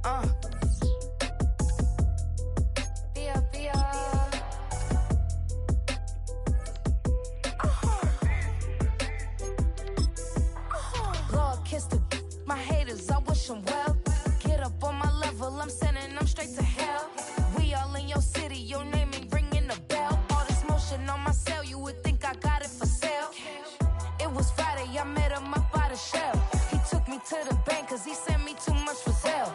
Blow a kiss to my haters, I wish them well. Get up on my level, I'm sending them straight to hell. We all in your city, your name ain't ringing the bell. All this motion on my cell, you would think I got it for sale. It was Friday, I met him up by the shell. He took me to the bank cause he sent me too much for Zelle.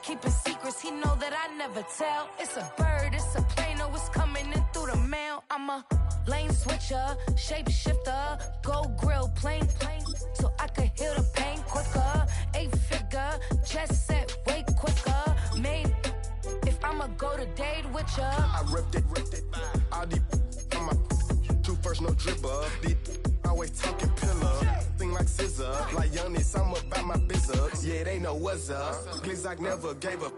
Keeping secrets, he know that I never tell. It's a bird, it's a plane, oh, it's coming in through the mail. I'm a lane switcher, shape shifter, go grill, plane, so I could heal the pain quicker. 8-figure, chest set way quicker. Made if I'ma go to date with ya. I ripped it, all deep on my two first, no dribble. Deep, always talking pillar, thing like scissor. Like Youngest, I'm about my business. Yeah, they know what's up. Glizzock never gave up.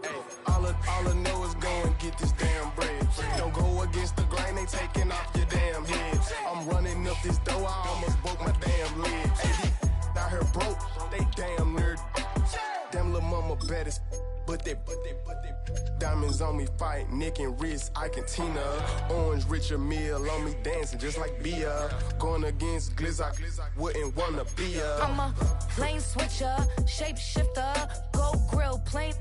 All I know is go and get this damn bread. Don't go against the grain, they taking off your damn head. I'm running up this door, I almost broke my damn leg. Out here broke, they damn nerd. Damn lil' mama bad as but they diamonds on me fight, neck and wrist, I can Tina. Orange Richard Mill on me dancing just like Bia. Going against Glizzock, wouldn't wanna be ya. I'm a lane switcher, shape shifter, go grill, plane,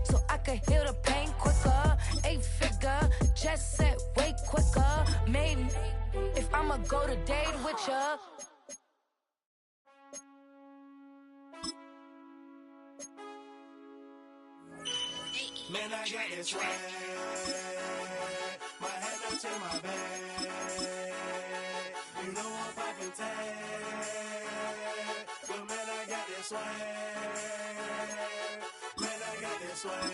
so I could heal the pain quicker. 8-figure, chest set way quicker. Maybe if I'ma go to date with ya. Man, I got this way. My head up to my bed. You know I'm fucking tired. But man, I got this way. Man, I got this way.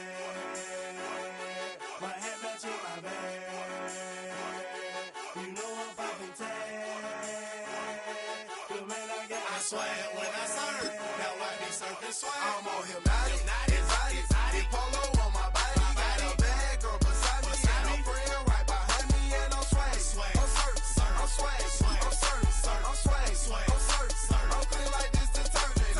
My head up to my bed. You know I'm fucking tired. But man, I got this way. I swear when I surf, now I be surfing swag. I'm on hypnotic, exotic, polo on my body. Got a bad girl beside me, and a friend right behind me, and I'm swag. I'm surf, I'm swag, I'm surf, I'm swag, I'm surf, I'm clean like this detergent.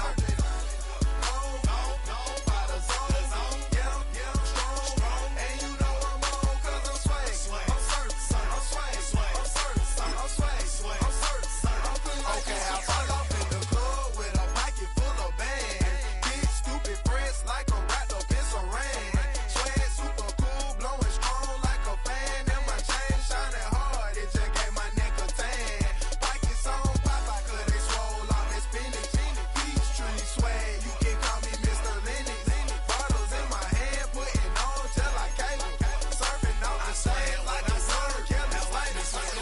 No, by the zone, yeah, strong, and you know I'm on 'cause I'm swag. I'm surf, I'm swag, I'm surf, I'm swag, I'm surf, I'm clean like this. Okay, I fall off in the club with a pocket full of bands. Big stupid friends like a wrapped up in saran. Swag super cool, blowing strong like a fan. And my chain shining hard, it just gave my neck a tan. Pockets on Popeye, 'cause they swole off and spinach. Peachtree swag, you can call me Mr. Lennox. Bottles in my hand, putting on just like cable. Surfing on the sand like a surf. That's like the swag.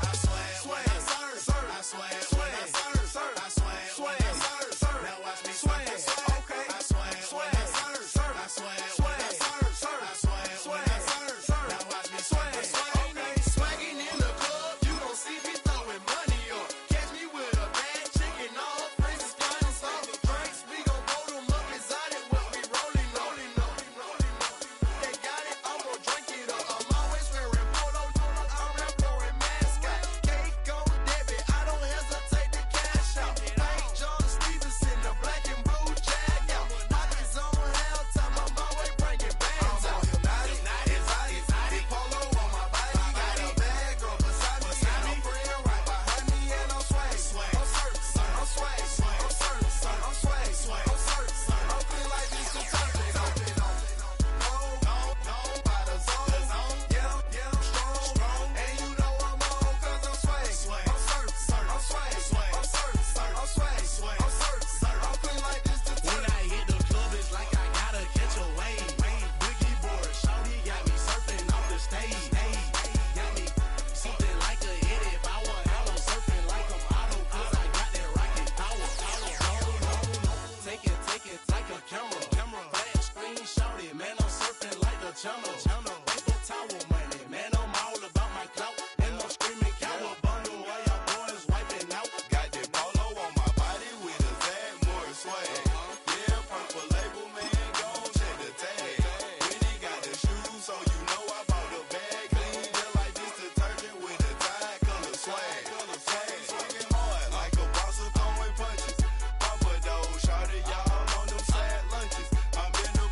I swear, I surf. I swear, I surf. I swear, I surf. Now watch me swag. Okay. I swear, I surf. I swear, I surf. I swear, I surf. Now watch me swag. Okay. Swagging in the club, you gon' see me throwing money up. Catch me with a bad chicken, all friends is flying some drinks. We gon' blow them up exotic, what we rolling up. They got it, I'm gon' drink it up. I'm always wearing polo, I'm pouring mascot. Cake on debit, I don't hesitate to cash out. Thank John Stevenson, the black and blue jag out. Pockets on hell time, I'm always bringing bands out. Exotic, polo on my body. Got a bad girl beside me, and a friend right behind me, and I'm swag. I'm surf, I'm swag, I'm surf, I'm swag, I'm surf, I'm clean like this detergent. No, by the zone, yeah, strong, and you know I'm on 'cause I'm swag. I'm surf, I'm swag, I'm surf, I'm swag, I'm surf, I'm clean like this detergent. When I hit the club, it's like I gotta catch a wave. Boogie board, shawty got me surfing off the stage. Got me something like a Eddie Bauer. I'm surfing like I'm Otto 'cause I got that rocket power. Take it like a camera. Flash screen, shawty, man, I'm surfing like the channel. Paper towel money, man, I'm all about my clout. And I'm screaming cowabunga while y'all boys wiping out. Got that polo on my body with a Zag more swag. Yeah, purple label, man, gon' check the tag. Really got the shoes, so you know I bought the bag. Clean just like this detergent with a tie color swag. Swinging hard like a boss of throwing punches. Papa though, shawty, y'all on them sad lunches. I'm in the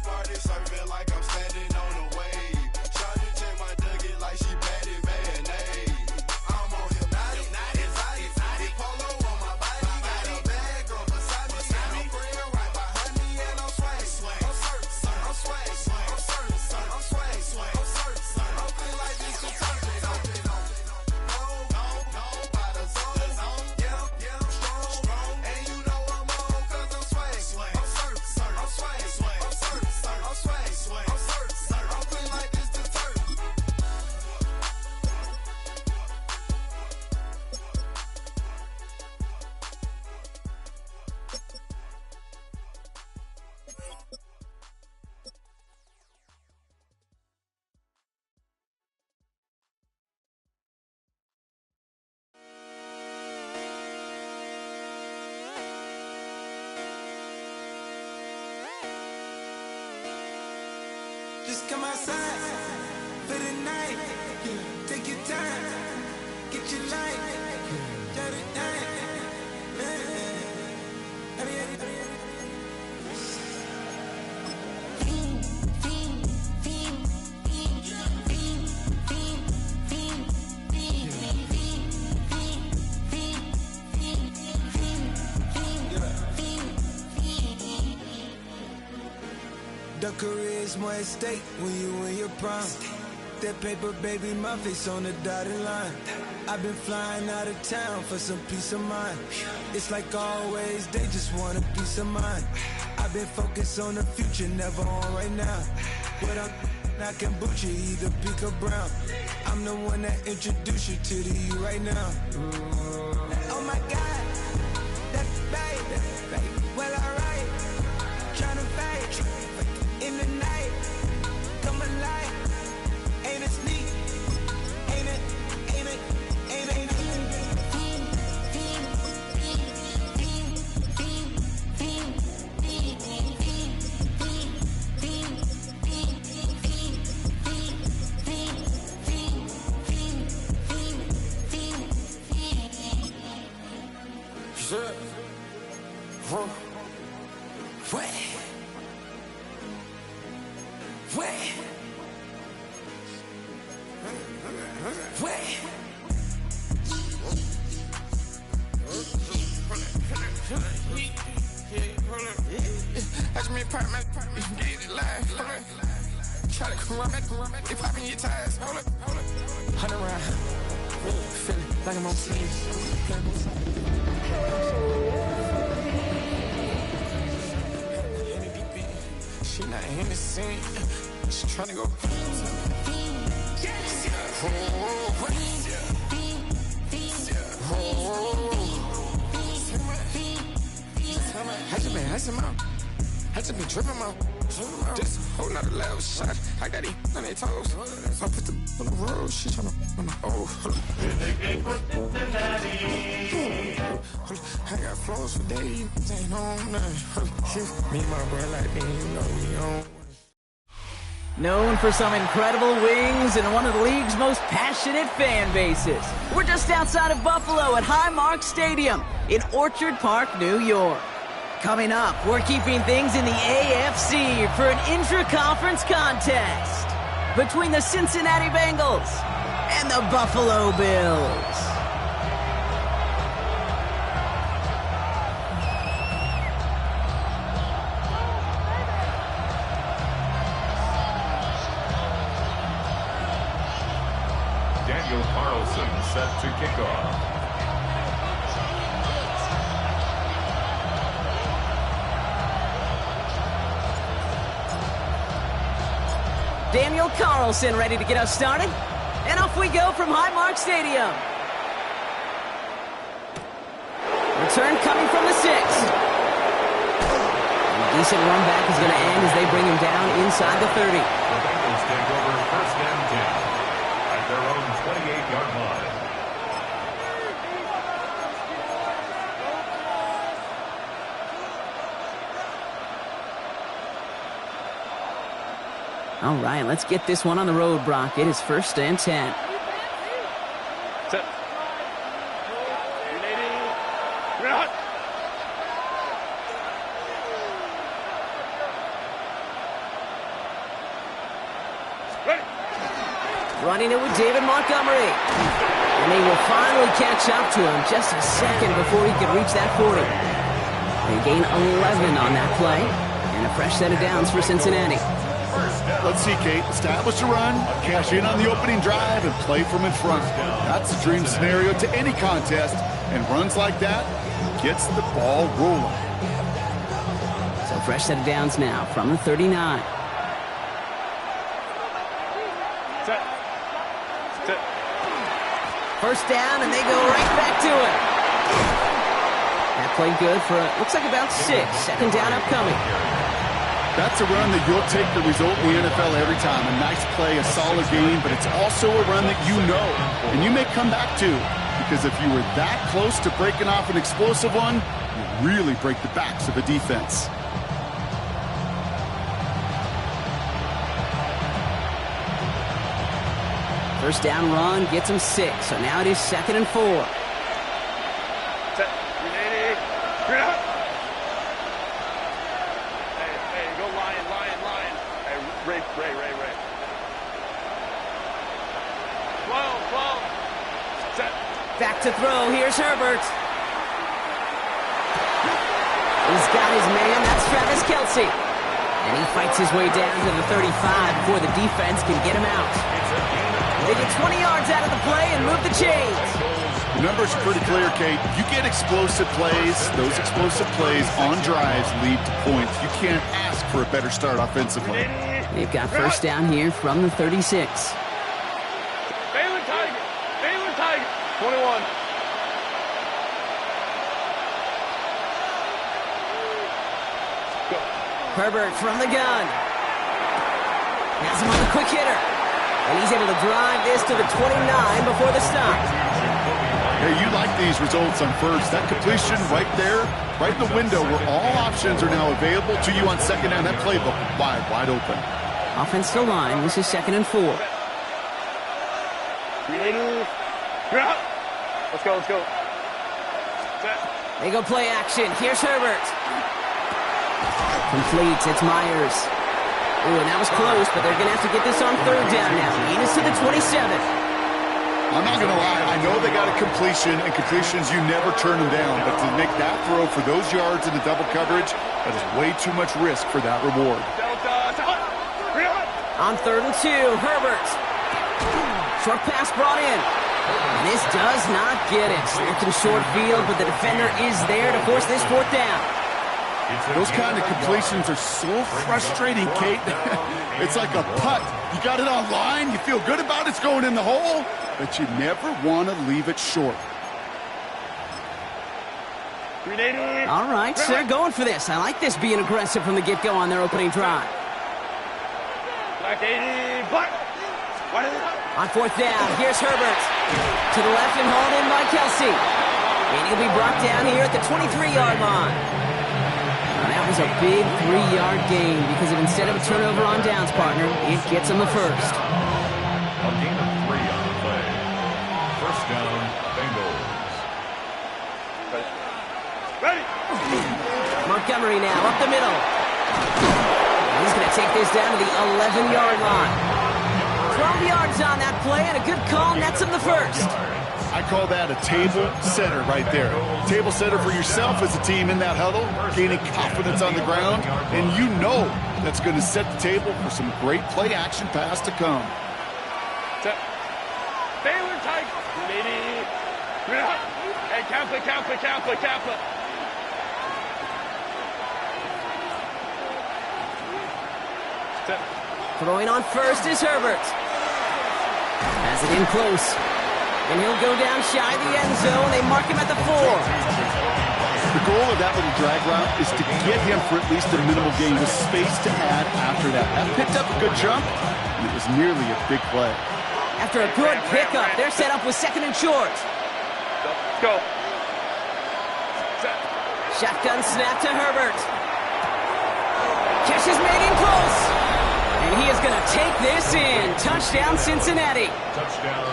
Just come outside for the night. Take your time, get your light. Shut it down. The career's more at stake when you in your prime. That paper, baby, my face on the dotted line. I've been flying out of town for some peace of mind. It's like always, they just want a peace of mind. I've been focused on the future, never on right now. But I'm not kombucha, either pink or brown. I'm the one that introduced you to the you right now. Oh my God, that's baby. Well, alright, tryna fight in the night, come alive. Ain't it sneak? Ain't it? Try to come run back, they popping your tires. Hold up. 100 round, feeling like I'm on TV. She not in the scene, she tryna go. I just been tripping out. Just holding out a loud shot. I got it on their toes. So I put the on the road. She tryna I got flows for days. Ain't on nothing. Me and my bro like me, you know we on. Known for some incredible wings and one of the league's most passionate fan bases. We're just outside of Buffalo at Highmark Stadium in Orchard Park, New York. Coming up, we're keeping things in the AFC for an intra-conference contest between the Cincinnati Bengals and the Buffalo Bills. Daniel Carlson set to kick off. Daniel Carlson ready to get us started. And off we go from Highmark Stadium. Return coming from the 6. A decent run back is going to end as they bring him down inside the 30. The Bengals take over first and 10 at their own 28-yard line. All right, let's get this one on the road, Brock. It is first and 10. Set. Running it with David Montgomery. And they will finally catch up to him just a second before he could reach that 40. They gain 11 on that play. And a fresh set of downs for Cincinnati. Let's see, Kate. Establish a run, cash in on the opening drive, and play from in front. That's the dream scenario to any contest, and runs like that gets the ball rolling. So fresh set of downs now from the 39. Set. First down, and they go right back to it. That played good for, looks like about 6. Second down upcoming. That's a run that you'll take the result in the NFL every time. A nice play, a solid game, but it's also a run that you know, and you may come back to, because if you were that close to breaking off an explosive one, you really break the backs of a defense. First down run gets him 6, so now it is 2nd and 4. Set. Ready. Straight up. Hey, go lion. Hey, Ray. 12. Set. Back to throw. Here's Herbert. He's got his man. That's Travis Kelce. And he fights his way down to the 35 before the defense can get him out. They get 20 yards out of the play and move the chains. The numbers are pretty clear, Kate. You get explosive plays. Those explosive plays on drives lead to points. You can't ask for a better start offensively. They've got first down here from the 36. Baylor Tiger. 21. Herbert from the gun. Has him on the quick hitter. And he's able to drive this to the 29 before the stop. Hey, you like these results on first. That completion right there, right in the window where all options are now available to you on second down. That playbook wide open. Offensive line, this is 2nd and 4. Let's go. Set. They go play action. Here's Herbert. Completes. It's Myers. Ooh, and that was close, but they're going to have to get this on 3rd down now. Lead us to the 27. I'm not going to lie. I know they got a completion, and completions, you never turn them down. But to make that throw for those yards in the double coverage, that is way too much risk for that reward. On 3rd and 2, Herbert. Short pass brought in. And this does not get it. Looking short field, but the defender is there to force this 4th down. Those kind of completions are so frustrating, Kate. It's like a putt. You got it on line, you feel good about it's going in the hole, but you never want to leave it short. All right, so they're going for this. I like this being aggressive from the get-go on their opening drive. On 4th down, here's Herbert. To the left and hauled in by Kelce. And he'll be brought down here at the 23-yard line. That was a big 3-yard gain because instead of a turnover on downs, partner, it gets them the first. A gain of 3 on the play. First down, Bengals. Ready. Montgomery now up the middle. He's going to take this down to the 11-yard line. 12 yards on that play and a good call nets him the first. I call that a table setter right there. Table setter for yourself as a team in that huddle, gaining confidence on the ground, and you know that's going to set the table for some great play action pass to come. Baylor Tiger. Hey, Kappa. Throwing on first is Herbert. Has it in close. And he'll go down shy of the end zone. They mark him at the 4. The goal of that little drag route is to get him for at least a minimal gain with space to add after that. That picked up a good jump, and it was nearly a big play. After a good pickup, they're set up with 2nd and short. Let's go. Set. Shotgun snap to Herbert. Catch is made in close. And he is going to take this in. Touchdown, Cincinnati. Touchdown.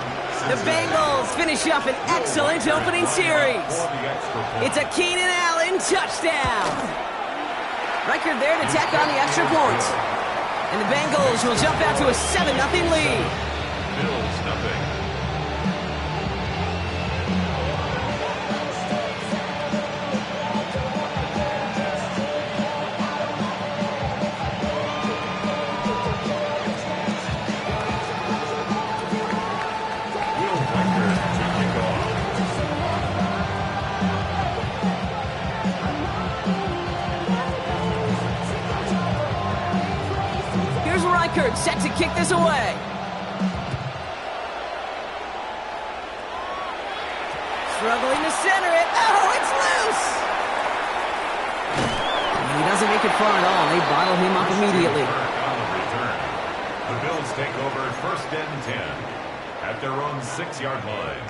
The Bengals finish up an excellent opening series. It's a Keenan Allen touchdown. Record there to tack on the extra point. And the Bengals will jump out to a 7-0 lead. Bills nothing. Set to kick this away. Struggling to center it. Oh, it's loose. And he doesn't make it far at all. They bottle him up immediately. On the return, the Bills take over 1st and 10 at their own 6-yard line.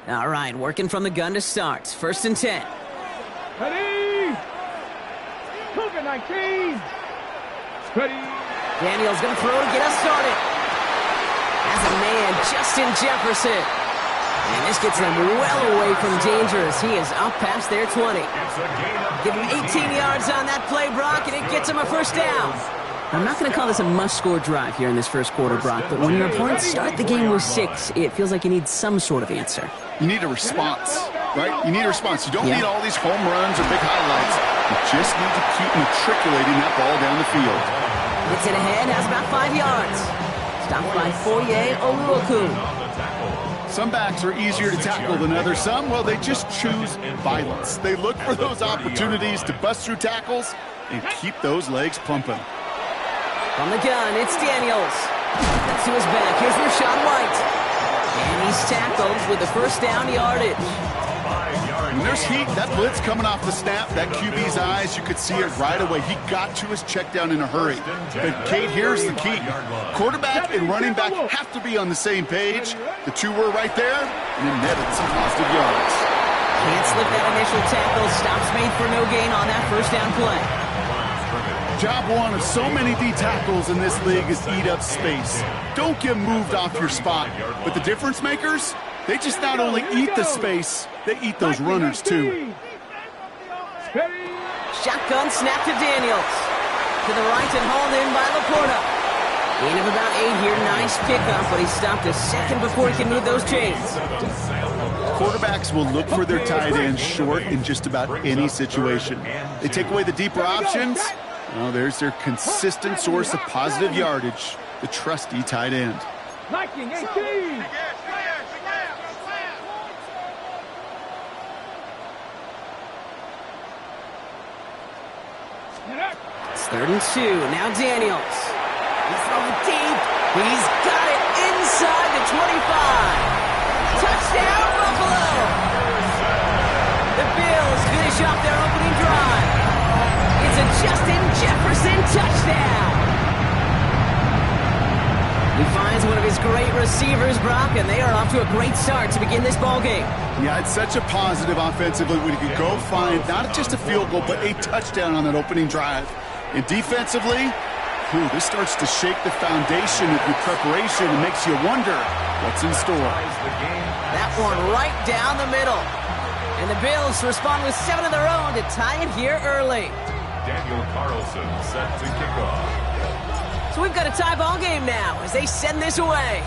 All right, working from the gun to start. 1st and 10. Ready? Cougar 19. Ready? Daniels going to throw to get us started. As a man, Justin Jefferson. And this gets them well away from danger as he is up past their 20. Give him 18 yards on that play, Brock, and it gets him a 1st down. I'm not going to call this a must-score drive here in this 1st quarter, Brock, but when your opponents start the game with 6, it feels like you need some sort of answer. You need a response, right? You need a response. You don't need all these home runs or big highlights. You just need to keep matriculating that ball down the field. It's in ahead, has about 5 yards. Stopped by Foye Oluokun. Some backs are easier to tackle than others. Some, well, they just choose violence. They look for those opportunities to bust through tackles and keep those legs pumping. From the gun, it's Daniels. That's to his back. Here's Rashawn White. And he's tackled with the 1st down yardage. When there's heat, that blitz coming off the snap, that QB's eyes, you could see it right away. He got to his check down in a hurry. But, Kate, here's the key. Quarterback and running back have to be on the same page. The two were right there, and it netted some positive yards. Can't slip that initial tackle. Stops made for no gain on that 1st down play. Job one of so many D tackles in this league is eat up space. Don't get moved off your spot. But the difference makers, they just not only eat the space, they eat those runners too. Shotgun snap to Daniels. To the right and hauled in by Laporta. Gain of about 8 here. Nice pickup, but he stopped a second before he can move those chains. Quarterbacks will look for their tight end short in just about any situation. They take away the deeper options. Well, there's their consistent source of positive yardage, the trusty tight end. 19-18. It's 3rd and 2. Now Daniels. He's throwing deep. He's got it inside the 25. Touchdown, Buffalo! The Bills finish off their opening drive. It's a Justin Jefferson touchdown. He finds one of his great receivers, Brock, and they are off to a great start to begin this ballgame. Yeah, it's such a positive offensively when you can go find not just a field goal, but a touchdown on that opening drive. And defensively, this starts to shake the foundation of your preparation and makes you wonder what's in store. That one right down the middle. And the Bills respond with 7 of their own to tie it here early. Daniel Carlson set to kick off. So we've got a tie ball game now as they send this away.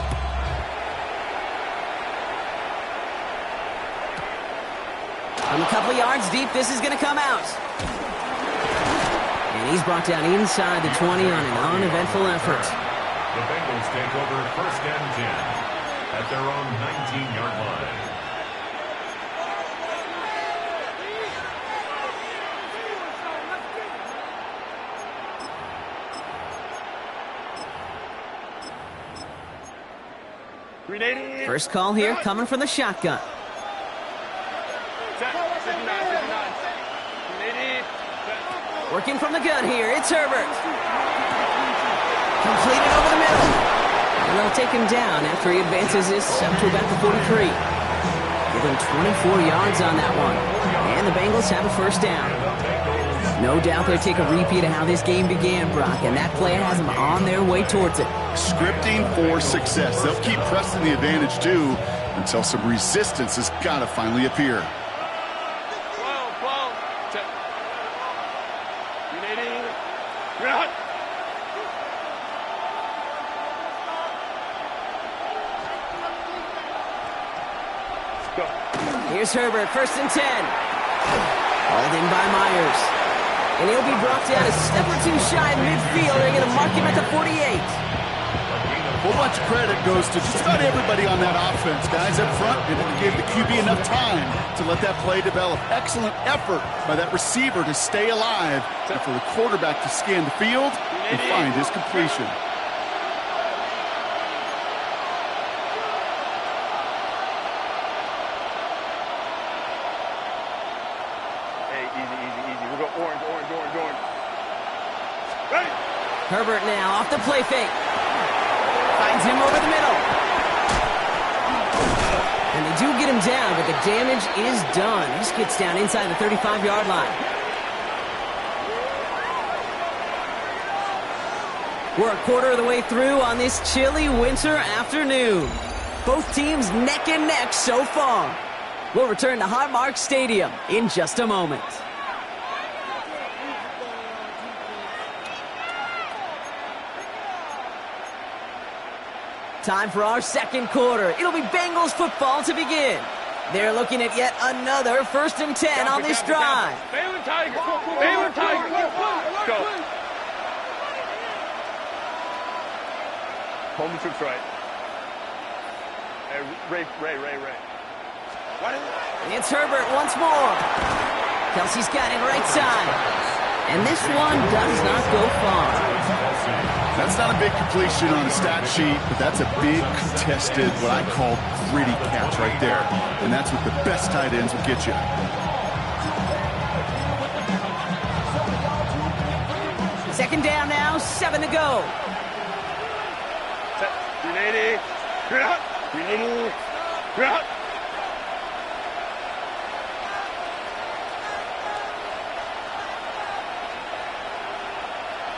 From a couple of yards deep, this is going to come out. And he's brought down inside the 20 on an uneventful effort. The Bengals take over 1st and 10 at their own 19-yard line. First call here coming from the shotgun. Working from the gun here, it's Herbert. Completed over the middle. And they'll take him down after he advances this up to about the 43. Give him 24 yards on that one. And the Bengals have a 1st down. No doubt they'll take a repeat of how this game began, Brock, and that play has them on their way towards it. Scripting for success. They'll keep pressing the advantage, too, until some resistance has got to finally appear. Here's Herbert, 1st and 10. Hauled in by Myers. And he'll be brought down a step or two shy of midfield. They're going to mark him at the 48. A whole bunch of credit goes to just about everybody on that offense. Guys up front, they gave the QB enough time to let that play develop. Excellent effort by that receiver to stay alive and for the quarterback to scan the field and find his completion. Herbert now off the play fake. Finds him over the middle. And they do get him down, but the damage is done. This gets down inside the 35-yard line. We're a quarter of the way through on this chilly winter afternoon. Both teams neck and neck so far. We'll return to Highmark Stadium in just a moment. Time for our second quarter. It'll be Bengals football to begin. They're looking at yet another 1st and 10 on this drive. Baylor Tiger. Baylor Tiger. Go. Home the troops right. Hey, Ray. It's Herbert once more. Kelsey's got it right side. And this one does not go far. That's not a big completion on a stat sheet, but that's a big contested, what I call gritty catch right there. And that's what the best tight ends will get you. Second down now, 7 to go. Set. 380. Clear out. 380. Clear out.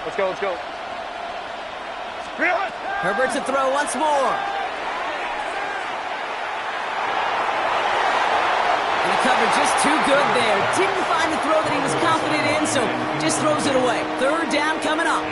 Let's go. Herbert to throw once more. And he covered just too good there. Didn't find the throw that he was confident in, so just throws it away. 3rd down coming up.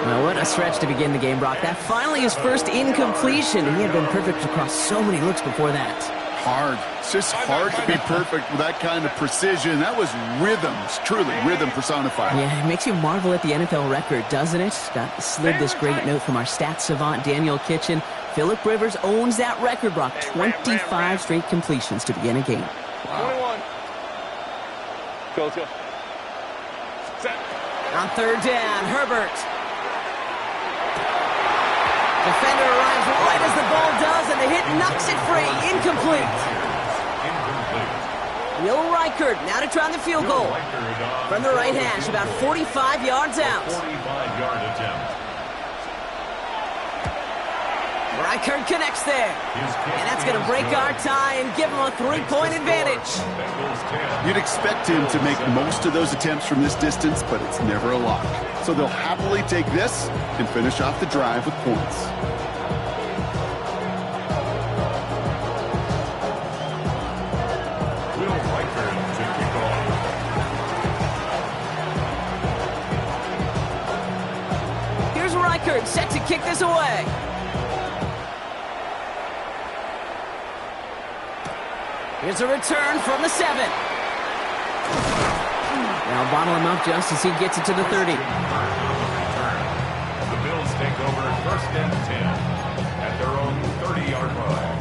Well, what a stretch to begin the game, Brock. That finally his first incompletion. He had been perfect across so many looks before that. Hard. It's just hard to be perfect with that kind of precision. That was rhythm. It's truly rhythm personified. Yeah, it makes you marvel at the NFL record, doesn't it? Got slid this great note from our stats savant, Daniel Kitchen. Phillip Rivers owns that record, Brock. 25 straight completions to begin a game. Wow. 21. Let's go. Set. On 3rd down, Herbert. Defender arrives right as the ball does, and the hit knocks it free. Incomplete. Will Reichert now to try the field goal. From the right hash, about 45 yards out. 45-yard attempt. Reichert connects there. And that's going to break our tie and give him a 3-point advantage. You'd expect him to make most of those attempts from this distance, but it's never a lock. So they'll happily take this and finish off the drive with points. Will Reichert to kick off. Here's Reichert set to kick this away. Here's a return from the 7. Now bottle him up just as he gets it to the 30. The Bills take over 1st and 10 at their own 30-yard line.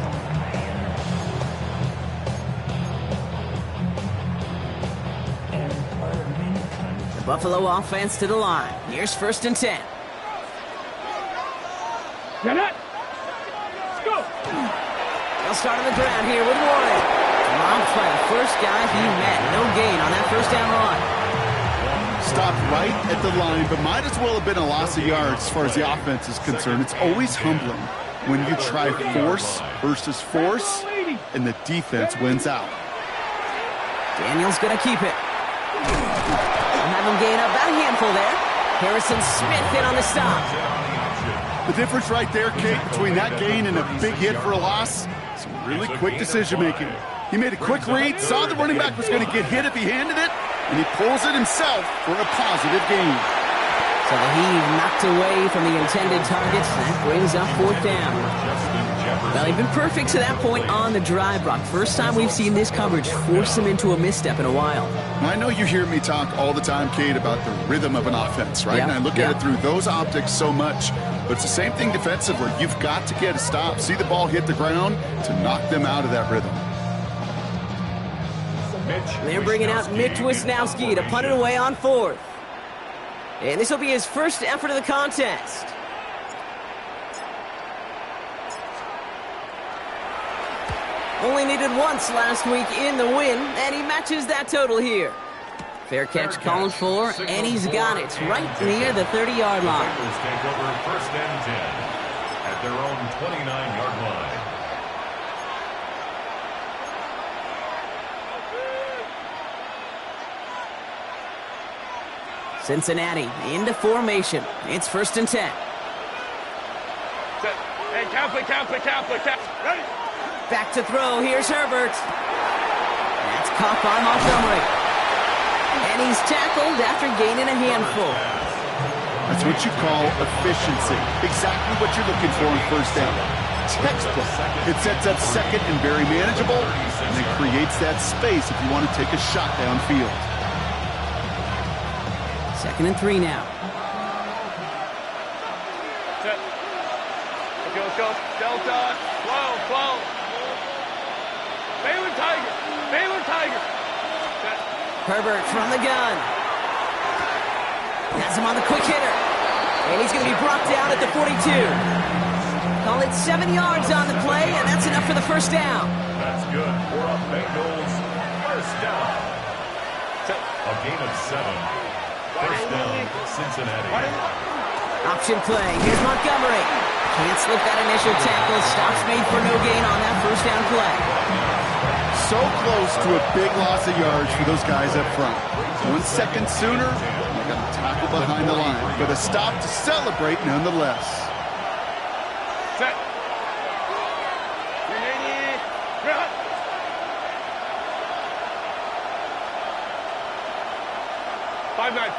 The Buffalo offense to the line. Here's 1st and 10. Get it. Let's go. They'll start on the ground here with Warren. Robbed by the first guy he met. No gain on that 1st down run. Stopped right at the line, but might as well have been a loss of yards as far as the offense is concerned. It's always humbling when you try force versus force, and the defense wins out. Daniel's going to keep it. We'll have him gain up about a handful there. Harrison Smith in on the stop. The difference right there, Kate, between that gain and a big hit for a loss, some really quick decision-making. He made a quick read, saw the running back was going to get hit if he handed it, and he pulls it himself for a positive gain. So the heave knocked away from the intended targets. That brings up 4th down. Well, he's been perfect to that point on the drive, Brock. First time we've seen this coverage force him into a misstep in a while. I know you hear me talk all the time, Kate, about the rhythm of an offense, right? Yep. And I look at it through those optics so much. But it's the same thing defensively. You've got to get a stop, see the ball hit the ground to knock them out of that rhythm. They're bringing out Mitch Wisnowski to punt it away on 4th. And this will be his first effort of the contest. Only needed once last week in the win, and he matches that total here. Fair catch called for, and he's got it right near the 30-yard line. The Bengals take over 1st and 10 at their own 29-yard line. Cincinnati into formation. It's 1st and 10. Hey, count play. Ready? Back to throw. Here's Herbert. That's caught by Montgomery. And he's tackled after gaining a handful. That's what you call efficiency. Exactly what you're looking for in 1st down. Textbook. It sets up 2nd and very manageable, and then creates that space if you want to take a shot downfield. 2nd and 3 now. Set. Let's go. Delta. Flow. Baylor Tiger. Set. Herbert from the gun. Has him on the quick hitter. And he's going to be brought down at the 42. Call it 7 yards on the play, and that's enough for the 1st down. That's good for a Bengals 1st down. A gain of 7. 1st down, Cincinnati. Option play. Here's Montgomery. Can't slip that initial tackle. Stops made for no gain on that 1st down play. So close to a big loss of yards for those guys up front. 1 second sooner, you got a tackle behind the line, but a stop to celebrate nonetheless. Set. 380. 5-9.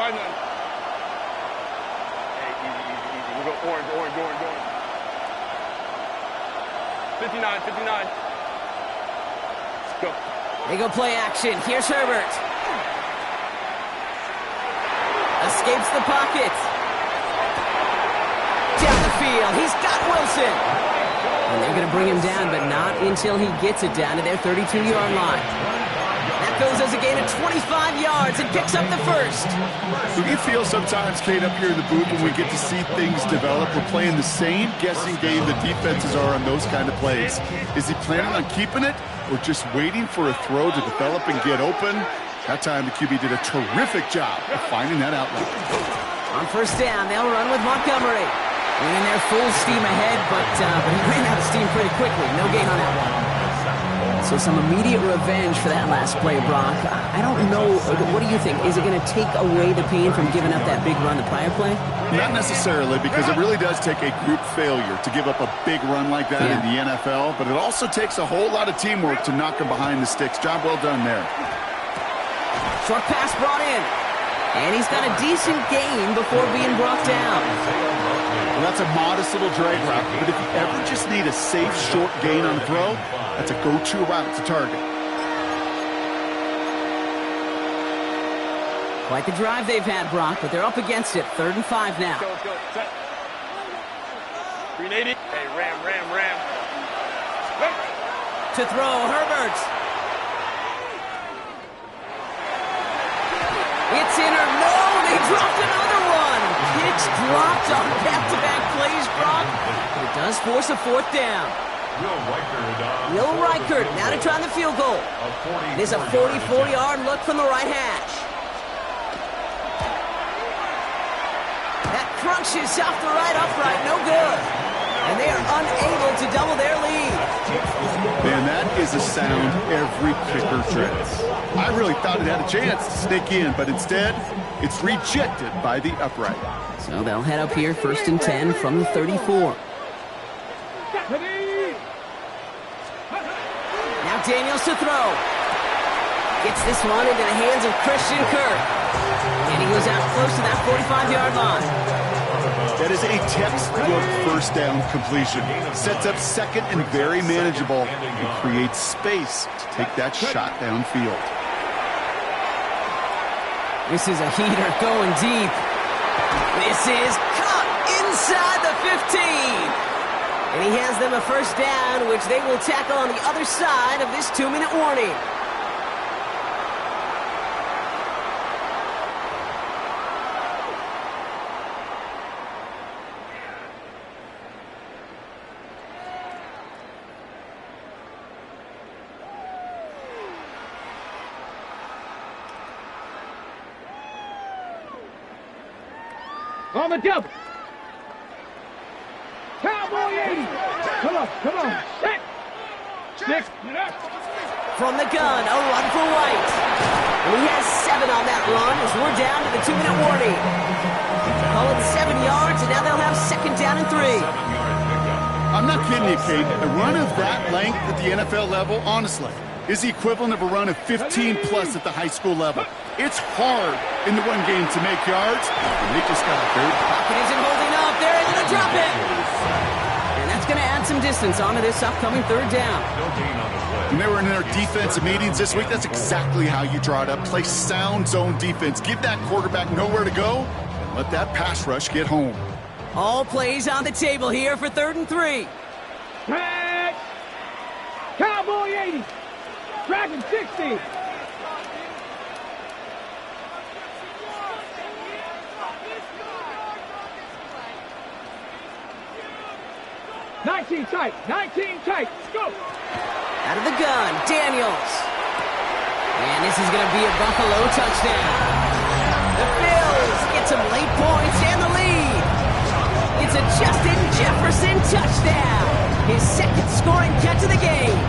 Hey, easy. We'll go orange. 59. Let's go. They go play action. Here's Herbert. Escapes the pocket. Down the field. He's got Wilson. And they're going to bring him down, but not until he gets it down to their 32-yard line. That goes as a gain of 25 yards and picks up the 1st. Do you feel sometimes, Kate, up here in the booth when we get to see things develop, we're playing the same guessing game the defenses are on those kind of plays? Is he planning on keeping it or just waiting for a throw to develop and get open? That time the QB did a terrific job of finding that outlet. On 1st down, they'll run with Montgomery. In there full steam ahead, but he ran out of steam pretty quickly. No gain on that one. So some immediate revenge for that last play, Brock. I don't know. What do you think? Is it going to take away the pain from giving up that big run the prior play? Not necessarily, because it really does take a group failure to give up a big run like that in the NFL, but it also takes a whole lot of teamwork to knock him behind the sticks. Job well done there. Short pass brought in. And he's got a decent gain before being brought down. Well, that's a modest little drag route, but if you ever just need a safe, short gain on the throw, that's a go-to route to target. Quite the drive they've had, Brock, but they're up against it. 3rd and 5 now. Let's go. Set. 380. Hey, ram. To throw, Herbert. It's in or no, they dropped another one. Picks dropped on back-to-back plays, Brock. It does force a 4th down. Will Reichert now to try the field goal. It is a 44-yard look from the right hash. That crunches off the right upright, no good. And they are unable to double their lead. Man, that is a sound every kicker dreads. I really thought it had a chance to sneak in, but instead, it's rejected by the upright. So they'll head up here, 1st and 10 from the 34. Now Daniels to throw. Gets this one into the hands of Christian Kirk. And he goes out close to that 45-yard line. That is a textbook 1st down completion. Sets up 2nd and very manageable and creates space to take that shot downfield. This is a heater going deep. This is caught inside the 15. And he has them a 1st down, which they will tackle on the other side of this 2-minute warning. On the double. Cowboy 80. Come on. Set. 6. from the gun, a run for White. And he has 7 on that run as we're down to the 2-minute warning. Call it 7 yards, and now they'll have 2nd down and 3. I'm not kidding you, Kate. A run of that length at the NFL level, honestly, is the equivalent of a run of 15-plus at the high school level. It's hard in the run game to make yards, and they just got a third. Pocket isn't holding up. They're able to drop it. And that's going to add some distance onto this upcoming 3rd down. When they were in their defensive meetings this week, that's exactly how you draw it up. Play sound zone defense. Give that quarterback nowhere to go, and let that pass rush get home. All plays on the table here for 3rd and 3. Pass. Cowboy 80. Dragon 60. Nineteen tight. Let's go. Out of the gun, Daniels. And this is going to be a Buffalo touchdown. The Bills get some late points and the lead. It's a Justin Jefferson touchdown. His 2nd scoring catch of the game.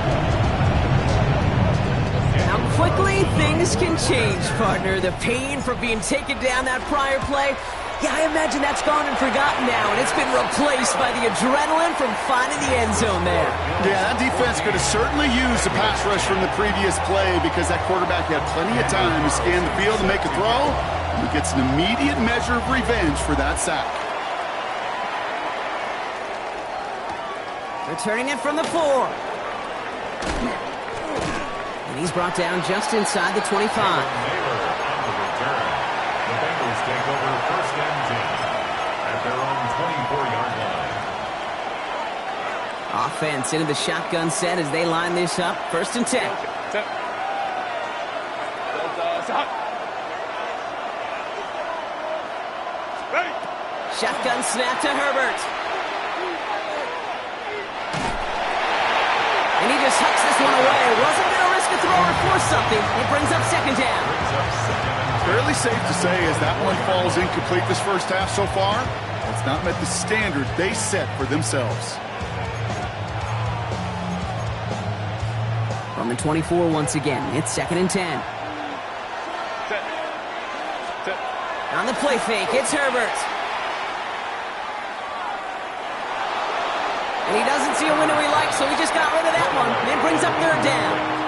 How quickly things can change, partner. The pain from being taken down that prior play. Yeah, I imagine that's gone and forgotten now, and it's been replaced by the adrenaline from finding the end zone there. Yeah, that defense could have certainly used the pass rush from the previous play because that quarterback had plenty of time to scan the field and make a throw. And he gets an immediate measure of revenge for that sack. Returning it from the 4. And he's brought down just inside the 25. Take over 1st and 10 at their own 24-yard line. Offense into the shotgun set as they line this up. 1st and 10. Ready. Shotgun snap to Herbert. And he just hucks this one away. Wasn't going to risk a throw or force something. It brings up 2nd down. Fairly safe to say as that one falls incomplete this first half so far, it's not met the standard they set for themselves. From the 24 once again, it's 2nd and 10. Set. On the play fake, it's Herbert. And he doesn't see a window he likes, so he just got rid of that one. And it brings up 3rd down.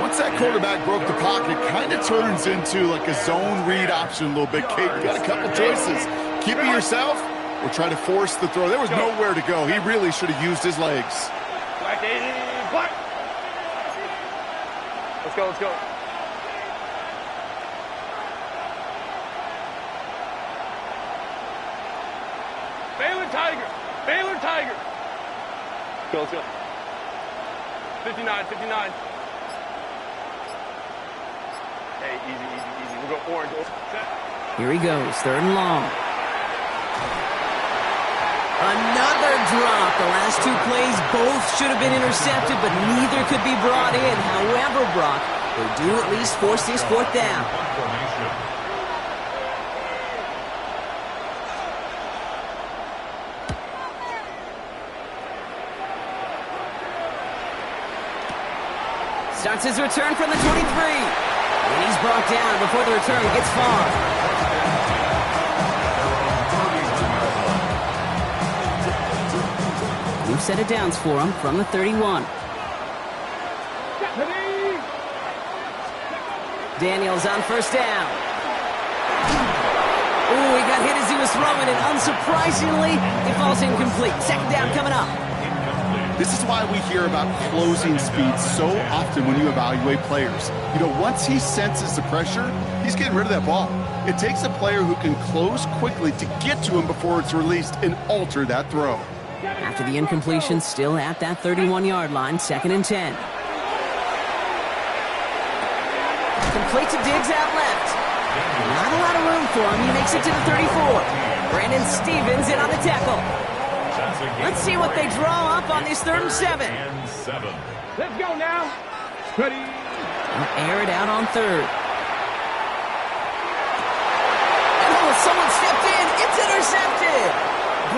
Once that quarterback broke the pocket, kind of turns into like a zone read option a little bit. Kate, you got a couple choices. Keep it yourself or try to force the throw. There was nowhere to go. He really should have used his legs. Black. Let's go. Baylor Tiger. Let's go. 59. Hey, easy. We'll go orange. Set. Here he goes, 3rd and long. Another drop. The last 2 plays both should have been intercepted, but neither could be brought in. However, Brock, they do at least force this 4th down. Starts his return from the 23. And he's brought down before the return gets far. New set of downs for him from the 31. Daniels on 1st down. Ooh, he got hit as he was throwing it. Unsurprisingly, it falls incomplete. 2nd down coming up. This is why we hear about closing speed so often when you evaluate players. You know, once he senses the pressure, he's getting rid of that ball. It takes a player who can close quickly to get to him before it's released and alter that throw. After the incompletion, still at that 31-yard line, 2nd and 10. Complete to Diggs out left. Not a lot of room for him. He makes it to the 34. Brandon Stevens in on the tackle. Let's see what they draw up on this 3rd and 7. Let's go now. Ready. They'll air it out on 3rd. Oh, someone stepped in. It's intercepted.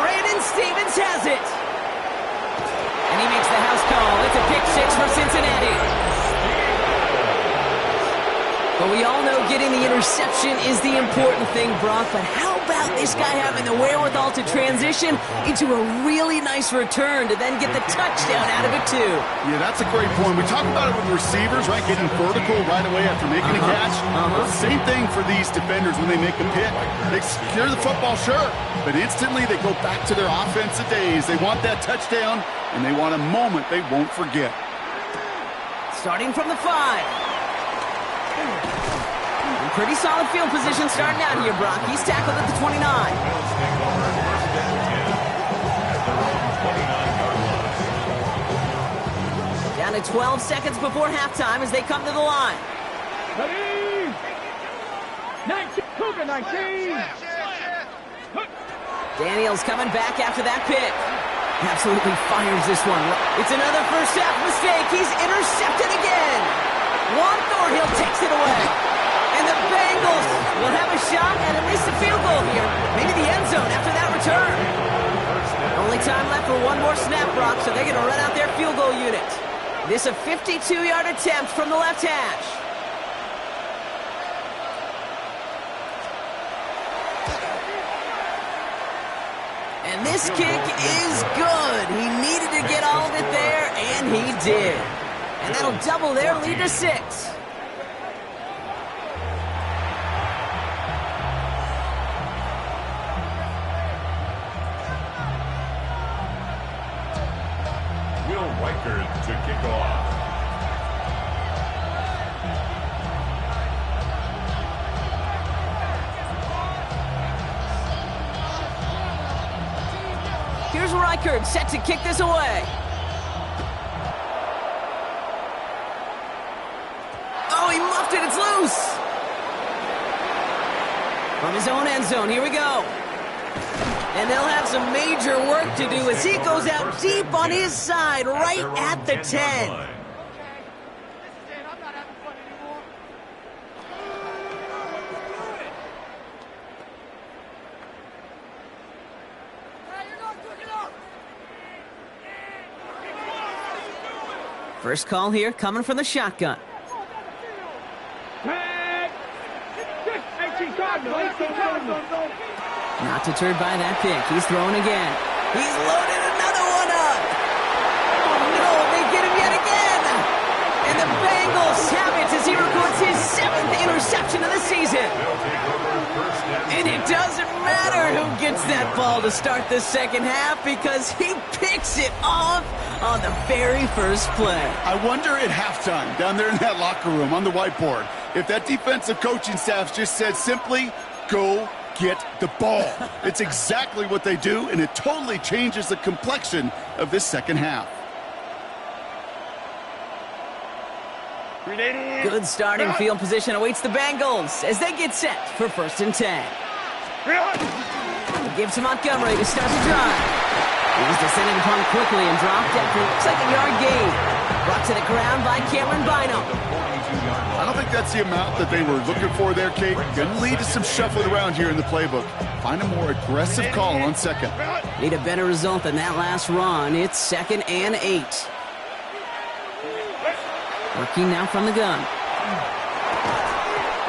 Brandon Stevens has it. And he makes the house call. It's a pick 6 for Cincinnati. Well, we all know getting the interception is the important thing, Brock, but how about this guy having the wherewithal to transition into a really nice return to then get the touchdown out of it, too? Yeah, that's a great point. We talk about it with receivers, right, getting vertical right away after making a catch. Same thing for these defenders when they make a pick. They secure the football, sure, but instantly they go back to their offensive days. They want that touchdown, and they want a moment they won't forget. Starting from the 5. Pretty solid field position starting out here, Brock. He's tackled at the 29. Down to 12 seconds before halftime as they come to the line. 19. Daniels coming back after that pick. Absolutely fires this one. It's another first half mistake. He's intercepted again. Juan Thornhill takes it away. And the Bengals will have a shot at least a field goal here. Maybe the end zone after that return. Only time left for one more snap, Brock, so they're going to run out their field goal unit. This a 52-yard attempt from the left hash. And this kick is good. He needed to get all of it there, and he did. And that'll double their lead to 6. To kick off. Here's Reichert set to kick this away. Oh, he muffed it. It's loose. From his own end zone. Here we go. And they'll have some major work to do as he goes out deep on his side, right at the 10. First call here coming from the shotgun. Not deterred by that pick. He's throwing again. He's loaded another one up. Oh, no, they get him yet again. And the Bengals have it as he records his 7th interception of the season. And it doesn't matter who gets that ball to start the second half because he picks it off on the very first play. I wonder at halftime, down there in that locker room on the whiteboard, if that defensive coaching staff just said simply, go get the ball. It's exactly what they do, and it totally changes the complexion of this second half. Good starting field position awaits the Bengals as they get set for 1st and 10. Give to Montgomery to start the drive. He was descending upon quickly and dropped after looks like a yard gain. Brought to the ground by Cameron Bynum. I don't think that's the amount that they were looking for there, Kate. Going to lead to some shuffling around here in the playbook. Find a more aggressive call on second. Need a better result than that last run. It's 2nd and 8. Working now from the gun.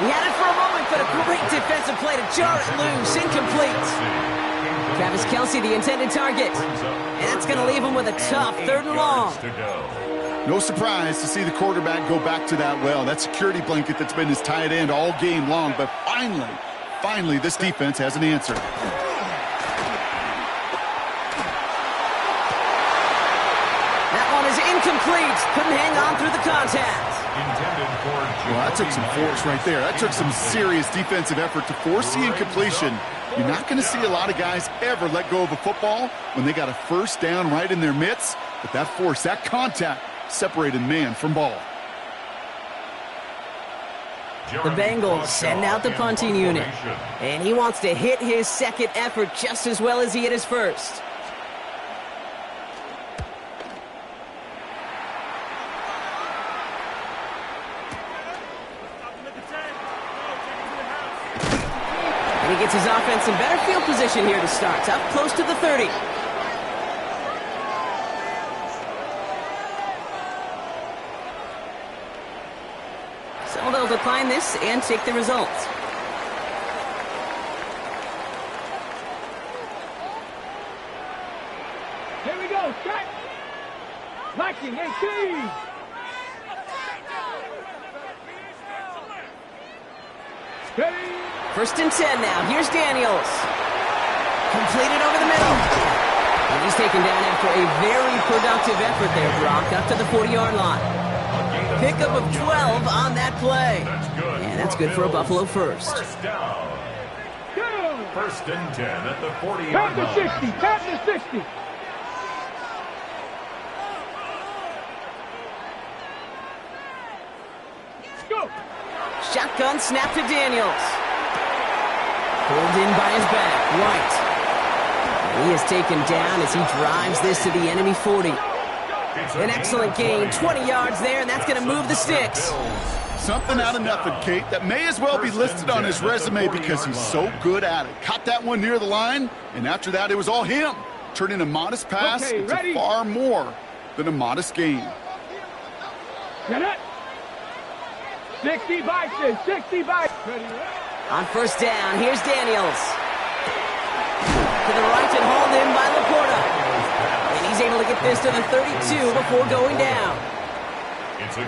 He had it for a moment, but a great defensive play to jar it loose. Incomplete. Travis Kelce, the intended target. And that's going to leave him with a tough 3rd and long. No surprise to see the quarterback go back to that well. That security blanket that's been his tight end all game long. But finally, this defense has an answer. That one is incomplete. Couldn't hang on through the contact. Well, that took some force right there. That took some serious defensive effort to force the incompletion. You're not going to see a lot of guys ever let go of a football when they got a first down right in their midst. But that force, that contact, separated man from ball. The Bengals send out the punting unit. And he wants to hit his second effort just as well as he hit his first. And he gets his offense in better field position here to start. Up close to the 30. So Well, they'll decline this and take the results. Here we go, check. Lacking 18. Ready. 1st and 10 now. Here's Daniels. Completed over the middle. And he's taken down after a very productive effort there, Brock, up to the 40-yard line. Pickup of 12 on that play. And that's good for a Buffalo first. First down. 1st and 10 at the 40-yard Pat line. the 60. Pat the 60. Go. Shotgun snap to Daniels. Pulled in by his back, White. And he is taken down as he drives this to the enemy 40. An excellent gain, 20 yards there, and that's going to move the sticks. Something out of nothing, Kate, that may as well be listed on his resume because he's so good at it. Caught that one near the line, and after that, it was all him. Turning a modest pass into far more than a modest gain. Get it. 60 Bison, 60 Bison. On 1st down, here's Daniels. To the right and hauled in by Laporta. And he's able to get this to the 32 before going down.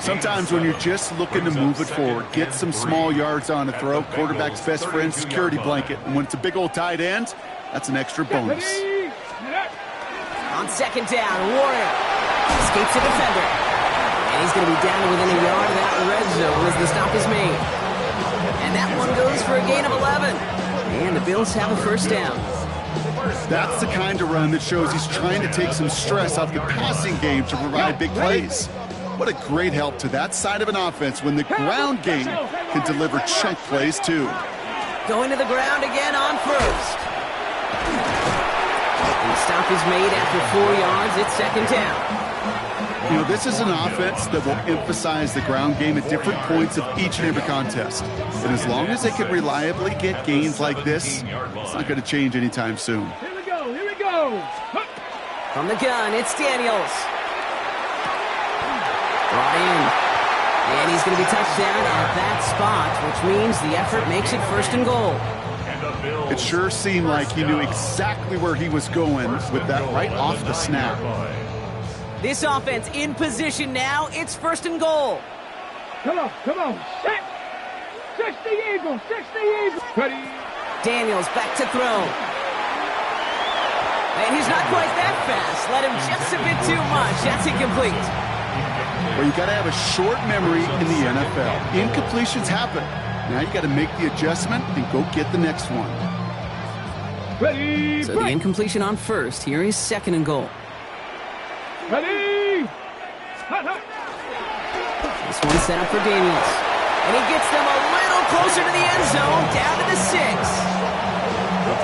Sometimes when you're just looking to move it forward, get some small yards on a throw, quarterback's best friend, security blanket. And when it's a big old tight end, that's an extra bonus. On 2nd down, Warrior escapes a defender. And he's going to be down to within a yard of that red zone as the stop is made. And that one goes for a gain of 11. And the Bills have a 1st down. That's the kind of run that shows he's trying to take some stress off the passing game to provide big plays. What a great help to that side of an offense when the ground game can deliver chunk plays too. Going to the ground again on 1st. And the stop is made after 4 yards. It's 2nd down. You know, this is an offense that will emphasize the ground game at different points of each and every contest. And as long as they can reliably get gains like this, it's not going to change anytime soon. Here we go, here we go. From the gun, it's Daniels. Brought in. And he's going to be touched down at that spot, which means the effort makes it 1st and goal. It sure seemed like he knew exactly where he was going with that right off the snap. This offense in position now. It's 1st and goal. Come on, come on. 60 Eagles, 60 Eagles. Ready. Daniels back to throw. And he's not quite that fast. Let him just a bit too much. That's incomplete. Well, you got to have a short memory in the NFL. Incompletions happen. Now you got to make the adjustment and go get the next one. Ready. So the incompletion on 1st. Here is 2nd and goal. Ready. This one's set up for Daniels. And he gets them a little closer to the end zone, down to the 6.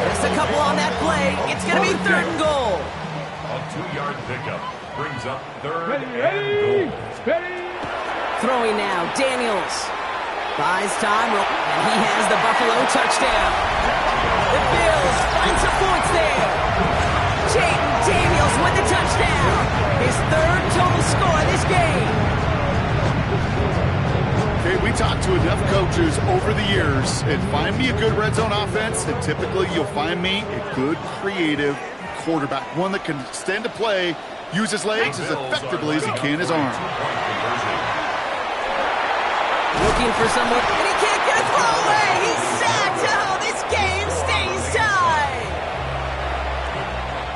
Just a couple on that play. It's going to be 3rd and goal. A 2-yard pickup brings up 3rd Ready. and goal. Ready. Throwing now, Daniels. Buys time, and he has the Buffalo touchdown. The Bills find some points there. Jaden Daniels with the touchdown. His 3rd total score this game. Okay, we talked to enough coaches over the years, and find me a good red zone offense, and typically you'll find me a good, creative quarterback, one that can extend a play, use his legs as effectively as he can his arm. Looking for someone, and he can't get a throw away. He's sacked. Oh, this game stays tied.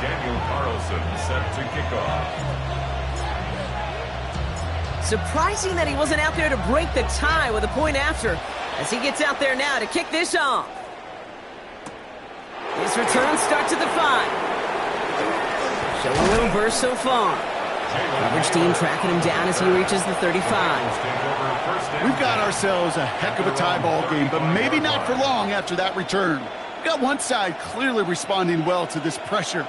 Daniel Carlson set to kick off. Surprising that he wasn't out there to break the tie with a point after, as he gets out there now to kick this off. His return starts at the 5. Showing a little burst so far. Coverage team tracking him down as he reaches the 35. We've got ourselves a heck of a tie ball game, but maybe not for long after that return. We've got one side clearly responding well to this pressure.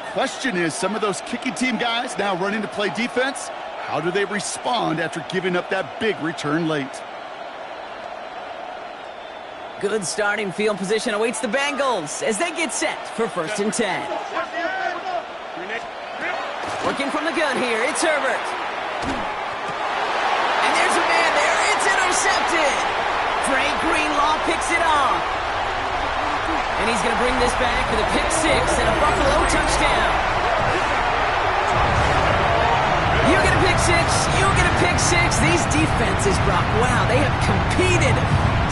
The question is, some of those kicking team guys now running to play defense, how do they respond after giving up that big return late? Good starting field position awaits the Bengals as they get set for 1st and 10. Working from the gun here, it's Herbert. And there's a man there, it's intercepted. Dre Greenlaw picks it off. And he's going to bring this back with a pick 6 and a Buffalo touchdown. You get a pick 6, you get a pick 6. These defenses, Brock, wow, they have competed.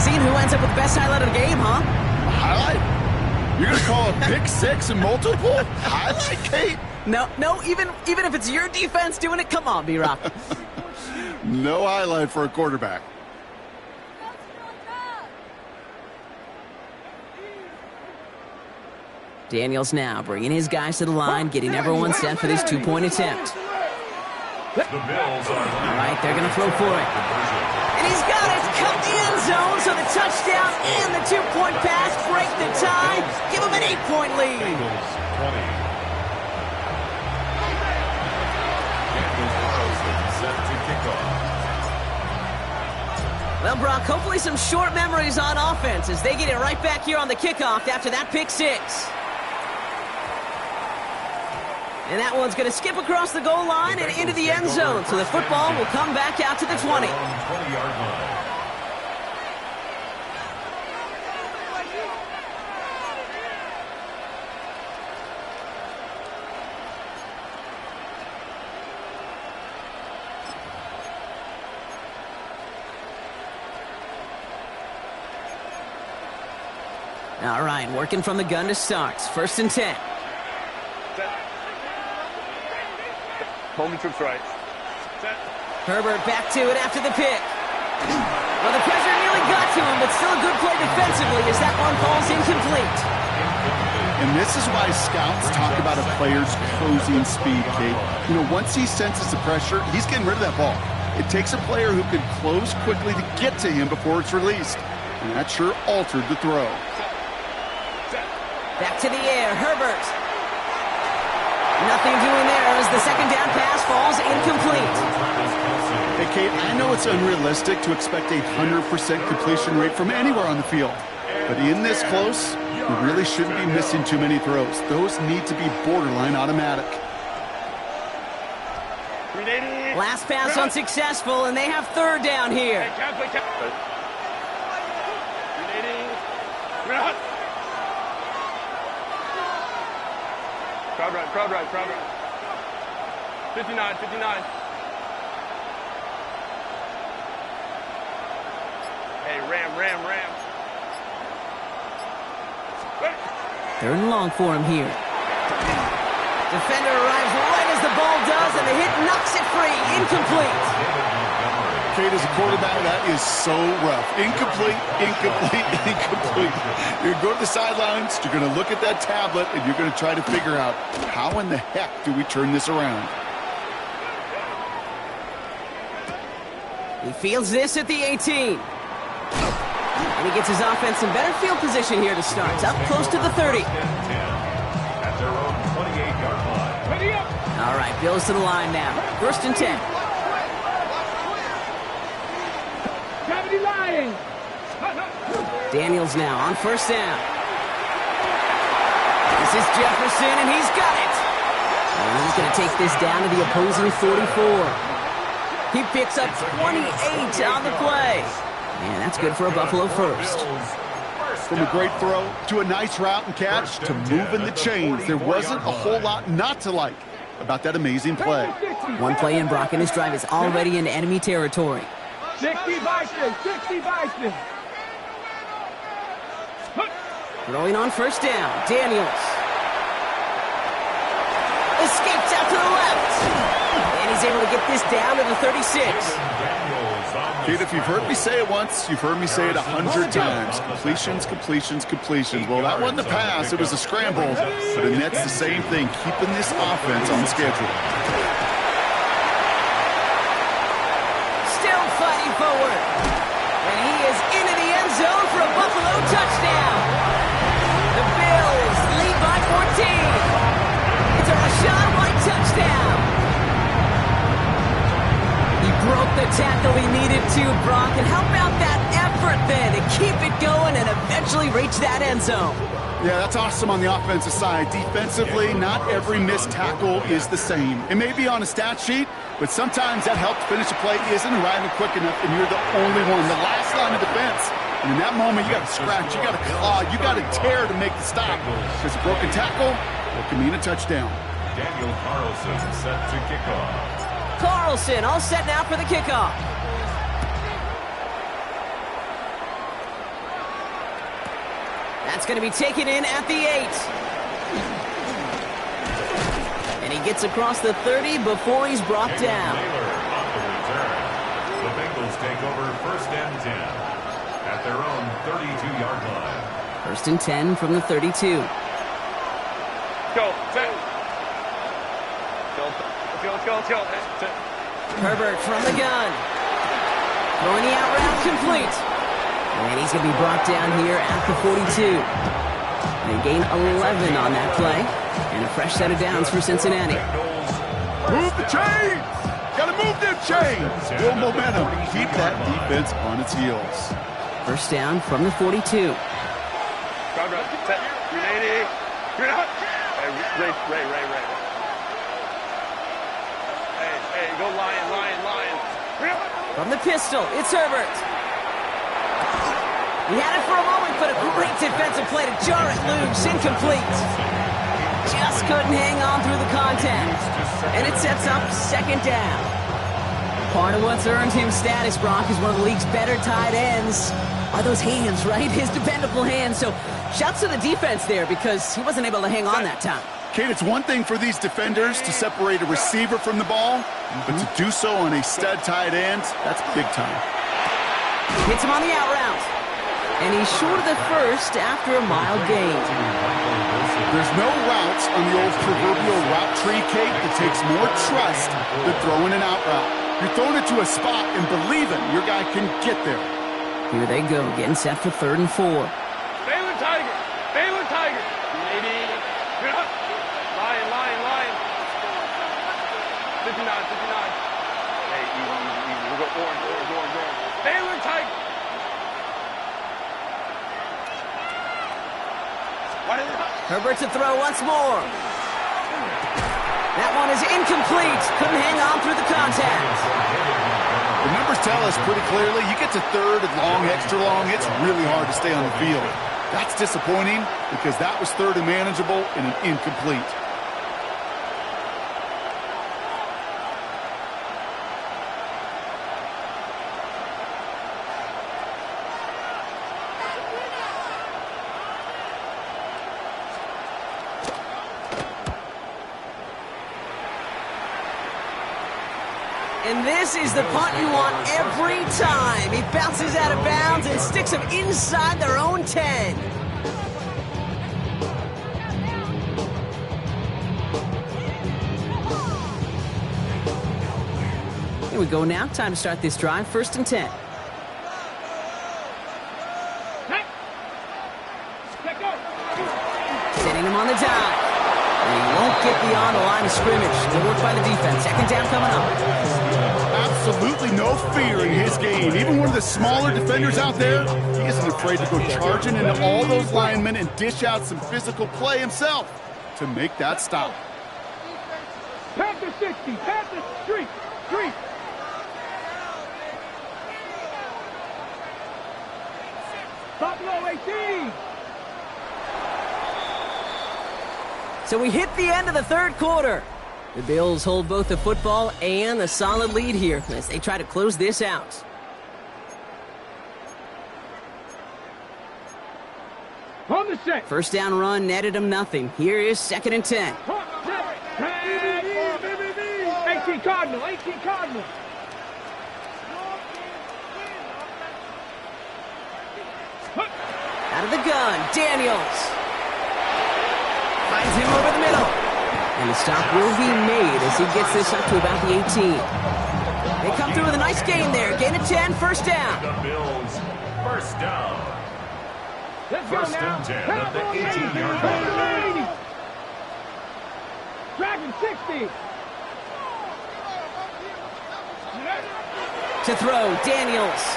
Seeing who ends up with the best highlight of the game, huh? Highlight? You're going to call a pick 6 and multiple? Highlight, Kate? No, even if it's your defense doing it, come on, B-Rock. No highlight for a quarterback. Daniels now bringing his guys to the line, getting everyone set for this two-point attempt. The Bills are All right, they're going to throw for it. And he's got it. Cut the end zone, so the touchdown and the two-point pass break the tie. Give him an 8-point lead. Bengals 20. Daniels Carlson set to kick off. Well, Brock, hopefully some short memories on offense as they get it right back here on the kickoff after that pick 6. And that one's going to skip across the goal line and into the end zone. So the football will come back out to the 20. 20-yard line. All right, working from the gun to start. 1st and 10. Home troops right. Set. Herbert back to it after the pick. Well, the pressure nearly got to him, but still a good play defensively as that one falls incomplete. And this is why scouts talk about a player's closing speed, Kate. You know, once he senses the pressure, he's getting rid of that ball. It takes a player who can close quickly to get to him before it's released. And that sure altered the throw. Back to the air, Herbert. Nothing doing there as the second down pass falls incomplete. Hey, Kate, I know it's unrealistic to expect a 100% completion rate from anywhere on the field. But in this close, you really shouldn't be missing too many throws. Those need to be borderline automatic. Last pass unsuccessful, and they have 3rd down here. Crowd right. 59. Hey, Ram. 3rd and long for him here. Defender arrives right as the ball does, and the hit knocks it free. Incomplete. Kate, as a quarterback, that is so rough. Incomplete. You're going to go to the sidelines, you're going to look at that tablet, and you're going to try to figure out how in the heck do we turn this around. He fields this at the 18. And he gets his offense in better field position here to start. It's up close to the 30. At their own 28-yard line. All right, Bills to the line now. 1st and 10. Daniels now on 1st down. This is Jefferson, and he's got it. And he's going to take this down to the opposing 44. He picks up 28 on the play. Man, that's good for a Buffalo first. From a great throw to a nice route and catch to moving the chains, there wasn't a whole lot not to like about that amazing play. One play in, Brock, and this drive is already into enemy territory. 60 Vikings. Throwing on 1st down, Daniels. Escapes out to the left. And he's able to get this down to the 36. Kate, if you've heard me say it once, you've heard me say it 100 times. Completions. Well, that wasn't a pass. It was a scramble. But the Nets the same thing, keeping this offense on schedule. Still fighting forward. And he is into the end zone for a Buffalo touchdown. The Bills lead by 14. It's a Rachaad White touchdown. He broke the tackle he needed to, Brock. And how about that effort then to keep it going and eventually reach that end zone? Yeah, that's awesome on the offensive side. Defensively, not every missed tackle is the same. It may be on a stat sheet, but sometimes that help to finish a play isn't arriving quick enough, and you're the only one, the last line of defense. And in that moment, you got to scratch, you got to claw, you got to tear to make the stop. Because a broken tackle, it can mean a touchdown. Daniel Carlson set to kick off. Carlson all set now for the kickoff. That's going to be taken in at the 8. And he gets across the 30 before he's brought down. Taylor off the return. The Bengals take over 1st and 10 at their own 32-yard line. 1st and 10 from the 32. Go. Let's go. Herbert from the gun. Throwing the out route complete. And he's going to be brought down here at the 42. They gain 11 on that play. And a fresh set of downs for Cincinnati. Move the chains! Gotta move them chains! Build momentum. Keep that defense on its heels. 1st down from the 42. Run. Set. 380. Ray. Hey, go Lion. From the pistol, it's Herbert. He had it for a moment, but a great defensive play to jar it loose. Incomplete. Just couldn't hang on through the contact. And it sets up 2nd down. Part of what's earned him status, Brock, is one of the league's better tight ends. Are those hands, right? His dependable hands. So shouts to the defense there because he wasn't able to hang on that time. Kate, it's one thing for these defenders to separate a receiver from the ball, but to do so on a stud tight end, that's big time. Hits him on the out route. And he's short of the 1st after a mild gain. There's no routes on the old proverbial route tree, Kate, that takes more trust than throwing an out route. You're throwing it to a spot and believing your guy can get there. Here they go, getting set for 3rd and 4. Baylor Tiger. 59. Hey, easy. We'll go orange. Baylor Tiger. Herbert to throw once more. That one is incomplete. Couldn't hang on through the contact. The numbers tell us pretty clearly, you get to 3rd and long, extra long, it's really hard to stay on the field. That's disappointing because that was 3rd and manageable and an incomplete. And this is the punt you want every time. He bounces out of bounds and sticks them inside their own 10. Here we go now. Time to start this drive. 1st and 10. Setting him on the dive. And he won't get beyond the line of scrimmage. Good work by the defense. 2nd down coming up. Absolutely no fear in his game. Even one of the smaller defenders out there, he isn't afraid to go charging into all those linemen and dish out some physical play himself to make that stop. Panther 60, Panther street. Buffalo 18. So we hit the end of the 3rd quarter. The Bills hold both the football and a solid lead here as they try to close this out. On the set. 1st down run netted them nothing. Here is 2nd and 10. 18 Cardinal. Out of the gun, Daniels. Finds him over the middle. And the stop will be made as he gets this up to about the 18. They come through with a nice gain there. Gain of 10, 1st down. The Bills, 1st down. Let's go 1st now. and 10 at the 18-yard line. Dragon 60. To throw, Daniels.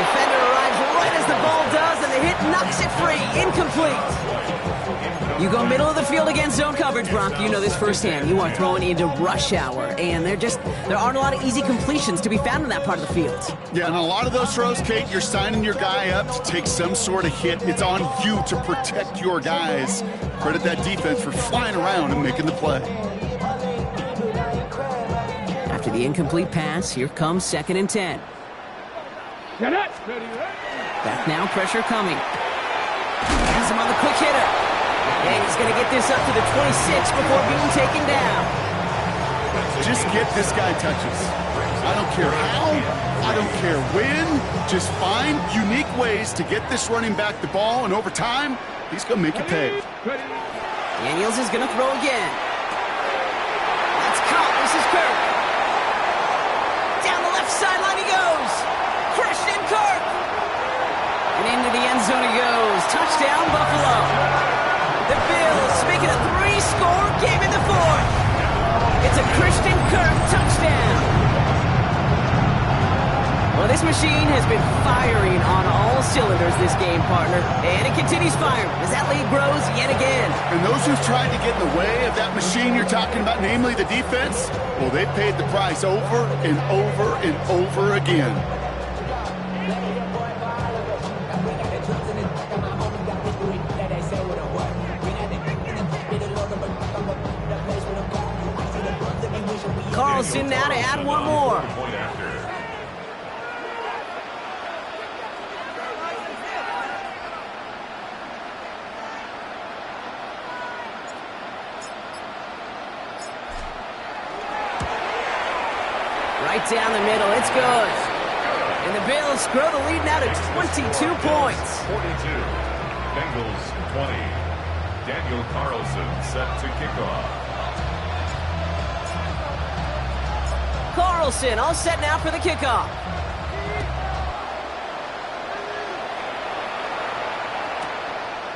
Defender arrives right as the ball does, and the hit knocks it free. Incomplete. You go middle of the field against zone coverage, Brock. You know this firsthand. You are throwing into rush hour, and there aren't a lot of easy completions to be found in that part of the field. Yeah, and a lot of those throws, Kate, you're signing your guy up to take some sort of hit. It's on you to protect your guys. Credit that defense for flying around and making the play. After the incomplete pass, here comes 2nd and 10. Back now, pressure coming. Has him on the quick hitter. And he's going to get this up to the 26 before being taken down. Just get this guy touches. I don't care how, I don't care when. Just find unique ways to get this running back the ball, and over time, he's going to make you pay. Daniels is going to throw again. That's caught. This is Kirk. Down the left sideline he goes. Christian Kirk. And into the end zone he goes. Touchdown, Buffalo. The Bills make it a 3-score game in the 4th. It's a Christian Kirk touchdown. Well, this machine has been firing on all cylinders this game, partner. And it continues firing as that lead grows yet again. And those who've tried to get in the way of that machine you're talking about, namely the defense, well, they paid the price over and over and over again. Carlson now to add one more. Right down the middle, it's good. And the Bills grow the lead now to 22 points. 42, Bengals 20. Daniel Carlson set to kick off. Carlson all set now for the kickoff.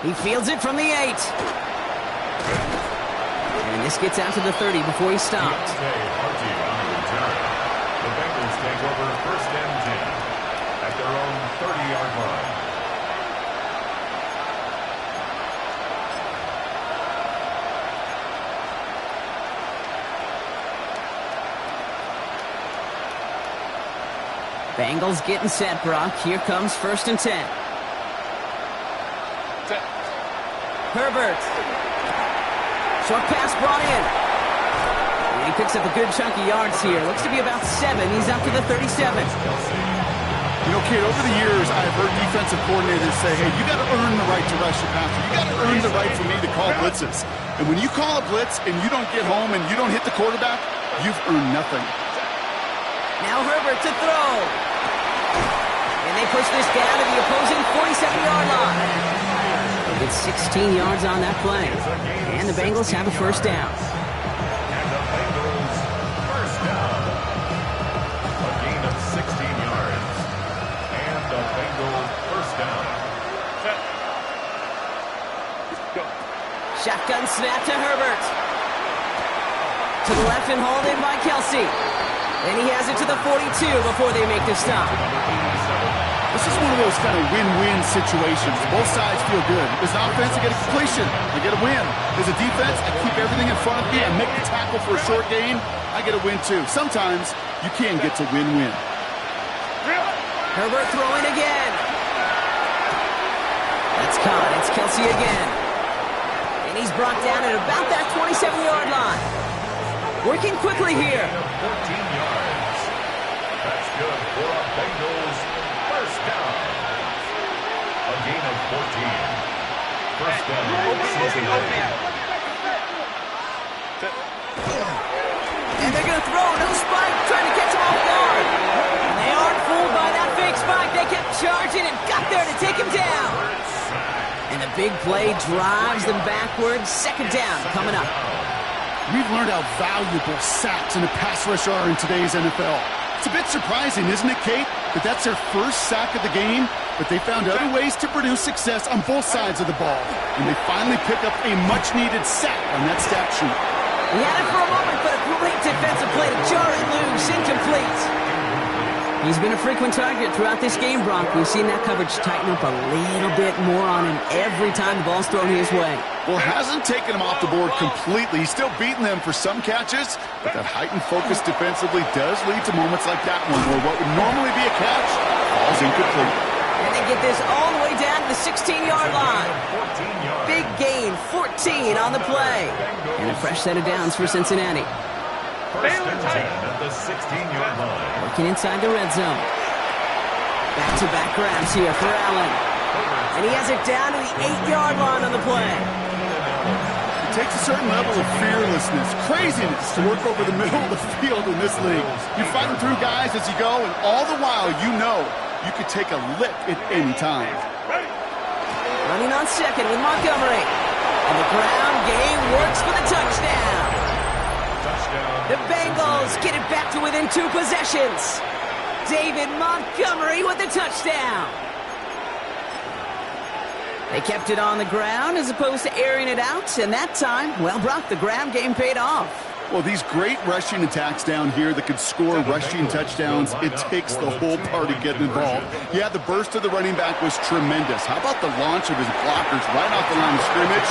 He fields it from the 8. And this gets out to the 30 before he stops. The Bengals take over 1st and 10 at their own 30-yard line. Bengals getting set, Brock. Here comes 1st and 10. Herbert. Short pass brought in. And he picks up a good chunk of yards here. Looks to be about 7. He's up to the 37. You know, Kate, over the years, I've heard defensive coordinators say, hey, you got to earn the right to rush your passer. You got to earn the right for me to call blitzes. And when you call a blitz and you don't get home and you don't hit the quarterback, you've earned nothing. Now Herbert to throw. And they push this down to the opposing 47-yard line. They get 16 yards on that play. And the Bengals have a 1st down. And the Bengals 1st down. A gain of 16 yards. And the Bengals 1st down. Shotgun snap to Herbert. To the left and hauled in by Kelsey. And he has it to the 42 before they make the stop. This is one of those kind of win-win situations. Both sides feel good. As an offense, I get a completion. I get a win. As a defense, I keep everything in front of me. I make the tackle for a short gain. I get a win, too. Sometimes, you can get to win-win. Herbert throwing again. That's caught. It's Kelsey again. And he's brought down at about that 27-yard line. Working quickly here. 14 yards. That's good for a Bengals 1st down. A gain of 14. 1st down. Cincinnati. And they're going to throw. No spike. Trying to catch him off guard. And they aren't fooled by that fake spike. They kept charging and got there to take him down. And the big play drives them backwards. 2nd down coming up. We've learned how valuable sacks and a pass rush are in today's NFL. It's a bit surprising, isn't it, Kate, that that's their 1st sack of the game, but they found other ways to produce success on both sides of the ball, and they finally pick up a much-needed sack on that stat sheet. He had it for a moment, but a great defensive play to jar it loose, incomplete. He's been a frequent target throughout this game, Brock. We've seen that coverage tighten up a little bit more on him every time the ball's thrown his way. Well, hasn't taken him off the board completely. He's still beating them for some catches, but that heightened focus defensively does lead to moments like that one where what would normally be a catch falls incomplete. And they get this all the way down to the 16-yard line. Big gain, 14 on the play. And a fresh set of downs for Cincinnati. First and 10 at the 16-yard line. Working inside the red zone. Back-to-back grabs here for Allen. And he has it down to the 8-yard line on the play. It takes a certain level of fearlessness, craziness to work over the middle of the field in this league. You're fighting through guys as you go, and all the while you know you could take a lick at any time. Running on second with Montgomery. And the ground game works for the touchdown. The Bengals get it back to within 2 possessions. David Montgomery with the touchdown. They kept it on the ground as opposed to airing it out, and that time, well, Brock, the ground game paid off. Well, these great rushing attacks down here that could score rushing touchdowns, it takes the whole party getting involved. Yeah, the burst of the running back was tremendous. How about the launch of his blockers right off the line of scrimmage?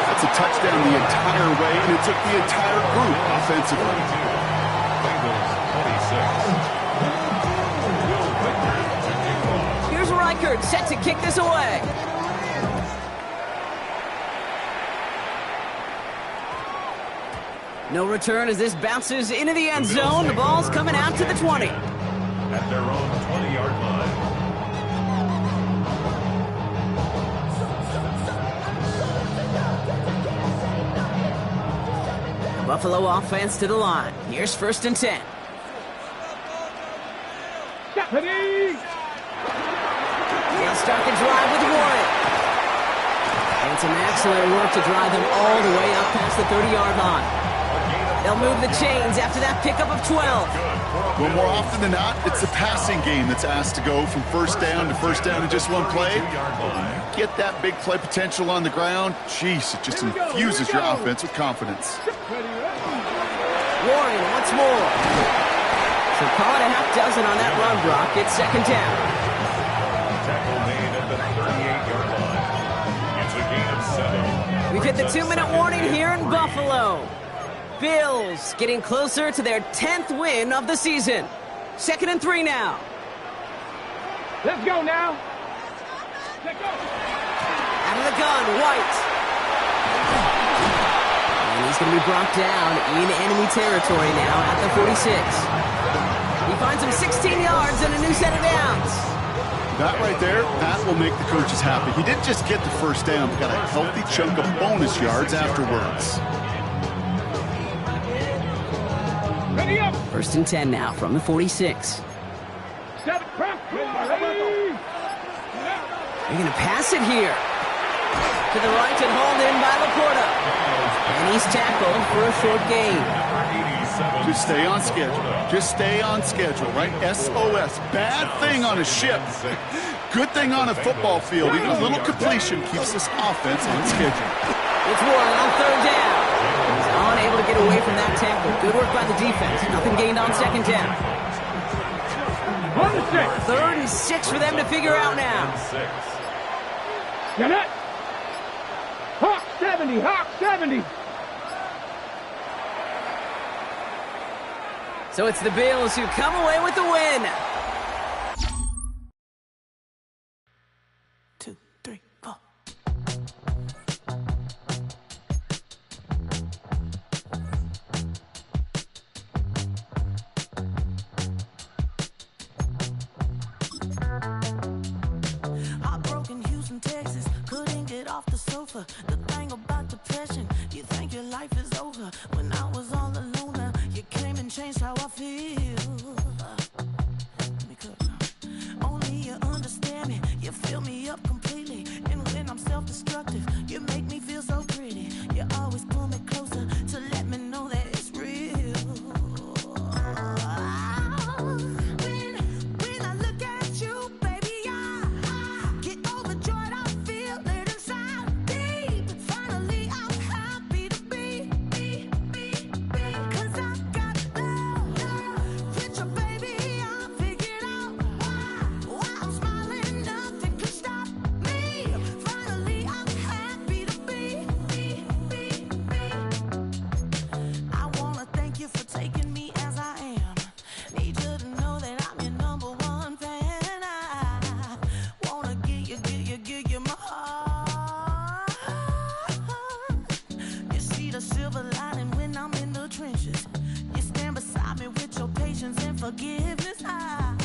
That's a touchdown the entire way, and it took the entire group offensively. Here's Reichert set to kick this away. No return as this bounces into the end zone. The ball's coming out to the 20. At their own 20-yard line. Buffalo offense to the line. Here's first and 10. Stephanie! They'll start the drive with Warren. And some excellent work to drive them all the way up past the 30-yard line. They'll move the chains after that pickup of 12. Well, more often than not, it's the passing game that's asked to go from first down in just one play. Get that big play potential on the ground. Jeez, it just infuses your offense with confidence. Warren once more. So call it a half dozen on that run, Brock. It's second down. Tackle made at the 38-yard line. It's a gain of 7. We've hit the 2-minute warning here in Buffalo. Bills getting closer to their 10th win of the season. Second and 3 now. Let's go now. Let's go. Out of the gun, White. And he's going to be brought down in enemy territory now at the 46. He finds him 16 yards and a new set of downs. That right there, that will make the coaches happy. He didn't just get the first down, but got a healthy chunk of bonus yards afterwards. Ready up. First and 10 now from the 46. Set prep. Ready. They're going to pass it here. To the right and hauled in by Laporta. And he's tackled for a short gain. Just stay on schedule. Just stay on schedule, right? SOS. Bad thing on a ship. Good thing on a football field. Even a little completion keeps this offense on schedule. It's Warren on third down. He's unable to get away from that tackle. Good work by the defense. Nothing gained on second down. 3rd and 6 for them to figure out now. Get it. Hawk 70. Hawk 70. So it's the Bills who come away with the win. 2, 3, 4. Heartbroken Houston, Texas, couldn't get off the sofa. The thing about depression, you think your life is over. When I was all alone, you came and changed how I feel. Only you understand me, you fill me up completely. And when I'm self-destructive, you make me feel so pretty. You always pull me closer to let me know that it's real. When I look at you, baby, I get overjoyed. I feel it inside deep. Finally, I'm happy to be. 'Cause I got love with your baby. I figured out forgiveness. I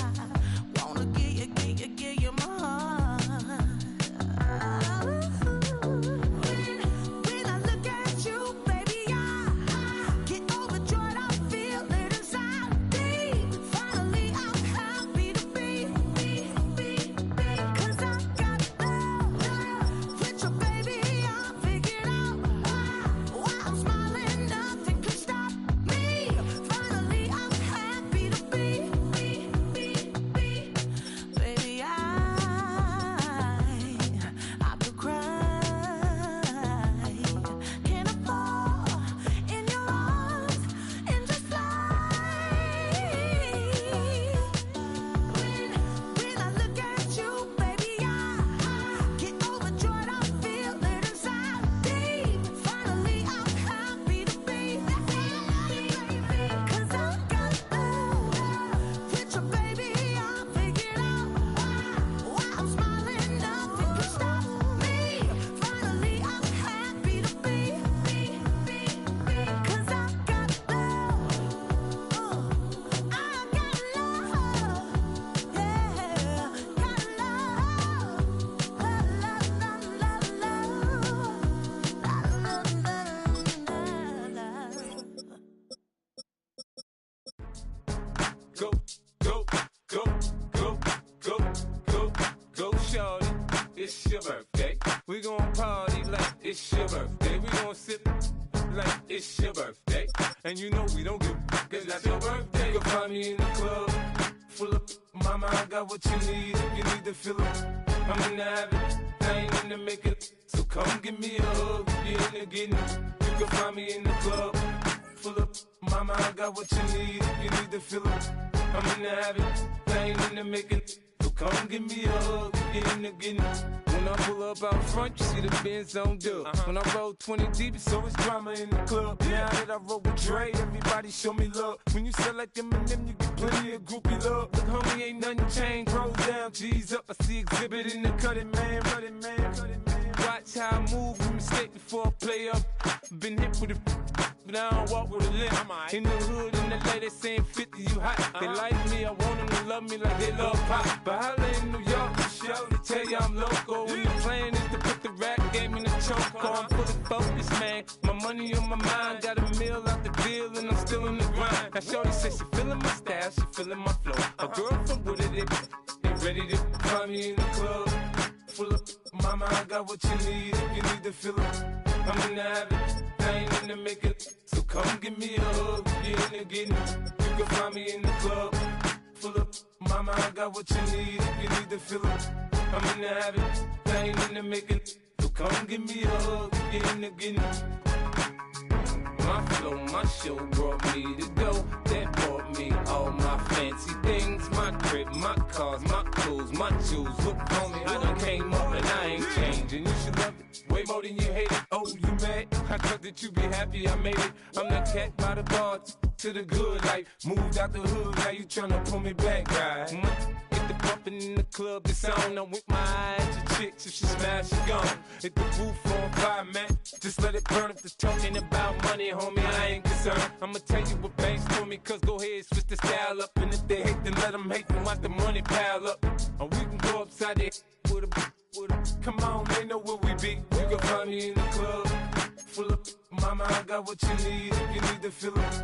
wanna give you my heart. When I look at you, baby, I get overjoyed. I feel it inside deep. Finally, I'm happy to be. 'Cause I got love with your baby. I figured out why I'm smiling. Nothing could stop me. Finally, I'm happy to be. Baby, I could cry. Can I fall in your arms and just fly? When I look at you, baby, I get overjoyed. I feel it inside deep. Finally, I'm happy to be. 'Cause I got love with your baby. I figured out why I'm smiling. Nothing can stop me. Finally, I'm happy to be. 'Cause I got love. I got love. Yeah, got Go, go, go, go, go, go, go, shorty. It's your birthday. We gon' party like it's your birthday. We gon' sip like it's your birthday. And you know we don't give a cause that's your birthday. You'll find me in the club, full of mama, I got what you need. If you need to fill up, I'm in the habit. I ain't in the make it. So come give me a hug. You're in the getting. You can find me in the club, full of mama, I got what you need. If you need to fill up, I'm in the habit. I ain't in the making. So come give me a hug. You're in the getting. When I pull up out front, you see the Benz on dub. When I roll 20 deep, it's always drama in the club. Now that I roll with Dre, everybody show me love. When you sell like Eminem, you get plenty of groupie love. Look, homie, ain't nothing changed. Roll down, G's up. I see exhibit in the cutting, man. Running, man. Watch how I move, be mistake before I play up. Been hit with a but I don't walk with a limp. In the hood, in the lady saying 50, you hot. They like me, I want them to love me like they love pop. But holla in New York, show they tell you I'm local. When the plan is to put the rap game in the choke. I'm fully focused, man. My money on my mind, got a meal out the deal, and I'm still in the grind. Now shorty says she feeling my style, she feeling my flow. A girl from Wooded, they ready to find me in the club. Full of mama, I got what you need. If you need to fill up, I'm in the habit. I ain't in the make it. So come give me a hug. You're in the getting. You can find me in the club. Full of mama, I got what you need. If you need to fill up, I'm in the habit. I ain't in the make it. So come give me a hug. You're in the getting. My flow, my show brought me to go. That brought me all my fancy things. My crib, my cars, my clothes, my shoes. Look, homie, I done came up and I ain't changing. You should love it way more than you hate it. Oh, you mad? I thought that you be happy I made it. I'm that cat by the bar to the good life. Moved out the hood, now you tryna pull me back, right? Get the bumpin' in the club, the sound. I'm with my eyes to chicks. If she smash, she gone. Hit the roof on fire, man. Just let it burn. If they're talking about money, homie, I ain't concerned. I'ma tell you what banks told me, cause go ahead, switch the style up. And if they hate, then let them hate, and watch the money pile up. Or we can go upside there with a. Come on, they know where we be. You can find me in the club, full of mama, I got what you need. If you need to fill up,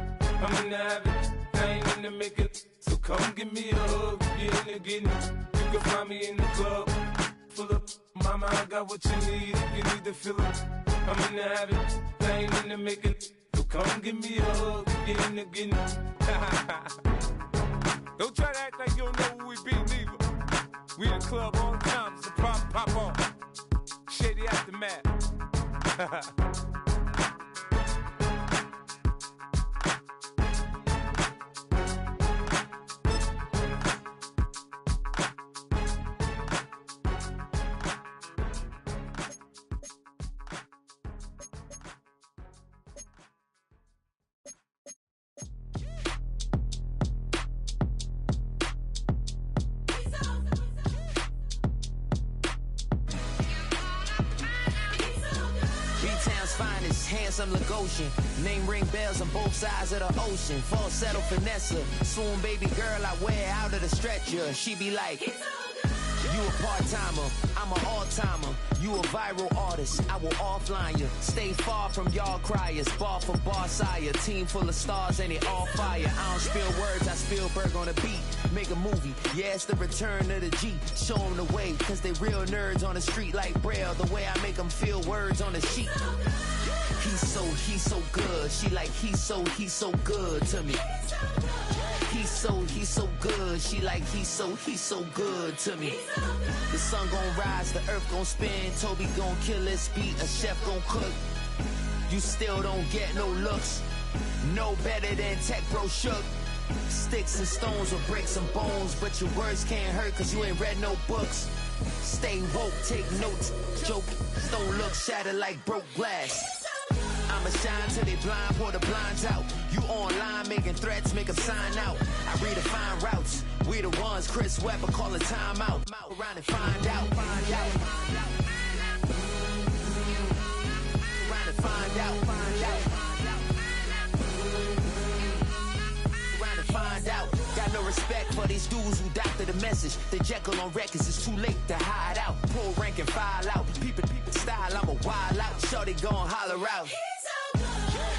I'm in the habit. I ain't in the make it. So come give me a hug. You're in the getting. You can find me in the club, full of mama, I got what you need. If you need to fill up, I'm in the habit. I ain't in the make it. So come give me a hug. You're in the getting. Don't try to act like you don't know where we be, neither. We in the club all the time, it's a problem, pop on. Shady Aftermath. handsome Lagosian. Name ring bells on both sides of the ocean. Falsetto finesse, swoon baby girl I wear out of the stretcher. She be like, you a part-timer, I'm an all-timer. You a viral artist, I will offline you. Stay far from y'all criers, bar for bar sire. Team full of stars and it all fire. I don't spill words, I Spielberg on the beat. Make a movie, yeah, it's the return of the G. Show them the way, cause they real nerds on the street like Braille. The way I make them feel words on the sheet. He's so good. She like, he's so good to me. He's so good. She like, he's so good to me. The sun gon' rise, the earth gon' spin. Toby gon' kill this beat, a chef gon' cook. You still don't get no looks. No better than Tech Bro Shook. Sticks and stones will break some bones, but your words can't hurt cause you ain't read no books. Stay woke, take notes, joke. Don't look shattered like broke glass. I'ma shine till they blind, pour the blinds out. You online making threats, make them sign out. I redefine routes. We the ones Chris Webber call a timeout. Around and find out. Around and find out. Around and find out. Got no respect for these dudes who doctor the message. The Jekyll on records, it's too late to hide out. Pull rank and file out. People style, I'm a wild out. Shorty gon' holler out.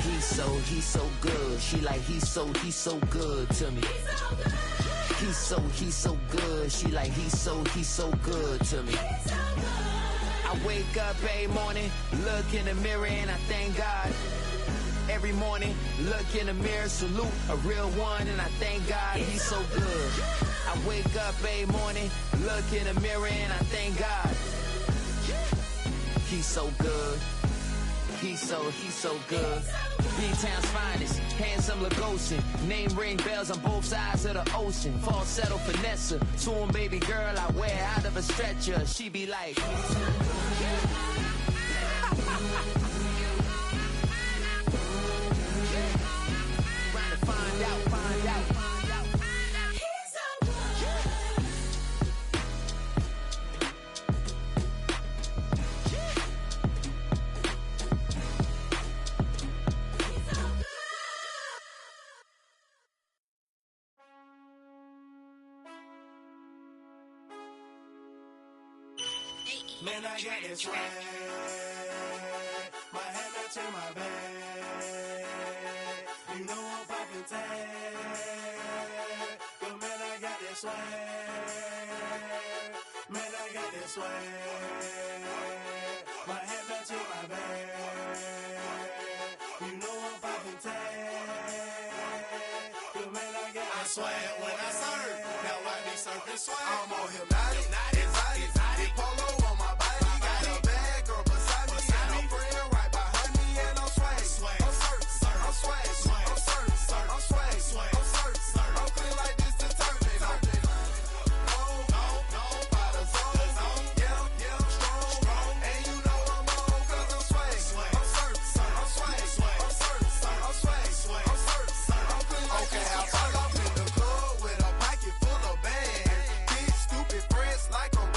He's so good. She like, he's so good to me. He's so good. She like, he's so good to me. I wake up every morning, look in the mirror and I thank God. Every morning, look in the mirror, salute a real one and I thank God he's so good. I wake up every morning, look in the mirror and I thank God. He's so good. He's so good. B-Town's finest, handsome Lagosian. Name ring bells on both sides of the ocean. Falsetto finesse, swoon baby girl I wear out of a stretcher. She be like, find out. Man, I got this swag. My hat matching my bag. You know I'm poppin' tag. But man, I got this swag. Man, I got this swag. My hat matching my bag. You know I'm poppin' tag. But man, I swag when I surf. Now I be surfing swag. I'm on hypnotic, exotic, polo on my body. Got a bad girl beside me, and a friend right behind me, and I'm swag. I'm surf, I'm swag, I'm surf, I'm swag, I'm surf, I'm clean like this detergent. No, by the zone, yeah, strong, and you know I'm on 'cause I'm swag. I'm surf, I'm swag, I'm surf, I'm swag, I'm surf, I'm clean like this. Okay, I pull up in the club with a pocket full of bags. Big stupid friends like I'm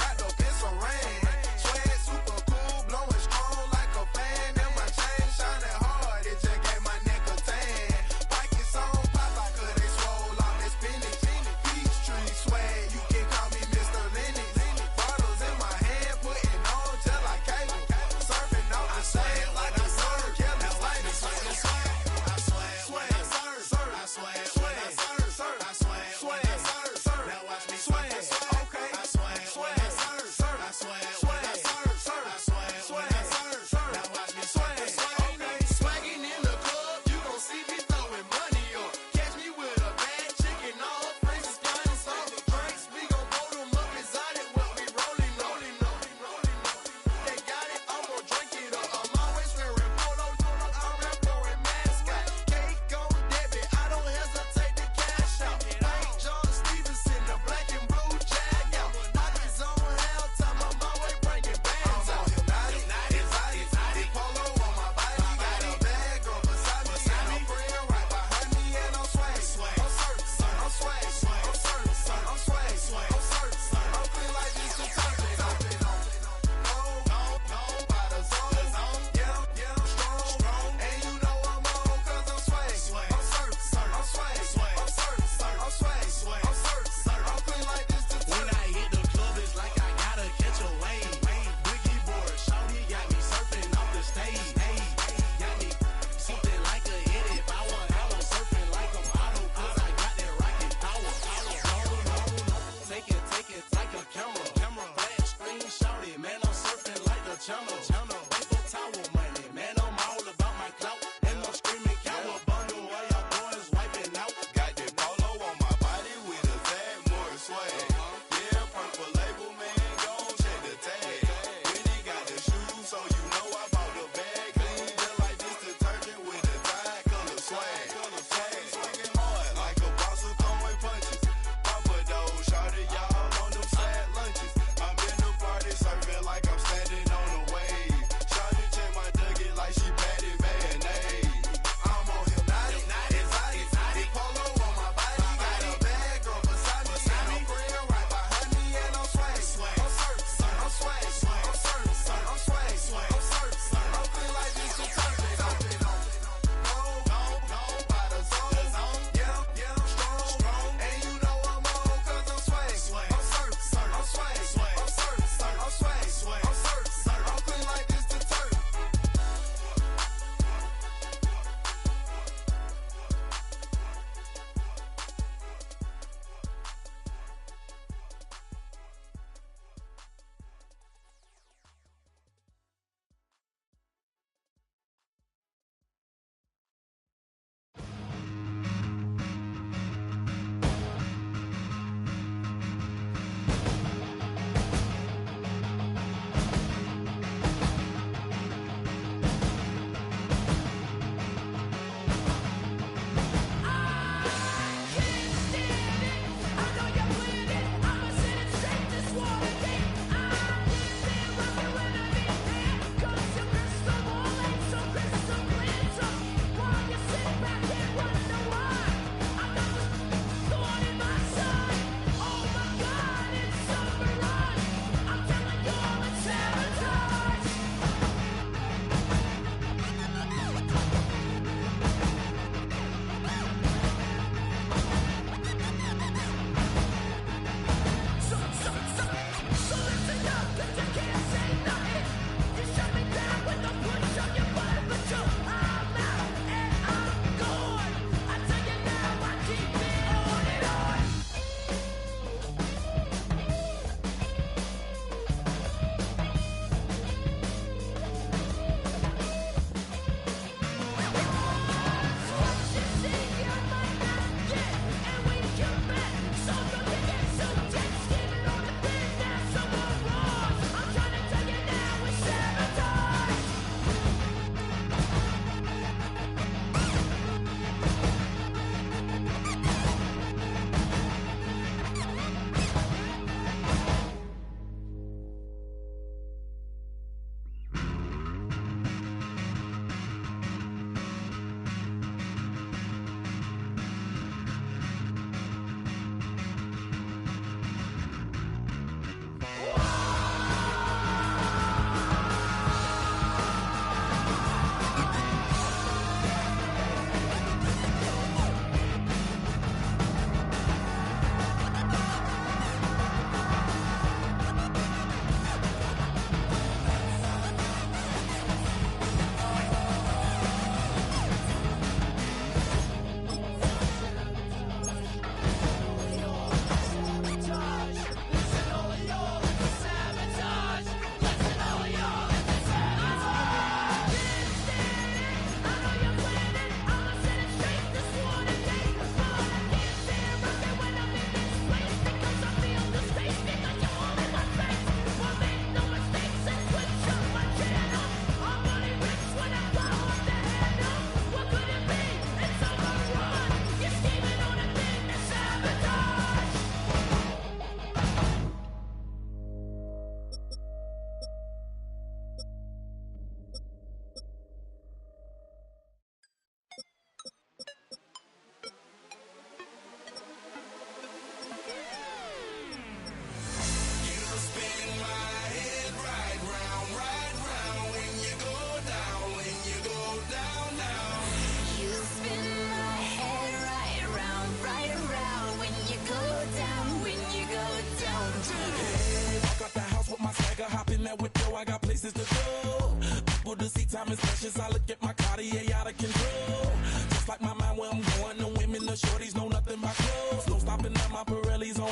is precious. I look at my Cartier out of control. Just like my mind where I'm going. The women, the shorties know nothing but clothes. No stopping at my Pirelli's on.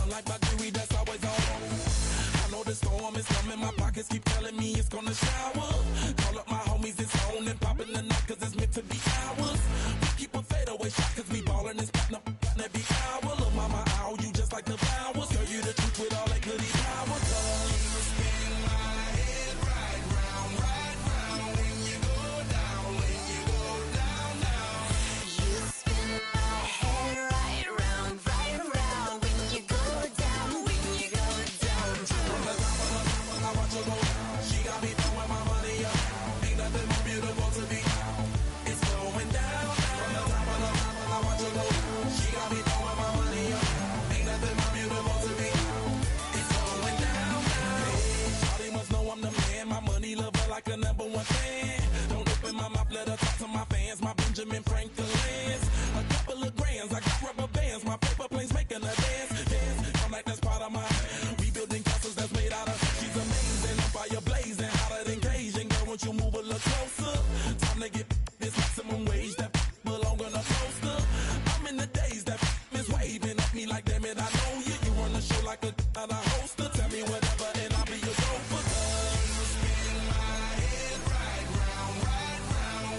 Unlike my jewelry that's always on. I know the storm is coming. My pockets keep telling me it's gonna shower. Call up my homies, it's on and popping the night 'cause it's meant to be ours. We keep a fadeaway shot 'cause we ballin' and spotting up every hour. Look, mama, ow, you just like the flowers. Girl, you the truth with all that goody power. You spin my head right round when you go down, when you go down, down. You spin my head right round when you go down, when you go down. From the top of I watch her go down. She got me throwing my money up. Ain't nothing more beautiful to be. It's going down. From the top of I watch her go down. She got me throwing my money up. Ain't nothing more beautiful to be. It's going down. Shawty must know I'm the man. My money lover like a #1 fan. Don't open my mouth, let her talk to my fans. My Benjamin Franklin's. A couple of grands, I got rubber bands. My paper planes making a dance. I'm like that's part of my. We building castles that's made out of. She's amazing, on fire blazing, hotter than Cajun. Girl, won't you move a little closer? Time to get this maximum wage that belong on a poster. I'm in the days that is waving at me like, damn it, I know you. You run the show like a hoster. Tell me whatever and I'll be your chauffeur. You spin my head right round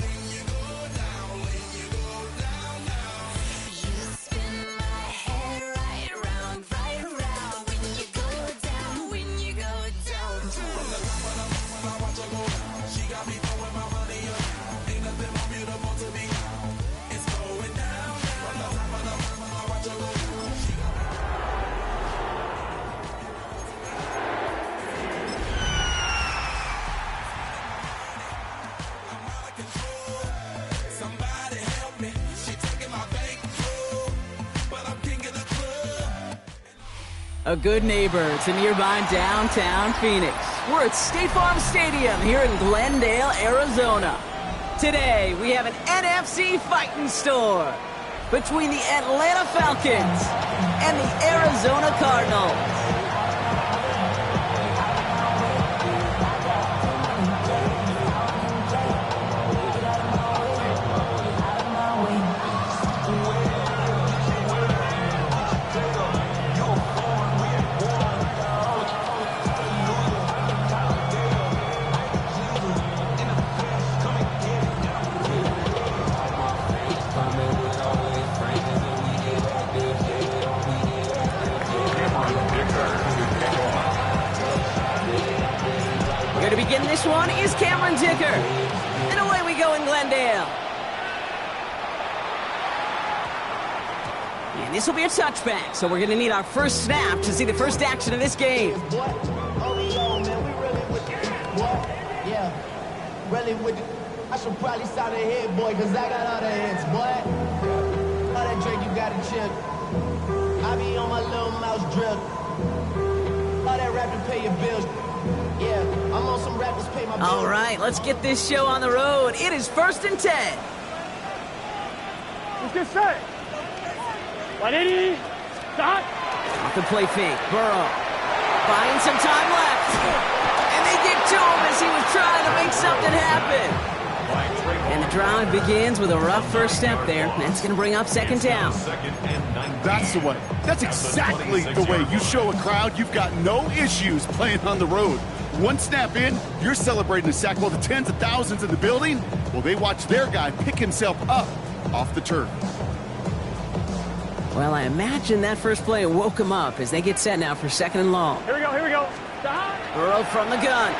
when you go down, when you go down, down. You spin my head right round when you go down, when you go down. From the top of I watch her go down. She got me throwing my money up. Ain't nothing more beautiful to me. It's going down. From the top of I watch her go down. She got me. I'm out of control. Somebody help me. She taking my bankroll, but I'm king of the club. A good neighbor to nearby downtown Phoenix. We're at State Farm Stadium here in Glendale, Arizona. Today, we have an NFC fighting store between the Atlanta Falcons and the Arizona Cardinals. Here to begin this one is Cameron Dicker. And away we go in Glendale. And this will be a touchback, so we're going to need our first snap to see the first action of this game. I should probably sound a hit, boy, because I got all the hits, boy. All that drink, you got to chip. I be on my little mouse drip. All that rap to pay your bills. Yeah, I'm on some rappers pay my bills. All right, let's get this show on the road. It is 1st and 10. Let's get set. 180. Stop. Off the play fake. Burrow buying some time left. And they get to him as he was trying to make something happen. And the drive begins with a rough first step there. That's going to bring up 2nd down. That's the way. That's exactly the way you show a crowd you've got no issues playing on the road. One snap in, you're celebrating a sack while the tens of thousands in the building, well, they watch their guy pick himself up off the turf. Well, I imagine that first play woke him up as they get set now for 2nd and long. Here we go, here we go. Stop. Burrow from the gun.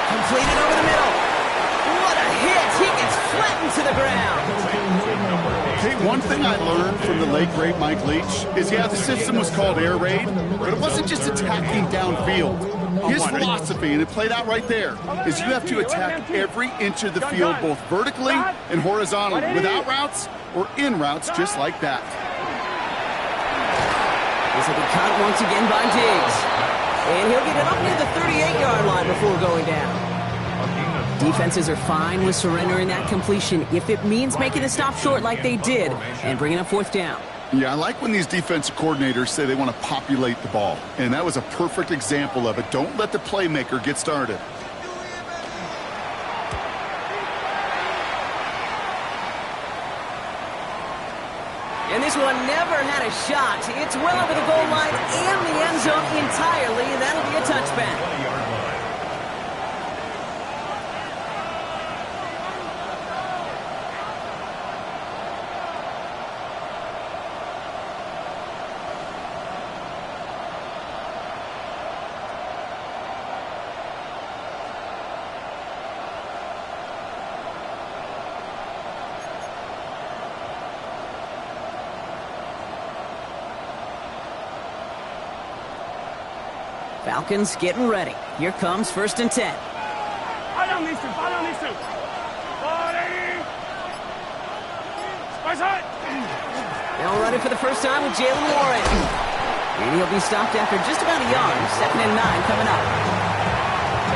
Completed over the middle. What a hit! He gets flattened to the ground. Hey, one thing I learned from the late, great Mike Leach is, yeah, the system was called air raid, but it wasn't just attacking downfield. His philosophy, and it played out right there, is you have to attack every inch of the field, both vertically and horizontally, without routes or in routes just like that. This will be caught once again by Diggs. And he'll get it up near the 38-yard line before going down. Defenses are fine with surrendering that completion if it means making the stop short like they did and bringing up 4th down. Yeah, I like when these defensive coordinators say they want to populate the ball, and that was a perfect example of it. Don't let the playmaker get started. And this one never had a shot. It's well over the goal line and the end zone entirely. That'll be a touchback. 20-yard line. Falcons getting ready. Here comes 1st and 10. Follow me, Stu. Follow me, Stu. 40. Spice hut. They'll run it for the first time with Jalen Warren. And he'll be stopped after just about a yard. 2nd and 9 coming up.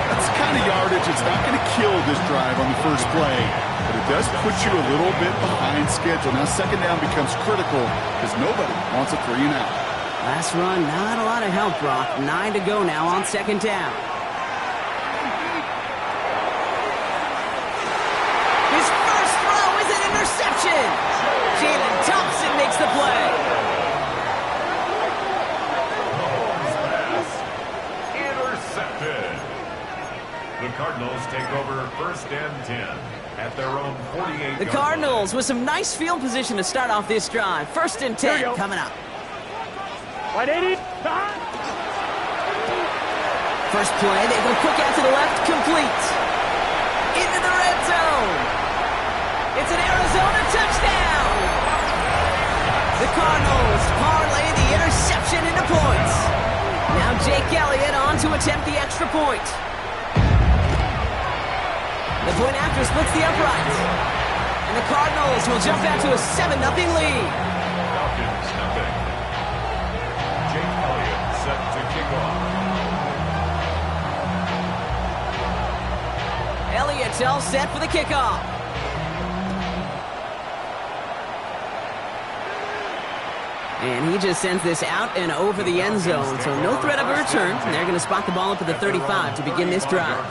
That's the kind of yardage it's not going to kill this drive on the first play, but it does put you a little bit behind schedule. Now 2nd down becomes critical because nobody wants a 3 and out. Last run, not a lot of help, Brock. 9 to go now on 2nd down. His first throw is an interception. Jalen Thompson makes the play. Intercepted. The Cardinals take over 1st and 10 at their own 48. The Cardinals with some nice field position to start off this drive. 1st and 10 coming up. 180. First play, they go quick out to the left, complete. Into the red zone. It's an Arizona touchdown. The Cardinals parlay the interception into points. Now Jake Elliott on to attempt the extra point. The point after splits the upright. And the Cardinals will jump out to a 7-0 lead. Falcons nothing. Jake Elliott set to kick off. Elliott's all set for the kickoff. And he just sends this out and over the end zone, so no threat of a return. And they're going to spot the ball up at the 35 to begin this drive.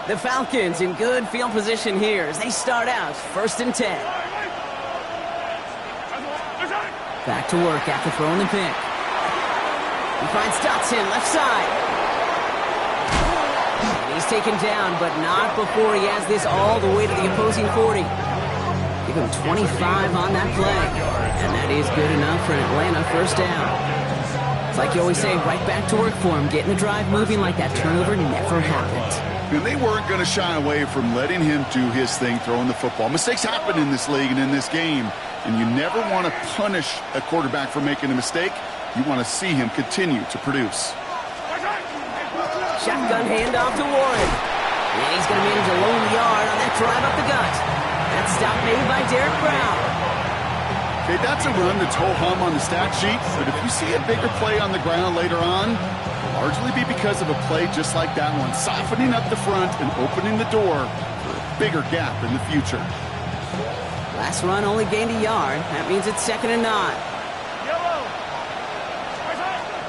The Falcons in good field position here as they start out 1st and 10. Back to work after throwing the pick. He finds Dotson left side. And he's taken down, but not before he has this all the way to the opposing 40. Give him 25 on that play. And that is good enough for an Atlanta 1st down. It's like you always say, right back to work for him. Getting the drive moving like that turnover never happened. And they weren't going to shy away from letting him do his thing, throwing the football. Mistakes happen in this league and in this game, and you never want to punish a quarterback for making a mistake. You want to see him continue to produce. Shotgun handoff to Warren. And he's going to manage a lone yard on that drive up the gut. That stop made by Derek Brown. Okay, that's a run that's ho-hum on the stat sheet, but if you see a bigger play on the ground later on, largely be because of a play just like that one, softening up the front and opening the door for a bigger gap in the future. Last run only gained a yard. That means it's 2nd and 9.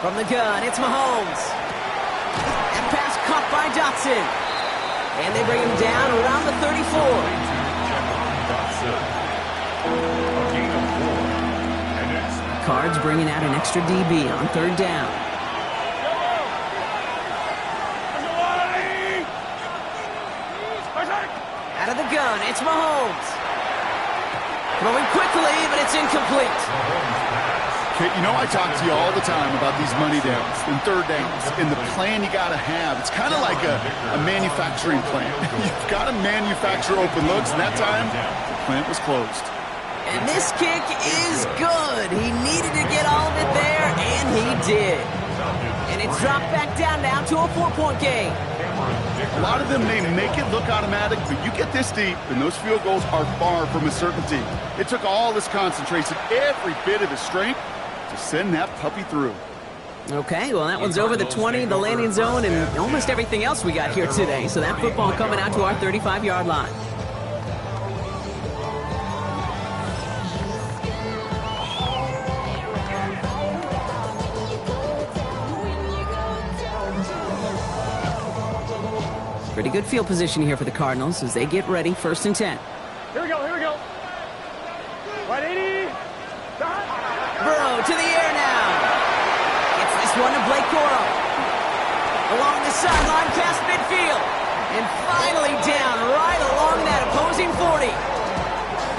From the gun, it's Mahomes. And pass caught by Dotson. And they bring him down around the 34. Cards bringing out an extra DB on 3rd down. Out of the gun, it's Mahomes. Throwing quickly, but it's incomplete. Okay, you know I talk to you all the time about these money downs and 3rd downs and the plan you got to have. It's kind of like a manufacturing plant. You've got to manufacture open looks, and that time, the plant was closed. And this kick is good. He needed to get all of it there, and he did. And it's dropped back down now to a 4-point game. A lot of them may make it look automatic, but you get this deep, and those field goals are far from a certainty. It took all this concentration, every bit of his strength, to send that puppy through. Okay, well, that one's over the 20, the landing zone, and almost everything else we got here today. So that football coming out to our 35-yard line. Pretty good field position here for the Cardinals as they get ready, 1st and 10. Here we go, here we go. 180. Burrow to the air now. Gets this one to Blake Corum. Along the sideline past midfield. And finally down right along that opposing 40.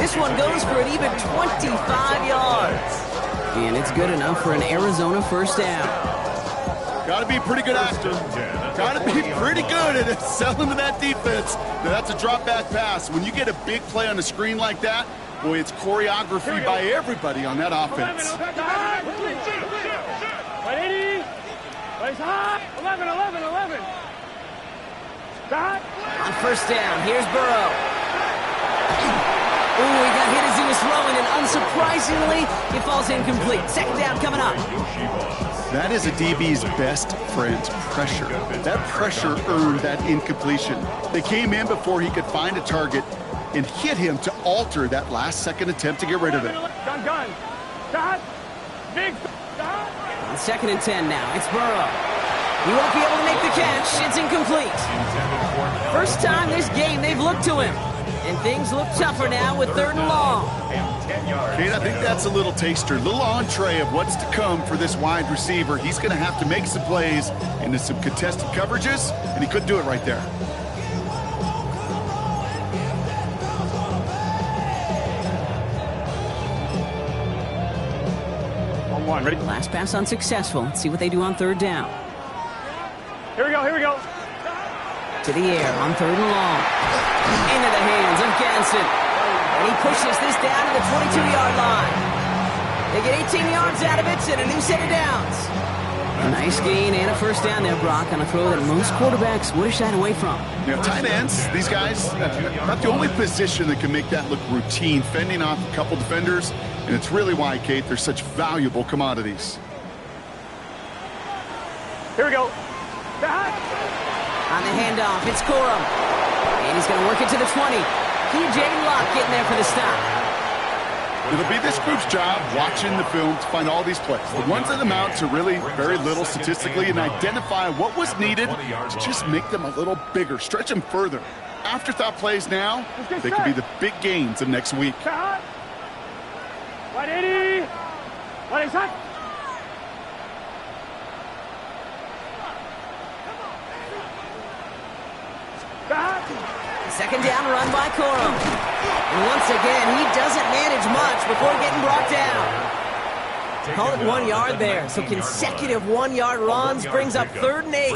This one goes for an even 25 yards. And it's good enough for an Arizona 1st down. Got to be a pretty good actor. Got to be pretty good at selling to that defense. Now, that's a drop-back pass. When you get a big play on the screen like that, boy, it's choreography by everybody on that offense. 180. 11, 11, 11. On 1st down, here's Burrow. Ooh, he got hit as he was throwing, and unsurprisingly, it falls incomplete. 2nd down coming up. That is a DB's best friend, pressure. That pressure earned that incompletion. They came in before he could find a target and hit him to alter that last-second attempt to get rid of it. Gun. Big. On 2nd and 10 now, it's Burrow. He won't be able to make the catch. It's incomplete. First time this game they've looked to him. And things look tougher now with 3rd and long. Kate, I think that's a little taster, a little entree of what's to come for this wide receiver. He's going to have to make some plays into some contested coverages, and he couldn't do it right there. On 1, ready? Last pass unsuccessful. Let's see what they do on 3rd down. Here we go, here we go. To the air on 3rd and long. Into the hands of Ganson. And he pushes this down to the 22-yard line. They get 18 yards out of it and a new set of downs. A nice gain and a 1st down there, Brock, on a throw that most quarterbacks would have shied away from. Tight ends, these guys, not the only position that can make that look routine, fending off a couple defenders, and it's really why, Kate, they're such valuable commodities. Here we go. On the handoff, it's Corum. And he's going to work it to the 20. P.J. Locke getting there for the stop. It'll be this group's job watching the film to find all these plays. The ones that amount to really very little statistically and identify what was needed to just make them a little bigger, stretch them further. Afterthought plays now, they could be the big gains of next week. 180. 180. 2nd down run by Corum. And once again, he doesn't manage much before getting brought down. Call it 1 yard there. So consecutive 1-yard runs brings up 3rd and 8.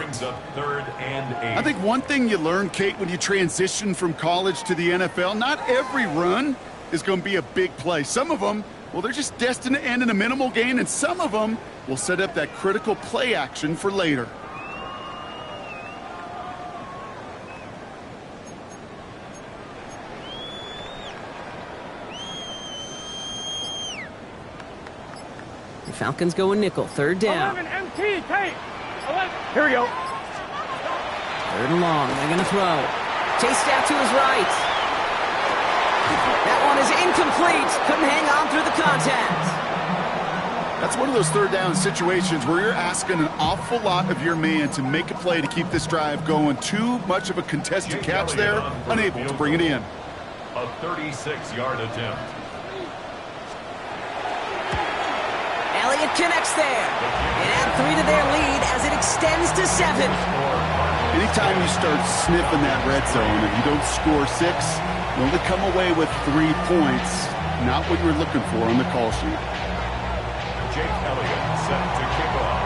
I think one thing you learn, Kate, when you transition from college to the NFL, not every run is going to be a big play. Some of them, well, they're just destined to end in a minimal gain, and some of them will set up that critical play action for later. The Falcons going nickel, 3rd down. 11 MT, Kate. 11. Here we go. 3rd and long, they're going to throw. Chased out to his right. That one is incomplete. Couldn't hang on through the contact. That's one of those 3rd down situations where you're asking an awful lot of your man to make a play to keep this drive going. Too much of a contested catch there, unable to bring it in. A 36-yard attempt. Elliott connects there. And add 3 to their lead as it extends to 7. Anytime you start sniffing that red zone and you don't score 6, you only come away with 3 points. Not what you were looking for on the call sheet. Jake Elliott set to kick off.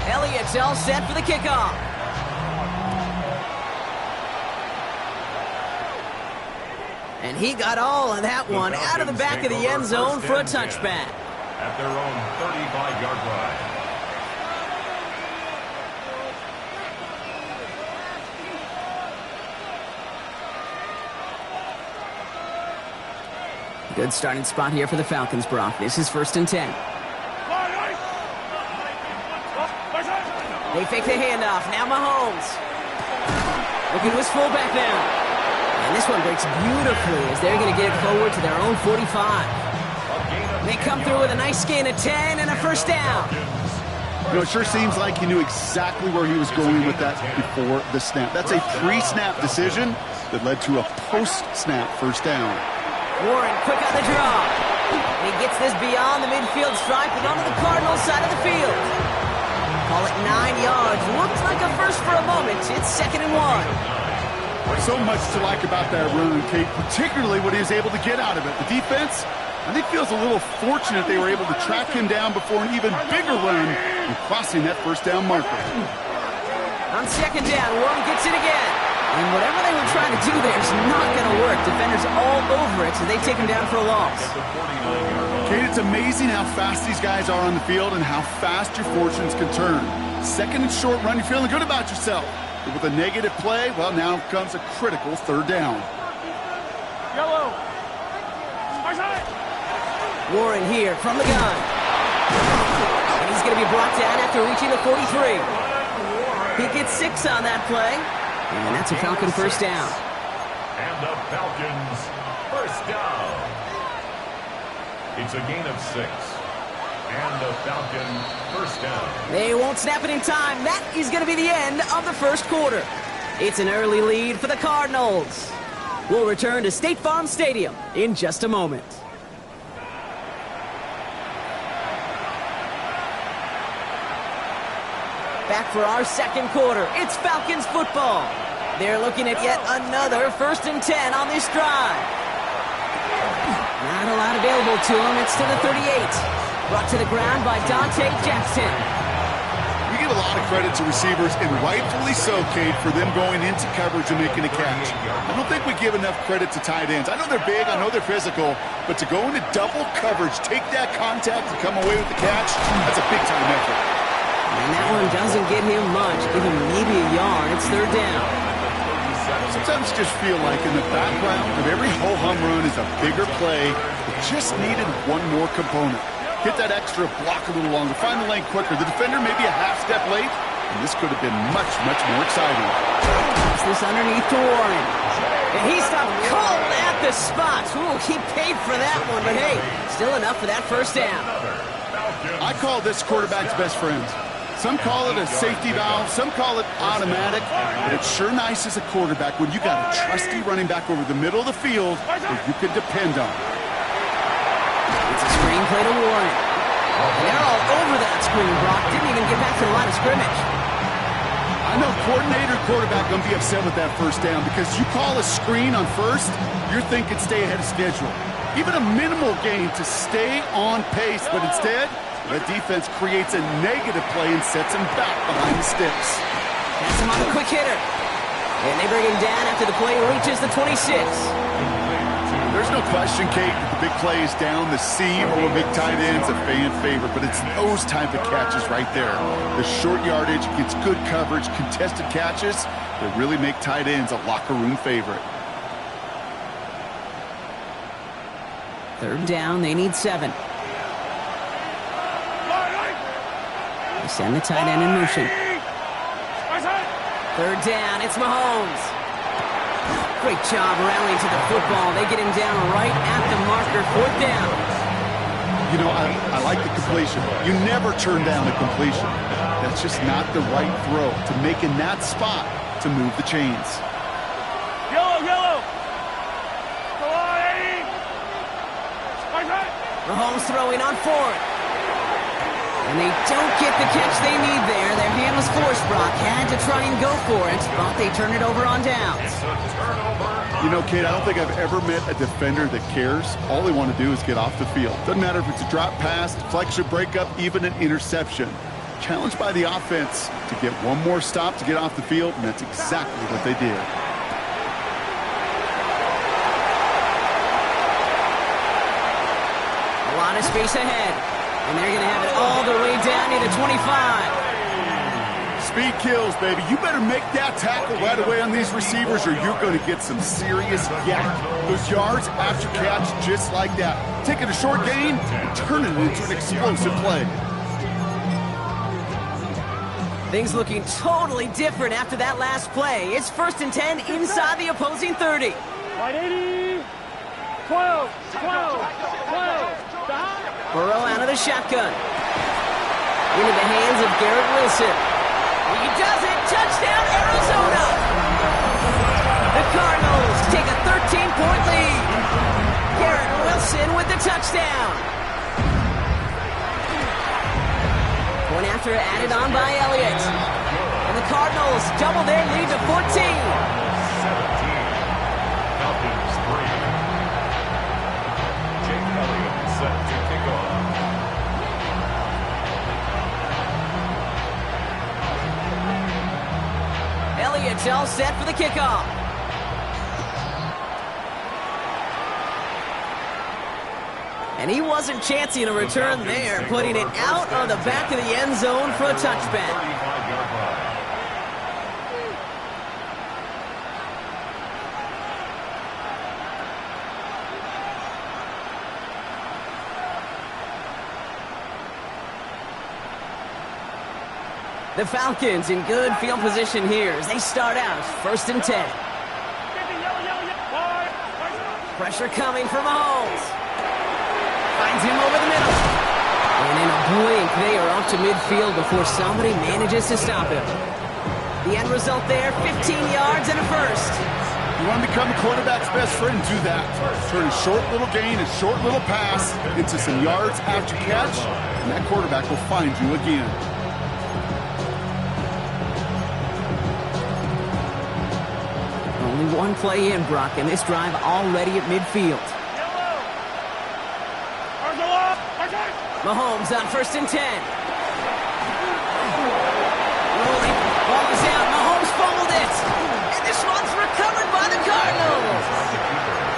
Elliott's all set for the kickoff. And he got all of that one out of the back of the end zone for a touchback. At their own 35-yard line. Good starting spot here for the Falcons, Brock. This is 1st and 10. They fake the handoff. Now Mahomes. Looking to his fullback now. And this one breaks beautifully as they're going to get it forward to their own 45. They come through with a nice gain of 10 and a 1st down. You know, it sure seems like he knew exactly where he was going with that before the snap. That's a pre-snap decision that led to a post-snap first down. Warren quick on the draw. And he gets this beyond the midfield stripe and onto the Cardinals side of the field. Call it 9 yards. Looks like a first for a moment. It's 2nd and 1. So much to like about that run, Kate, particularly what he was able to get out of it. The defense, I think, feels a little fortunate they were able to track him down before an even bigger run and crossing that first down marker. On 2nd down, Warren gets it again. And whatever they were trying to do there is not going to work. Defenders all over it, so they take him down for a loss. Kate, it's amazing how fast these guys are on the field and how fast your fortunes can turn. 2nd and short run, you're feeling good about yourself. But with a negative play, well, now comes a critical 3rd down. Yellow. Warren here from the gun. And he's going to be brought down after reaching the 43. He gets 6 on that play. And that's a Falcon first down. And the Falcons first down. It's a gain of 6. And the Falcon first down. They won't snap it in time. That is going to be the end of the first quarter. It's an early lead for the Cardinals. We'll return to State Farm Stadium in just a moment. Back for our second quarter. It's Falcons football. They're looking at yet another 1st and 10 on this drive. Not a lot available to him. It's to the 38. Brought to the ground by Dante Jackson. We give a lot of credit to receivers, and rightfully so, Kate, for them going into coverage and making a catch. I don't think we give enough credit to tight ends. I know they're big, I know they're physical, but to go into double coverage, take that contact, and come away with the catch, that's a big-time effort. And that one doesn't get him much. Give him maybe a yard. It's 3rd down. Sometimes just feel like in the background of every ho-hum run is a bigger play that just needed one more component. Hit that extra block a little longer. Find the lane quicker. The defender may be a half step late, and this could have been much, much more exciting. Puts this underneath to Warren. And he stopped cold at the spot. Ooh, he paid for that one, but hey, still enough for that first down. I call this quarterback's best friend. Some call it a safety valve, some call it automatic, but it's sure nice as a quarterback when you got a trusty running back over the middle of the field that you can depend on. It's a screen play to Warren. And they're all over that screen, Brock. Didn't even get back to the line of scrimmage. I know coordinator and quarterback going to be upset with that first down because you call a screen on first, you're thinking stay ahead of schedule. Even a minimal gain to stay on pace, but instead, the defense creates a negative play and sets him back behind the sticks. That's him on the quick hitter. And they bring him down after the play reaches the 26. There's no question, Kate, that the big play is down the seam over big tight ends, a fan favorite, but it's those type of catches right there. The short yardage gets good coverage, contested catches that really make tight ends a locker room favorite. 3rd down, they need 7. They send the tight end in motion. 3rd down, it's Mahomes. Great job rallying to the football. They get him down right at the marker. 4th down. You know, I like the completion. You never turn down a completion. That's just not the right throw to make in that spot to move the chains. Yellow. Go on, 80. Mahomes throwing on 4th. And they don't get the catch they need there. Their hand was forced, Brock. Had to try and go for it, but they turn it over on downs. You know, Kate, I don't think I've ever met a defender that cares. All they want to do is get off the field. Doesn't matter if it's a drop pass, deflection, breakup, even an interception. Challenged by the offense to get one more stop to get off the field, and that's exactly what they did. A lot of space ahead. And they're going to have it all the way down near the 25. Speed kills, baby. You better make that tackle right away on these receivers or you're going to get some serious yak. Those yards after catch just like that. Taking a short gain and turning it into an explosive play. Things looking totally different after that last play. It's 1st and 10 inside the opposing 30. Right 80. 12. Burrow out of the shotgun. Into the hands of Garrett Wilson. He does it! Touchdown, Arizona! The Cardinals take a 13-point lead. Garrett Wilson with the touchdown. Point after added on by Elliott. And the Cardinals double their lead to 14. 17. Falcons 3. Jake Elliott set to kick off. Elliott's all set for the kickoff. And he wasn't chancing a return there, putting it out of the back of the end zone for a touchback. 35-yard line. The Falcons in good field position here as they start out 1st and 10. Pressure coming from Mahomes. Finds him over the middle. And in a blink, they are off to midfield before somebody manages to stop him. The end result there, 15 yards and a first. You want to become a quarterback's best friend, do that. Turn a short little gain, a short little pass into some yards after catch, and that quarterback will find you again. Only one play in, Brock, and this drive already at midfield. Mahomes on 1st and 10. Rolling, ball is out. Mahomes fumbled it. And this one's recovered by the Cardinals.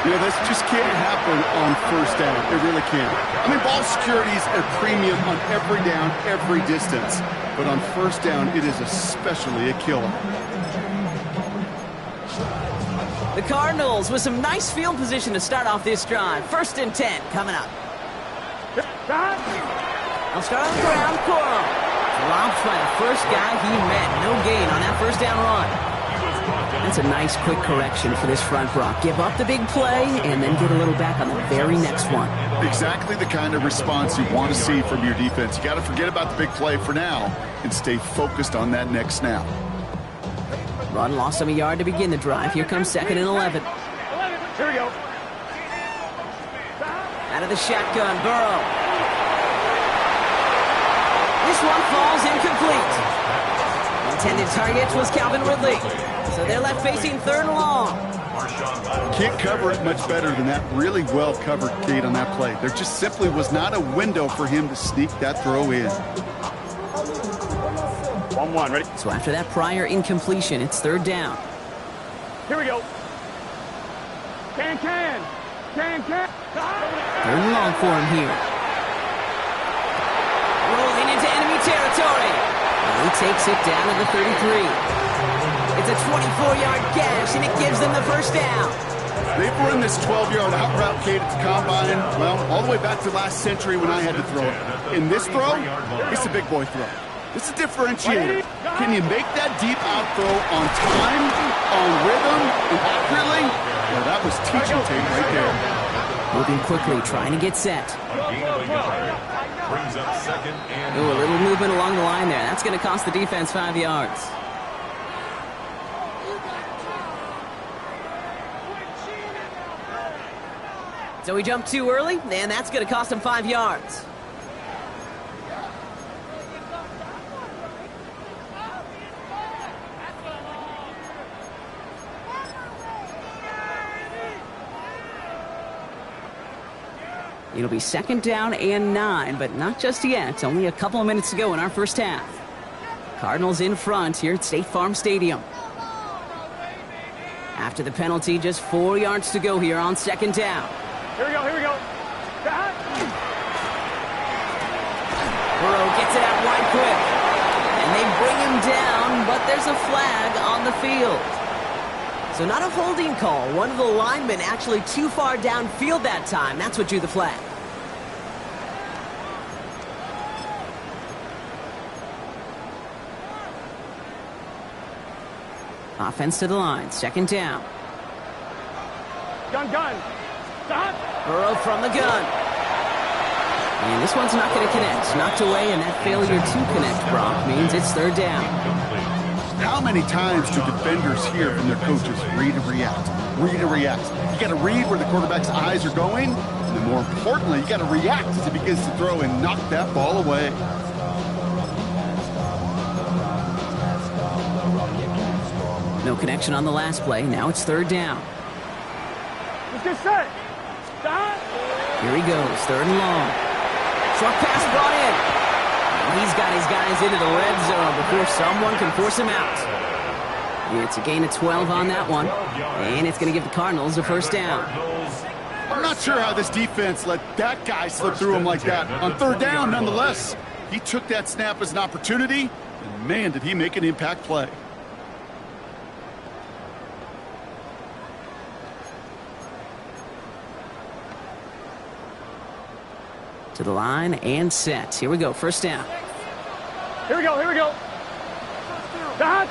You know, this just can't happen on 1st down. It really can't. I mean, ball security is a premium on every down, every distance. But on 1st down, it is especially a killer. The Cardinals with some nice field position to start off this drive. 1st and 10 coming up. They'll start on the ground. Coral dropped by the first guy he met. No gain on that 1st down run. That's a nice quick correction for this front, Brock. Give up the big play and then get a little back on the very next one. Exactly the kind of response you want to see from your defense. You got to forget about the big play for now and stay focused on that next snap. Run lost him a yard to begin the drive. Here comes 2nd and 11. Here we go. Out of the shotgun, Burrow. This one falls incomplete. Intended target was Calvin Ridley. So they're left facing 3rd and long. Can't cover it much better than that. Really well covered, Kate, on that play. There just simply was not a window for him to sneak that throw in. 1-1, ready? So after that prior incompletion, it's 3rd down. Here we go. Can. 3rd and long for him here. Rolling into enemy territory. And he takes it down to the 33. It's a 24-yard gash, and it gives them the 1st down. They've run this 12-yard out route, Kate, at the combine, well, all the way back to last century when I had to throw it. In this throw, it's a big boy throw. It's a differentiator. Can you make that deep out throw on time, on rhythm, and accurately? Well, that was teaching tape right there. Moving quickly, trying to get set. Brings up 2nd and Ooh, a little movement along the line there. That's going to cost the defense 5 yards. So he jumped too early, and that's going to cost him 5 yards. It'll be 2nd down and 9, but not just yet. It's only a couple of minutes to go in our 1st half. Cardinals in front here at State Farm Stadium. After the penalty, just 4 yards to go here on 2nd down. Here we go. Burrow gets it out wide quick. And they bring him down, but there's a flag on the field. So not a holding call. One of the linemen actually too far downfield that time. That's what drew the flag. Offense to the line. 2nd down. Gun. Stop. Burrow from the gun. And this one's not going to connect. Knocked away, and that failure to connect, Brock, means it's third down. How many times do defenders hear from their coaches, read and react, read and react? You got to read where the quarterback's eyes are going, and then more importantly, you got to react as he begins to throw and knock that ball away. No connection on the last play. Now it's third down. Let's get set. Stop. Here he goes, third and long. Short pass brought in. And he's got his guys into the red zone before someone can force him out. It's a gain of 12 on that one, and it's going to give the Cardinals a first down. I'm not sure how this defense let that guy slip through him like that. On third down, nonetheless, he took that snap as an opportunity, and man, did he make an impact play. To the line and set. Here we go, first down. Here we go, here we go. Dot.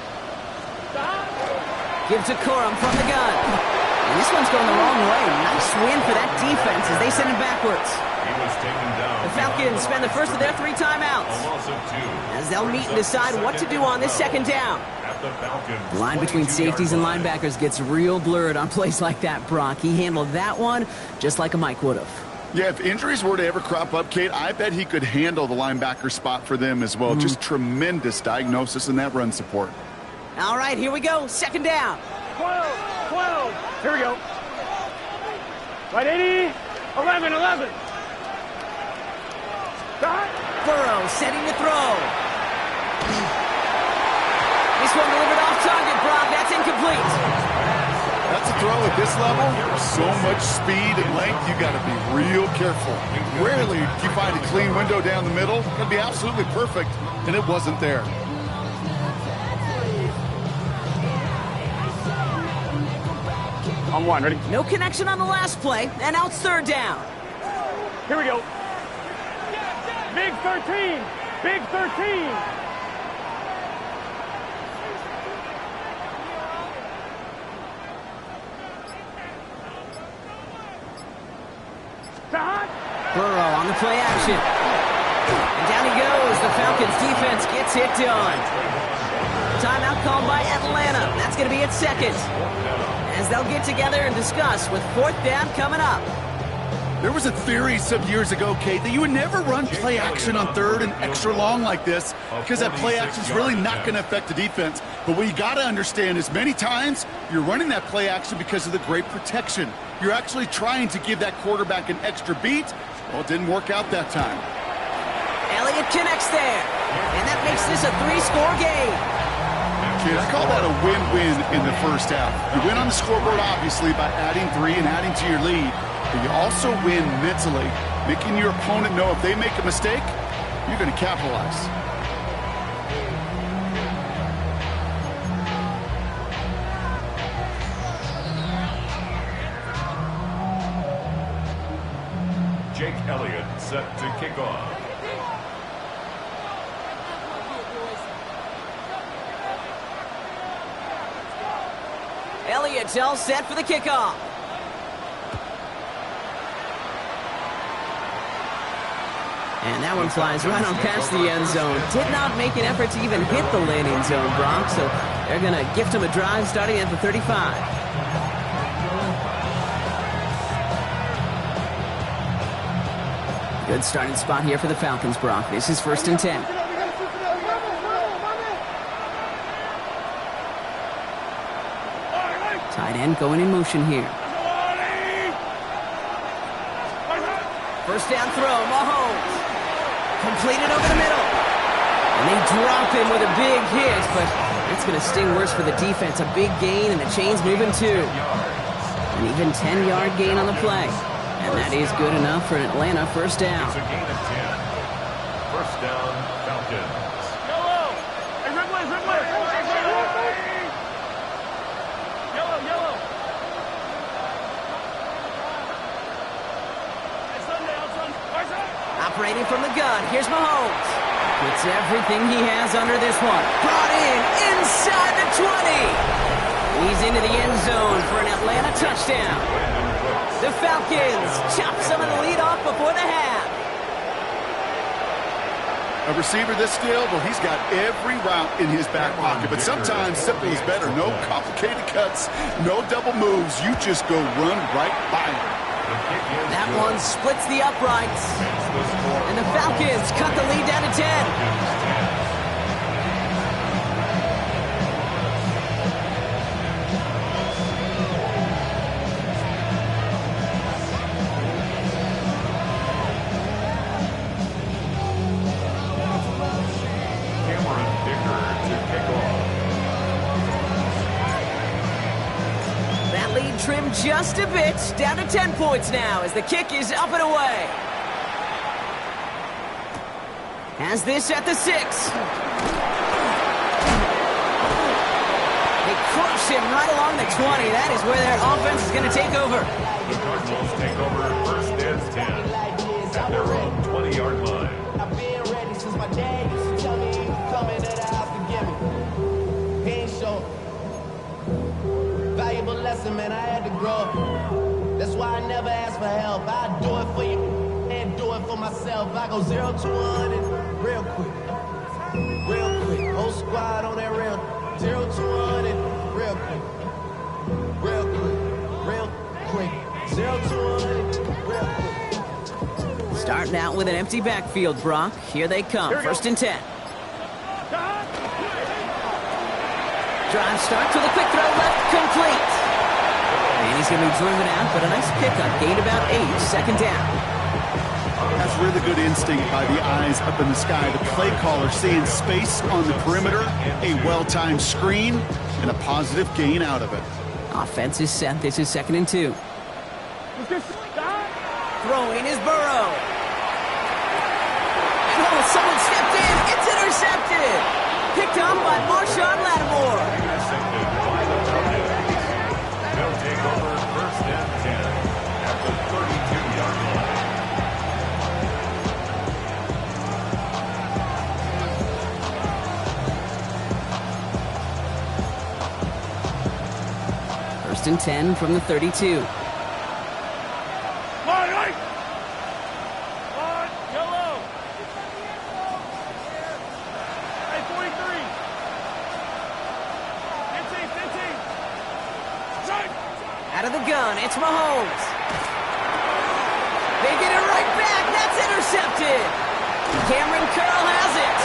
Give to Corum from the gun. And this one's going the wrong way. Nice win for that defense as they send him backwards. He was taken down. The Falcons spend the first of their 3 timeouts as they'll meet and decide what to do on this second down. The line between safeties and linebackers gets real blurred on plays like that, Brock. He handled that one just like a Mike would have. Yeah, if injuries were to ever crop up, Kate, I bet he could handle the linebacker spot for them as well. Just tremendous diagnosis in that run support. All right, here we go. Second down. 12. Here we go. Right, 80. 11. Dot. Burrow setting to throw. This one delivered off target, Brock. That's incomplete. That's a throw at this level. So much speed and length, you got to be real careful. Rarely do you find a clean window down the middle. It could be absolutely perfect, and it wasn't there. On one, ready? No connection on the last play, and now it's third down. Here we go. Big 13. Big 13. Burrow on the play action. And down he goes. The Falcons defense gets it done. Timeout called by Atlanta. That's going to be its second. As they'll get together and discuss with fourth down coming up. There was a theory some years ago, Kate, that you would never run play action on third and extra long like this because that play action is really not going to affect the defense. But what you got to understand is many times you're running that play action because of the great protection. You're actually trying to give that quarterback an extra beat. Well, it didn't work out that time. Elliott connects there, and that makes this a 3-score game. Kid, I call that a win-win in the first half. You win on the scoreboard, obviously, by adding 3 and adding to your lead. But you also win mentally, making your opponent know if they make a mistake, you're going to capitalize. Jake Elliott set to kick off. Elliott's all set for the kickoff. And that one flies right on past the end zone. Did not make an effort to even hit the landing zone, Brock, so they're going to gift him a drive starting at the 35. Good starting spot here for the Falcons, Brock. This is 1st and 10. Tight end going in motion here. First down throw, Mahomes. Completed over the middle. And they drop him with a big hit, but it's going to sting worse for the defense. A big gain, and the chain's moving too. An even 10-yard gain on the play. And that is good enough for an Atlanta first down. It's a gain of 10. First down, Falcons. Yellow. Hey, red way. Yellow. Hey, Sunday. Operating from the gun, here's Mahomes. Puts everything he has under this one. Brought in inside the 20. He's into the end zone for an Atlanta touchdown. The Falcons chop some of the lead off before the half. A receiver this skilled, well, he's got every route in his back pocket. But sometimes simple is better. No complicated cuts, no double moves. You just go run right by him. That one splits the uprights. And the Falcons cut the lead down to 10. Trimmed just a bit, down to 10 points now as the kick is up and away. Has this at the 6. They crush him right along the 20. That is where their offense is going to take over. The Cardinals take over first and 10 at their own 20-yard line. I've been ready since my dad used to tell me he was coming to the house to get me. He ain't show. Valuable lesson, man, I had to grow up. That's why I never ask for help. I do it for you and do it for myself. I go 0 to 100 real quick. Real quick. Whole squad on that real. 0 to 100 real quick. Real quick. Real quick. 0 to 100 real quick. Starting out with an empty backfield, Brock. Here they come. First and 10. Drive starts with a quick throw left, complete. And he's going to be driven out, but a nice pickup. Gained about 8, second down. That's really good instinct by the eyes up in the sky. The play caller seeing space on the perimeter, a well-timed screen, and a positive gain out of it. Offense is set. This is 2nd and 2. Throwing is Burrow. And someone stepped in. It's intercepted. Picked up by Marshawn Lattimore. They'll take over first and 10 at the 32-yard line. First and 10 from the 32. Out of the gun, it's Mahomes. They get it right back. That's intercepted. Cameron Curl has it.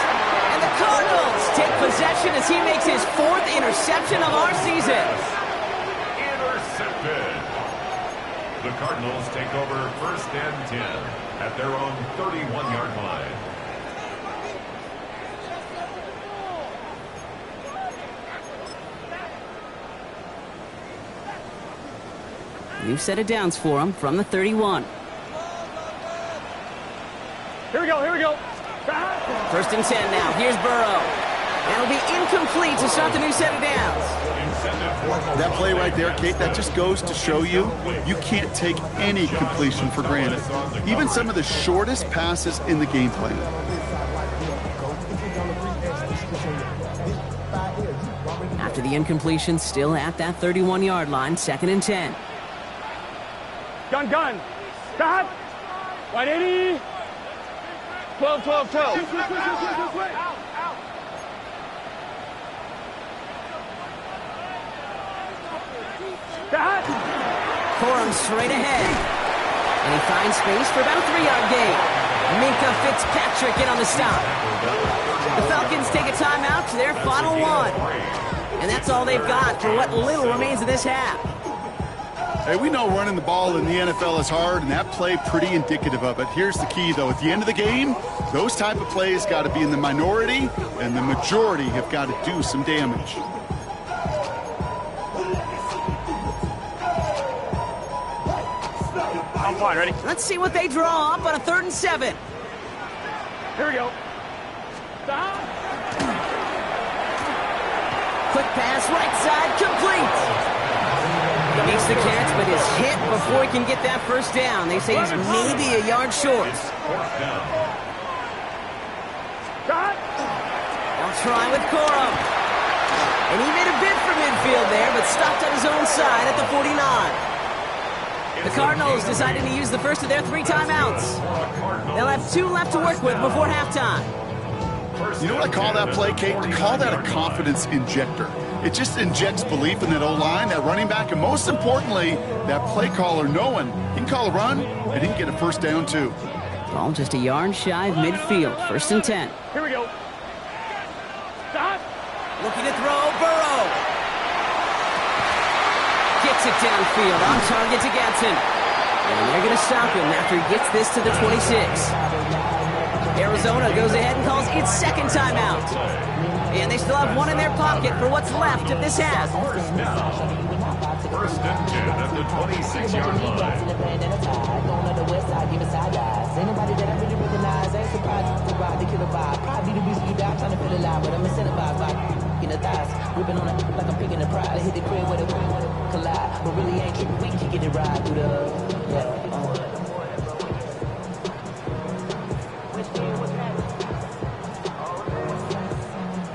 And the Cardinals take possession as he makes his 4th interception of our season. Intercepted. The Cardinals take over first and 10 at their own 31-yard line. New set of downs for him from the 31. Here we go. First and 10 now. Here's Burrow. That'll be incomplete to start the new set of downs. That play right there, Kate, that just goes to show you can't take any completion for granted. Even some of the shortest passes in the game plan. After the incompletion, still at that 31-yard line, 2nd and 10. Gun. Stop. 180. 12. Stop. Corum straight ahead. And he finds space for about a 3-yard gain. Minka Fitzpatrick in on the stop. The Falcons take a timeout to their final 1. And that's all they've got for what little remains of this half. Hey, we know running the ball in the NFL is hard, and that play pretty indicative of it. Here's the key, though. At the end of the game, those type of plays got to be in the minority, and the majority have got to do some damage. I'm fine, ready? Let's see what they draw up on a 3rd and 7. Here we go. Stop. Quick pass, right side, complete. He makes the catch, but is hit before he can get that first down. They say he's maybe a yard short. They'll try with Corum. And he made a bid for midfield there, but stopped on his own side at the 49. The Cardinals decided to use the first of their 3 timeouts. They'll have 2 left to work with before halftime. You know what I call that play, Kate? I call that a confidence injector. It just injects belief in that O-line, that running back, and most importantly, that play caller knowing he can call a run and he can get a first down too. Ball just a yard shy of midfield. 1st and 10. Here we go. Stop. Looking to throw. Burrow. Gets it downfield. On target to Gadsden. And they're going to stop him after he gets this to the 26. Arizona goes ahead and calls its second timeout. And they still have one in their pocket for what's left of this half. First and 10 at the 26-yard line. Anybody that I really recognize ain't surprised to survive the killer vibe. Probably the reason you die trying to feel alive, but I'm incentivized by in the thighs, ripping on it like I'm picking the pride. I hit the crib with it collide, but really ain't tripping. We can get it right through the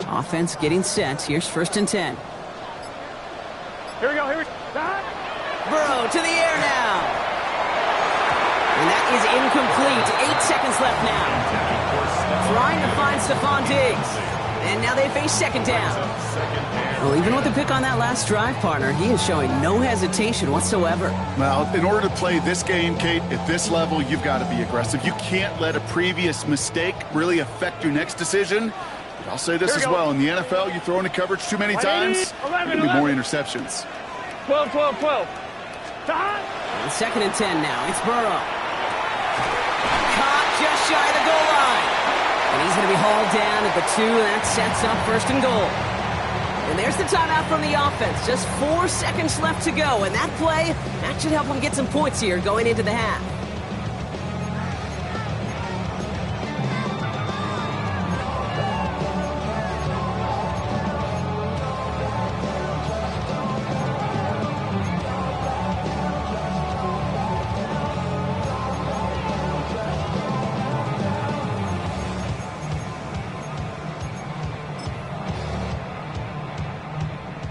Offense getting set. Here's 1st and 10. Here we go. Here we go. Stop. Burrow to the air now. And that is incomplete. 8 seconds left now. Trying to find Stephon Diggs. And now they face second down. Well, even with the pick on that last drive, partner, he is showing no hesitation whatsoever. Well, in order to play this game, Kate, at this level, you've got to be aggressive. You can't let a previous mistake really affect your next decision. But I'll say this as well. In the NFL, you throw into coverage too many times, there'll be more interceptions. 12, 12, 12. Stop. 2nd and 10 now. It's Burrow. Caught just shy of the goal line. And he's going to be hauled down at the 2, and that sets up 1st and goal. And there's the timeout from the offense. Just 4 seconds left to go. And that play, that should help them get some points here going into the half.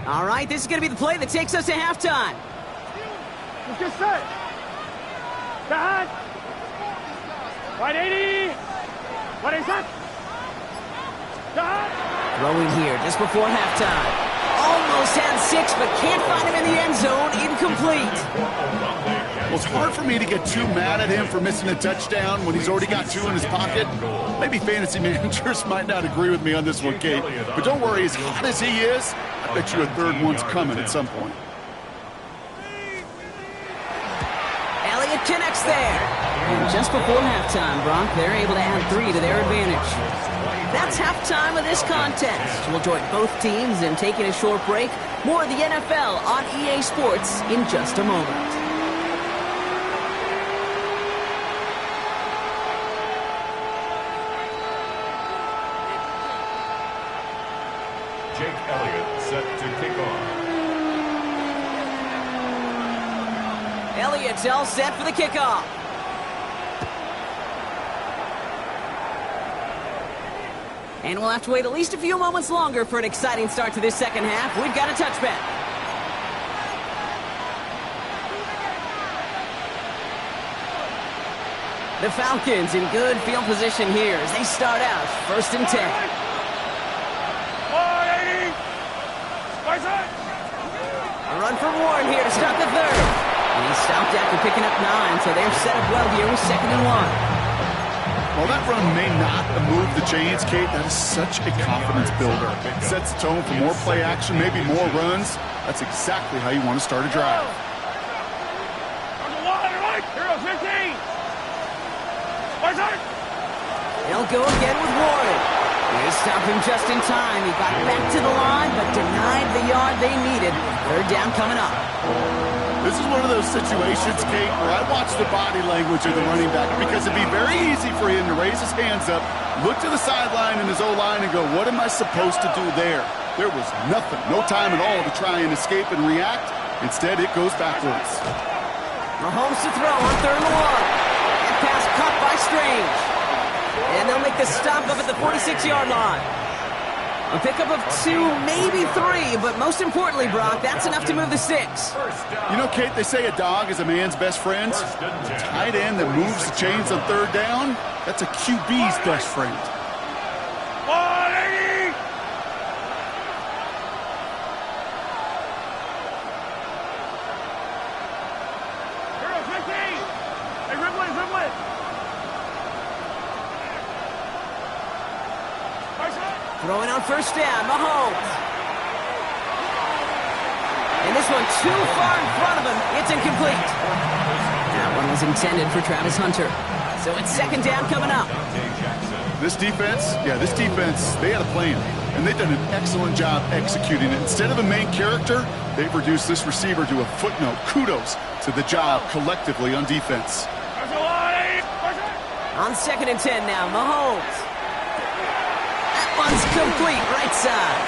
All right, this is going to be the play that takes us to halftime. Let's get set. Stop. 180. What is that? Stop. Throwing here just before halftime. Almost had 6, but can't find him in the end zone. Incomplete. Well, it's hard for me to get too mad at him for missing a touchdown when he's already got 2 in his pocket. Maybe fantasy managers might not agree with me on this one, Kate. But don't worry, as hot as he is, I bet you a third one's coming at some point. Elliott connects there. And just before halftime, Brock, they're able to add 3 to their advantage. That's halftime of this contest. We'll join both teams in taking a short break. More of the NFL on EA Sports in just a moment. Jake Elliott set to kick off. Elliott's all set for the kickoff. And we'll have to wait at least a few moments longer for an exciting start to this second half. We've got a touchback. The Falcons in good field position here as they start out 1st and 10. 180. A run from Warren here to start the 3rd. And he's stopped after picking up 9, so they're set up well here with 2nd and 1. While that run may not move the chains, Kate, that is such a confidence builder. It sets the tone for more play action, maybe more runs. That's exactly how you want to start a drive. Hero 15. They'll go again with Warren. They stop him just in time. He got back to the line, but denied the yard they needed. 3rd down coming up. This is one of those situations, Kate, where I watch the body language of the running back because it'd be very easy for him to raise his hands up, look to the sideline in his O-line and go, what am I supposed to do there? There was nothing, no time at all to try and escape and react. Instead, it goes backwards. Mahomes to throw on 3rd and 1. That pass caught by Strange. And they'll make the stop up at the 46-yard line. A pickup of 2, maybe 3, but most importantly, Brock, that's enough to move the 6. You know, Kate, they say a dog is a man's best friend. A tight end that moves the chains on 3rd down, that's a QB's best friend. 180! Hero 15! Hey, Ripley, Ripley! Throwing on first down, Mahomes. And this one too far in front of him. It's incomplete. That one was intended for Travis Hunter. So it's second down coming up. This defense, they had a plan. And they've done an excellent job executing it. Instead of a main character, they've reduced this receiver to a footnote. Kudos to the job collectively on defense. On second and 10 now, Mahomes. That one's complete, right side.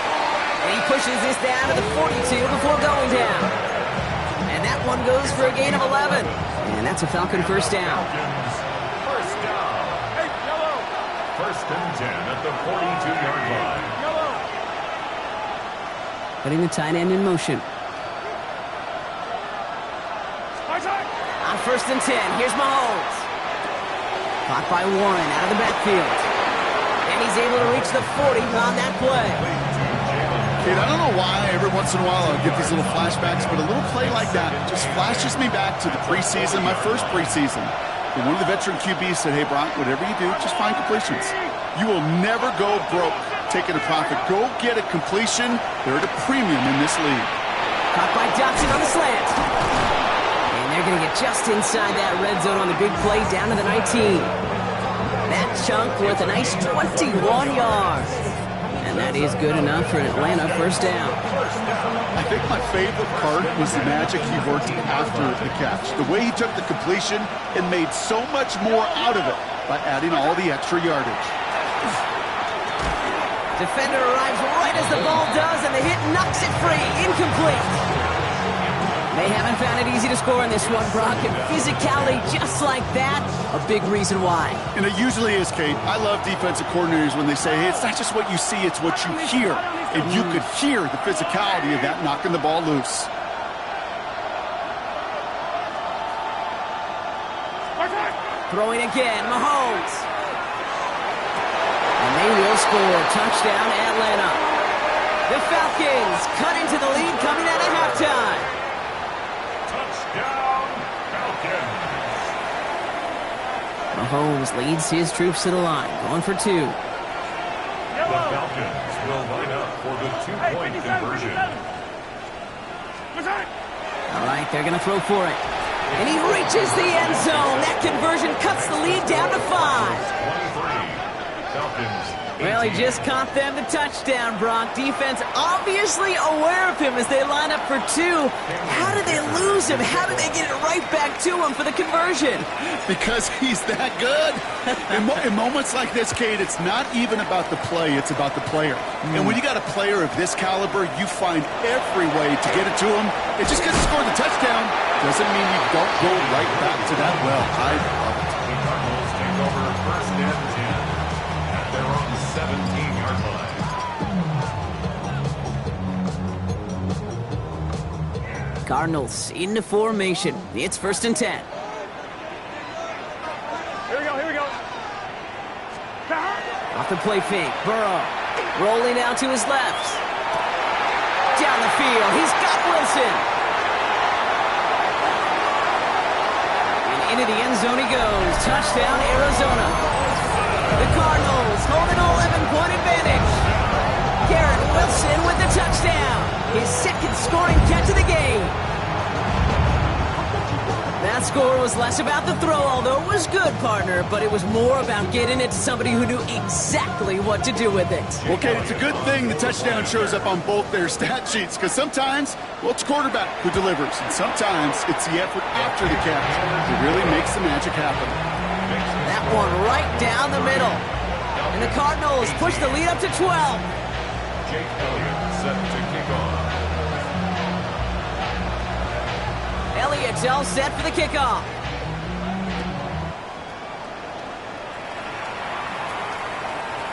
And he pushes this down to the 42 before going down. And that one goes for a gain of 11. And that's a Falcon first down. First down. First and 10 at the 42-yard line. Putting the tight end in motion. On first and 10, here's Mahomes. Caught by Warren out of the backfield. And he's able to reach the 40 on that play. Kid, I don't know why every once in a while I'll get these little flashbacks, but a little play like that just flashes me back to the preseason, my first preseason. And one of the veteran QBs said, hey, Brock, whatever you do, just find completions. You will never go broke taking a profit. Go get a completion. They're at a premium in this league. Caught by Dobson on the slant. And they're going to get just inside that red zone on the big play down to the 19. That chunk worth a nice 21 yards. And that is good enough for an Atlanta first down. I think my favorite part was the magic he worked after the catch. The way he took the completion and made so much more out of it by adding all the extra yardage. Defender arrives right as the ball does, and the hit knocks it free. Incomplete. They haven't found it easy to score in this one, Brock, and physicality just like that, a big reason why. And it usually is, Kate. I love defensive coordinators when they say, hey, it's not just what you see, it's what you hear. And you could hear the physicality of that knocking the ball loose. Throwing again, Mahomes. And they will score. Touchdown, Atlanta. The Falcons cut into the lead coming out of halftime. Touchdown, Falcons. Mahomes leads his troops to the line, going for two. The Falcons will line up for the two-point conversion. All right, they're going to throw for it. And he reaches the end zone. That conversion cuts the lead down to 5. 23. Falcons. Well, he just caught them the touchdown, Brock. Defense obviously aware of him as they line up for two. How did they lose him? How did they get it right back to him for the conversion? Because he's that good. In moments like this, Kate, it's not even about the play, it's about the player. And when you got a player of this caliber, you find every way to get it to him. And just because he scored the touchdown doesn't mean you don't go right back to that well. I love it. The Cardinals take over first and 10 at their own 17-yard line. Cardinals into formation. It's first and 10. Here we go. Off the play fake, Burrow rolling out to his left. Down the field, he's got Wilson. And into the end zone he goes. Touchdown, Arizona. The Cardinals hold an 11-point advantage. Garrett Wilson with the touchdown. His second scoring catch of the game. That score was less about the throw, although it was good, partner, but it was more about getting it to somebody who knew exactly what to do with it. Okay, it's a good thing the touchdown shows up on both their stat sheets, because sometimes, well, it's quarterback who delivers, and sometimes it's the effort after the catch that really makes the magic happen. That one right down the middle. And the Cardinals push the lead up to 12. Jake Elliott set to kick off. Elliott's all set for the kickoff.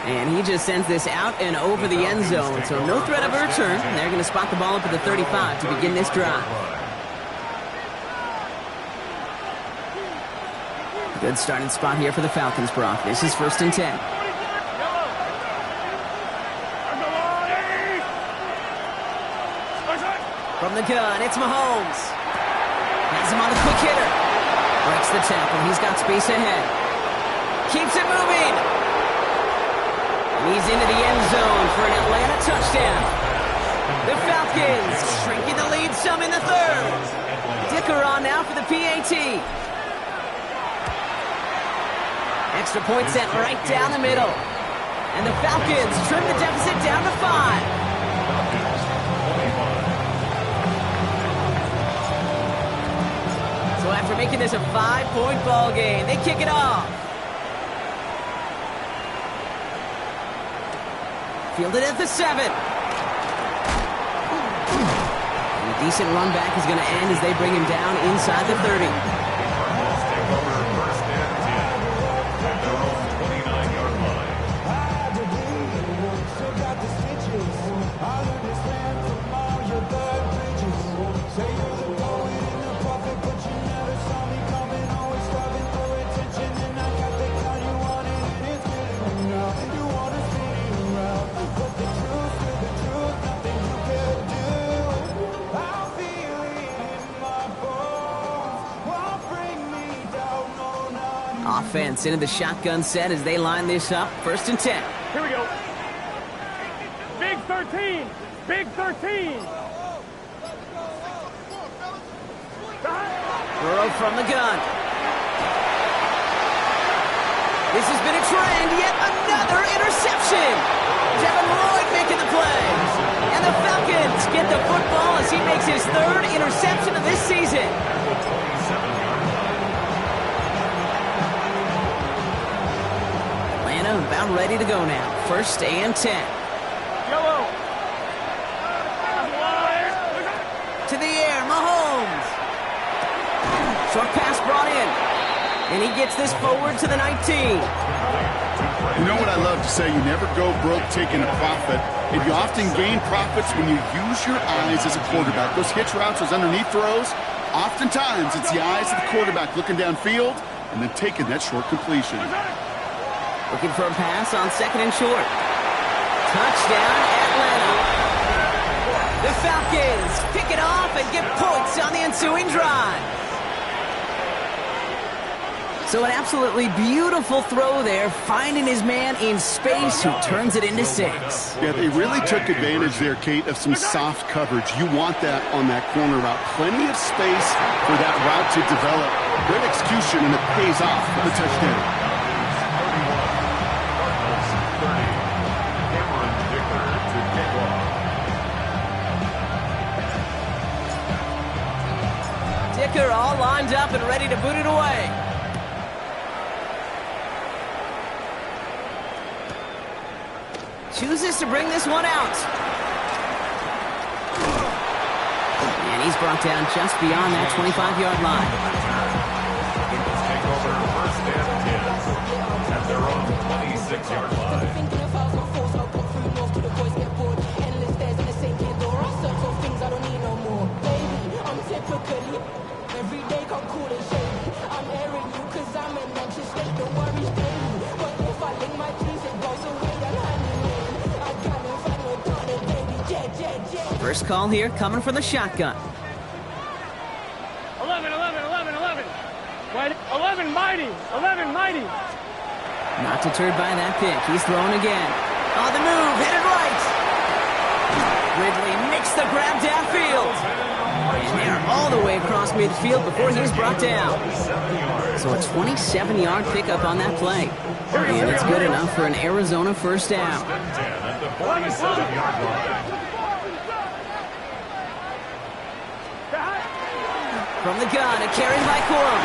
And he just sends this out and over the end zone. So no threat of a return. They're going to spot the ball up at the 35 to begin this drive. Good starting spot here for the Falcons, Brock. This is first and 10. From the gun, it's Mahomes. Has him on the quick hitter. Breaks the tackle. He's got space ahead. Keeps it moving. And he's into the end zone for an Atlanta touchdown. The Falcons shrinking the lead some in the third. Dicker on now for the PAT. Extra point sent right down the middle. And the Falcons trim the deficit down to 5. So after making this a 5-point ball game, they kick it off. Fielded at the 7. And a decent run back is going to end as they bring him down inside the 30. Offense into the shotgun set as they line this up. 1st and 10. Here we go. Big 13. Big 13. Burrow from the gun. This has been a trend. Yet another interception. Devin Lloyd making the play. And the Falcons get the football as he makes his 3rd interception of this season. About ready to go now. 1st and 10. Yellow. To the air, Mahomes. Short pass brought in. And he gets this forward to the 19. You know what I love to say? You never go broke taking a profit. And you often gain profits when you use your eyes as a quarterback. Those hitch routes, those underneath throws, oftentimes it's the eyes of the quarterback looking downfield and then taking that short completion. Looking for a pass on 2nd and short. Touchdown, Atlanta. The Falcons pick it off and get points on the ensuing drive. So an absolutely beautiful throw there, finding his man in space who turns it into 6. Yeah, they really took advantage there, Kate, of some soft coverage. You want that on that corner route. Plenty of space for that route to develop. Great execution, and it pays off for the touchdown. Dicker all lined up and ready to boot it away. Chooses to bring this one out. And he's brought down just beyond that 25-yard line. Take over 1st and 10 at their own 26-yard line. First call here coming from the shotgun. 11, 11, 11, 11. 11, mighty. 11, mighty. Not deterred by that pick. He's throwing again. On the move, headed right. Ridley makes the grab downfield. And they're all the way across midfield before he's brought down. So a 27-yard pickup on that play. And it's good enough for an Arizona 1st down. From the gun, a carry by Corum.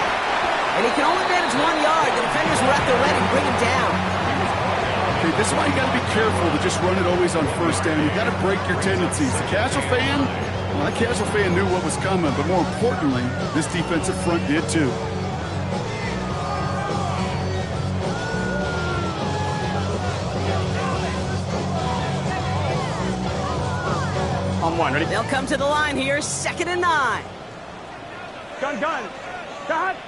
And he can only manage 1 yard. The defenders were at the ready to bring him down. Okay, this is why you got to be careful to just run it always on 1st down. You got to break your tendencies. The casual fan, well, that casual fan knew what was coming, but more importantly, this defensive front did too. On 1, ready? They'll come to the line here, 2nd and 9. Gun. Got.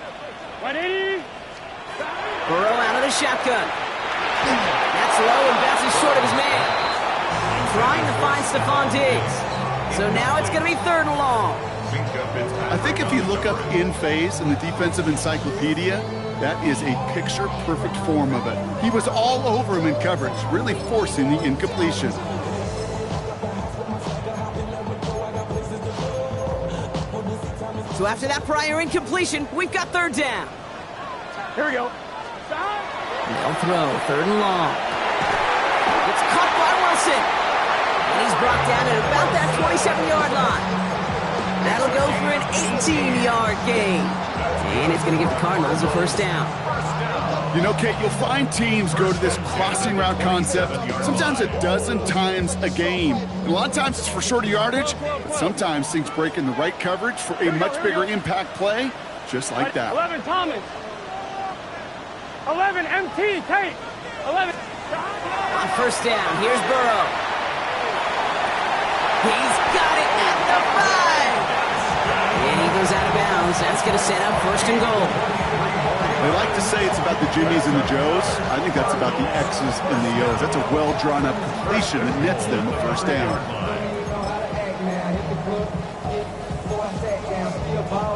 180. Burrow out of the shotgun. That's low and bounces short of his man. Trying to find Stephon Diggs. So now it's going to be 3rd and long. I think if you look up in phase in the defensive encyclopedia, that is a picture-perfect form of it. He was all over him in coverage, really forcing the incompletion. So after that prior incompletion, we've got 3rd down. Here we go. They'll throw, 3rd and long. It's caught by Wilson. And he's brought down at about that 27-yard line. That'll go for an 18-yard gain. And it's going to give the Cardinals a 1st down. You know, Kate, you'll find teams go to this crossing route concept sometimes a dozen times a game. And a lot of times it's for shorter yardage, but sometimes things break in the right coverage for a much bigger impact play, just like that. 11 Thomas. 11 MT, Kate. 11. On 1st down, here's Burrow. He's got it at the 5. And he goes out of bounds. That's going to set up 1st and goal. They like to say it's about the Jimmies and the Joes. I think that's about the X's and the O's. That's a well-drawn-up completion that nets them the 1st down.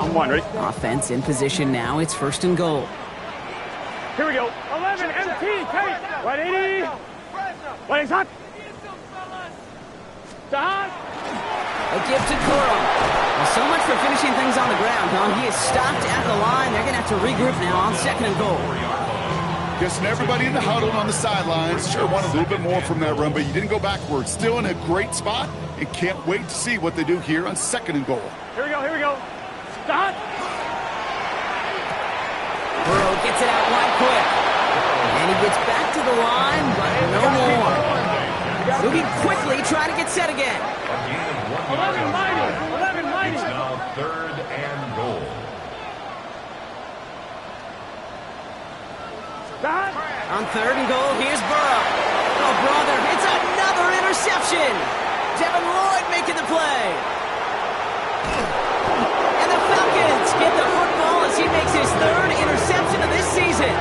I'm 1, ready? Offense in position now. It's 1st and goal. Here we go. 11 MT, Kate. 180. 180, hot. Hot. A gift to Corum. Well, so much for finishing things on the ground, huh? He is stopped at the line. They're going to have to regroup now on 2nd and goal. Guessing everybody in the huddle on the sidelines sure wanted a little bit more from that run, but you didn't go backwards. Still in a great spot and can't wait to see what they do here on 2nd and goal. Here we go, here we go. Stop. Burrow gets it out wide quick. And he gets back to the line, but no more. Moving quickly, trying to get set again. 11 mighty. 11 mighty. It's now 3rd and goal. Stop. On 3rd and goal, here's Burrow. Oh, brother, it's another interception. Devin Lloyd making the play. And the Falcons get the football as he makes his 3rd interception of this season.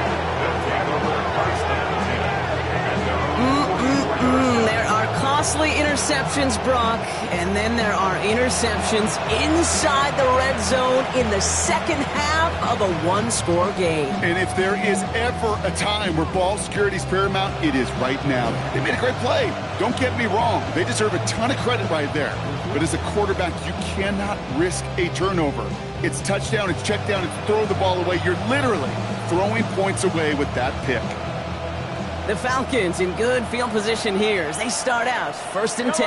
There are costly interceptions, Brock, and then there are interceptions inside the red zone in the 2nd half of a 1-score game. And if there is ever a time where ball security is paramount, it is right now. They made a great play. Don't get me wrong. They deserve a ton of credit right there. But as a quarterback, you cannot risk a turnover. It's touchdown, it's check down, it's throw the ball away. You're literally throwing points away with that pick. The Falcons in good field position here as they start out 1st and 10.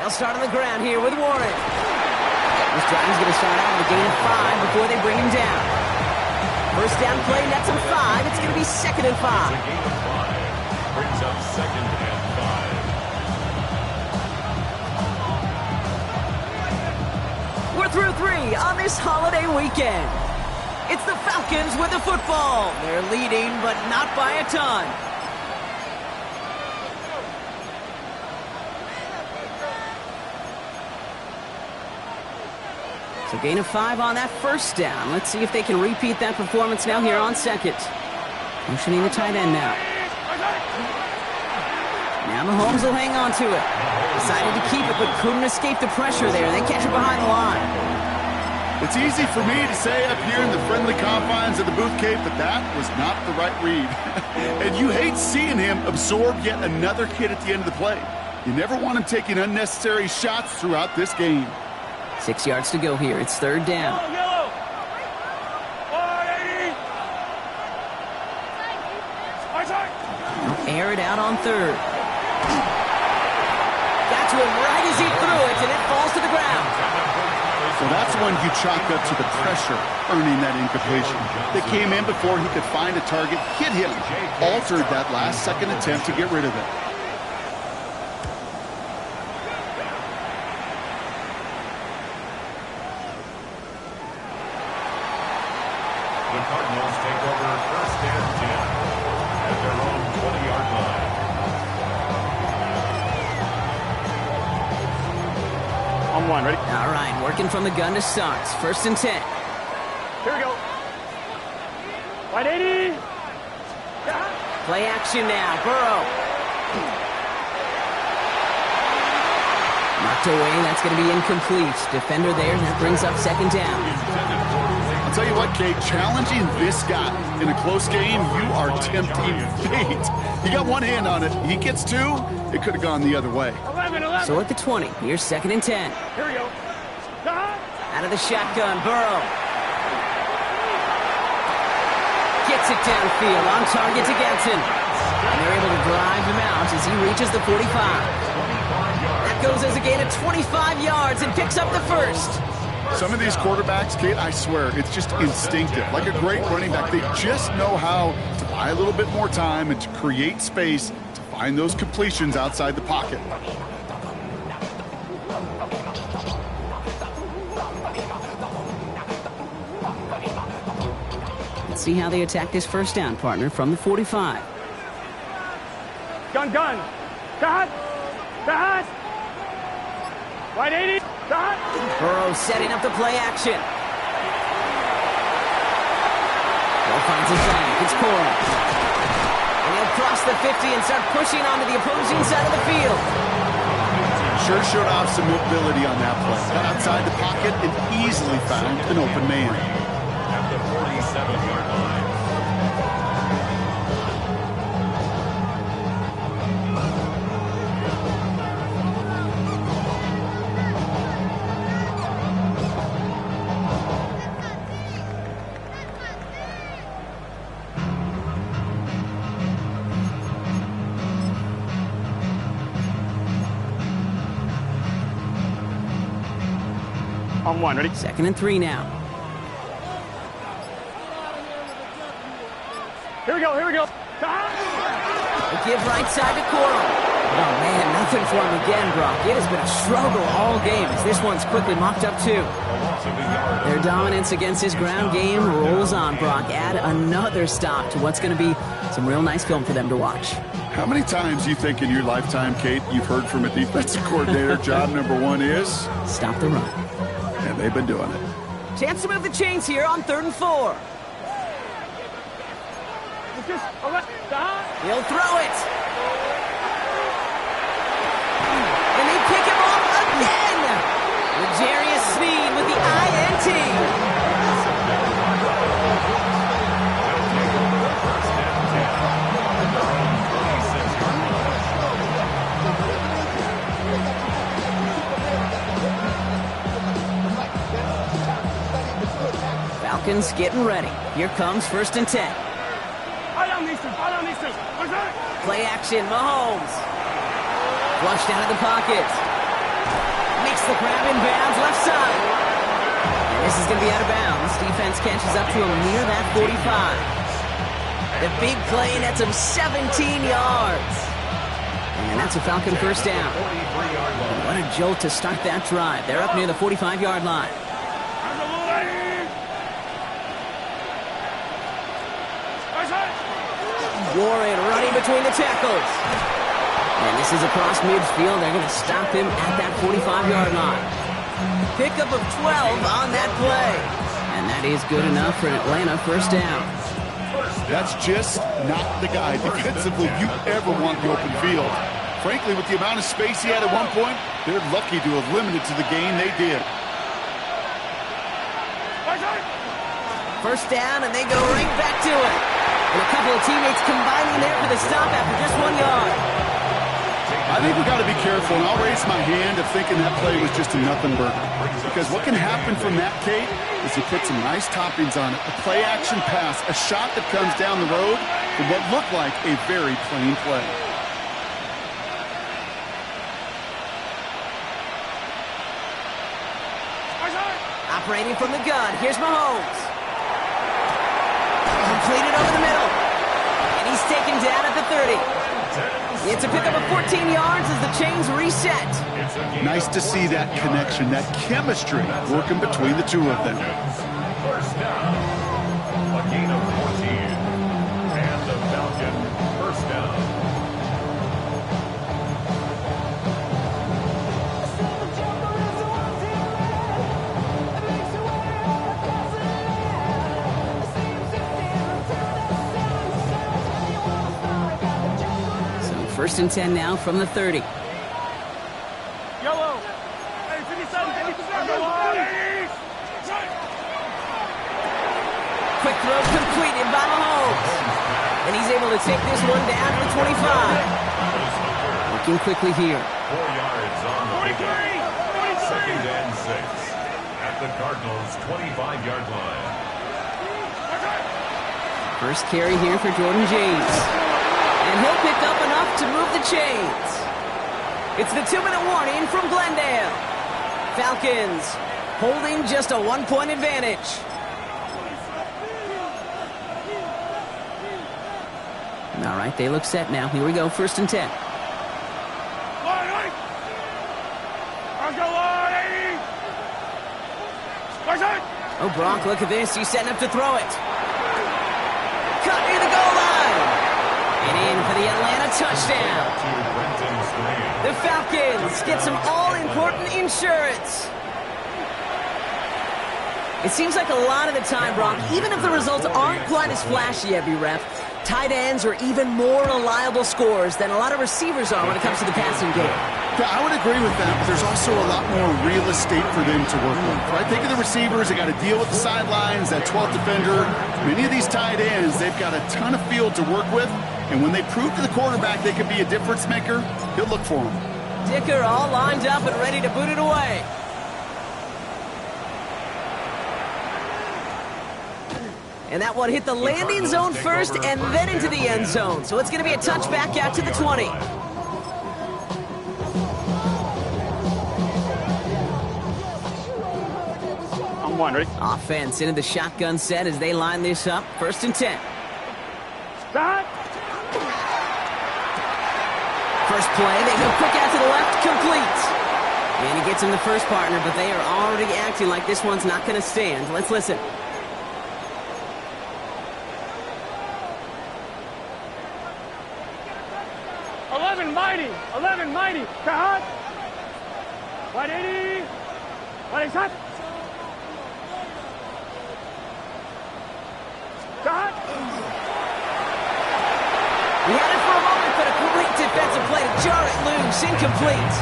They'll start on the ground here with Warren. This drive is going to start out with a gain of 5 before they bring him down. 1st down play nets him 5. It's going to be 2nd and 5. A gain of 5 brings up 2nd and 5. We're through 3 on this holiday weekend. It's the Falcons with the football. They're leading, but not by a ton. So gain of 5 on that 1st down. Let's see if they can repeat that performance now here on 2nd. Motioning the tight end now. Now Mahomes will hang on to it. Decided to keep it, but couldn't escape the pressure there. They catch it behind the line. It's easy for me to say up here in the friendly confines of the booth cave, but that was not the right read. And you hate seeing him absorb yet another hit at the end of the play. You never want him taking unnecessary shots throughout this game. 6 yards to go here. It's 3rd down. Air it out on 3rd. Got to him right as he threw it, and it falls to the ground. So that's one you chalk up to the pressure earning that incompletion. They came in before he could find a target, hit him, altered that last-second attempt to get rid of it. The Cardinals take over 1st and 10 at their own 20-yard line. I'm 1, ready? All right, working from the gun to start. 1st and 10. Here we go. 180. Play action now. Burrow. Knocked away, that's going to be incomplete. Defender there, that brings up second down. I'll tell you what, Kate, challenging this guy in a close game, you are tempting fate. He got one hand on it. He gets two, it could have gone the other way. 11. So at the 20, here's second and 10. Here we go. Out of the shotgun, Burrow. Gets it downfield, on target to Getson. And they're able to drive him out as he reaches the 45. That goes as a gain of 25 yards and picks up the first. Some of these quarterbacks, Kate, I swear, it's just instinctive. Like a great running back, they just know how to buy a little bit more time and to create space to find those completions outside the pocket. Let's see how they attack this first down, partner, from the 45. Gun. Cut. Right 80. Cut. Burrow setting up the play action. Burrow finds his back. It's Corum. And he'll cross the 50 and start pushing onto the opposing side of the field. Sure showed off some mobility on that play. Got outside the pocket and easily found an open man. At the 47-yard line. On one, ready? Second and 3 now. Here we go. They give right side to Corum. Oh, man, nothing for him again, Brock. It has been a struggle all game as this one's quickly mocked up too. Their dominance against his ground game rolls on, Brock. Add another stop to what's going to be some real nice film for them to watch. How many times do you think in your lifetime, Kate, you've heard from a defensive coordinator, job number one is? Stop the run. And they've been doing it. Chance to move the chains here on 3rd and 4. He'll throw it. And they pick him off again. L'Jarius Sneed with the INT. Falcons getting ready. Here comes 1st and 10. Play action, Mahomes. Flushed out of the pocket. Makes the grab in bounds, left side. And this is going to be out of bounds. Defense catches up to him near that 45. The big play nets him 17 yards. And that's a Falcon first down. What a jolt to start that drive. They're up near the 45-yard line. Warren running between the tackles. And this is across midfield. They're going to stop him at that 45-yard line. Pickup of 12 on that play. And that is good enough for an Atlanta first down. That's just not the guy defensively you ever want the open field. Frankly, with the amount of space he had at one point, they're lucky to have limited to the gain they did. First down, and they go right back to it. And a couple of teammates combining there for the stop after just 1 yard. I think we got to be careful, and I'll raise my hand of thinking that play was just a nothing burger. Because what can happen from that, Kate, is you put some nice toppings on it. A play-action pass, a shot that comes down the road for what looked like a very plain play. Operating from the gun, here's Mahomes. Completed over the middle. And he's taken down at the 30. It's a pickup of 14 yards as the chains reset. Nice to see that connection, that chemistry working between the two of them. First down. A gain of 14. And the Falcon first down. So 1st and 10 now from the 30. Yo, Polo. Hey, 57, 57. Quick throw completed by Mahomes. And he's able to take this one down to the 25. Working quickly here. 4 yards on the pickup. 2nd and 6 at the Cardinals' 25-yard line. First carry here for Jordan James. And he'll pick up enough to move the chains. It's the 2-minute warning from Glendale. Falcons holding just a 1-point advantage. All right, they look set now. Here we go, 1st and 10. Oh, Brock, look at this. He's setting up to throw it. Cut near the goal line. And in for the Atlanta touchdown. The Falcons get some all-important insurance. It seems like a lot of the time, Brock, even if the results aren't quite as flashy every rep, tight ends are even more reliable scorers than a lot of receivers are when it comes to the passing game. Yeah, I would agree with that, but there's also a lot more real estate for them to work with. Right? Think of the receivers. They got to deal with the sidelines, that 12th defender. Many of these tight ends, they've got a ton of field to work with, and when they prove to the quarterback they could be a difference maker, he'll look for them. Dicker all lined up and ready to boot it away. And that one hit the landing zone first and then into the end zone. So it's going to be a touchback out to the 20. I'm one, ready? Offense into the shotgun set as they line this up. 1st and 10. Start. First play, they go quick out to the left, complete. And he gets him the first partner, but they are already acting like this one's not going to stand. Let's listen. Mighty, cut. 180. 180, cut. Cut. He had it for a moment, but a complete defensive play to jar it loose, incomplete.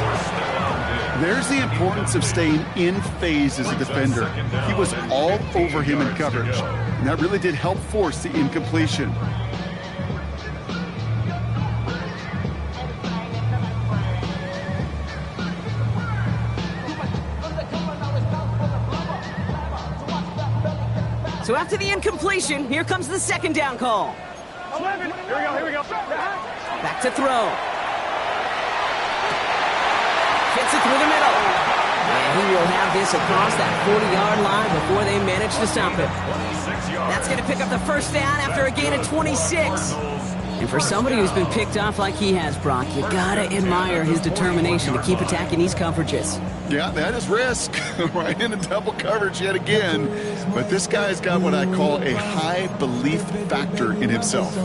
There's the importance of staying in phase as a defender. He was all over him in coverage, and that really did help force the incompletion. So after the incompletion, here comes the 2nd down call. 11. Here we go. Back to throw. Gets it through the middle. And he will have this across that 40-yard line before they manage to stop it. That's going to pick up the 1st down after a gain of 26. And for somebody who's been picked off like he has, Brock, you got to admire his determination to keep attacking these coverages. Yeah, that is risk. Right into double coverage yet again. But this guy's got what I call a high belief factor in himself.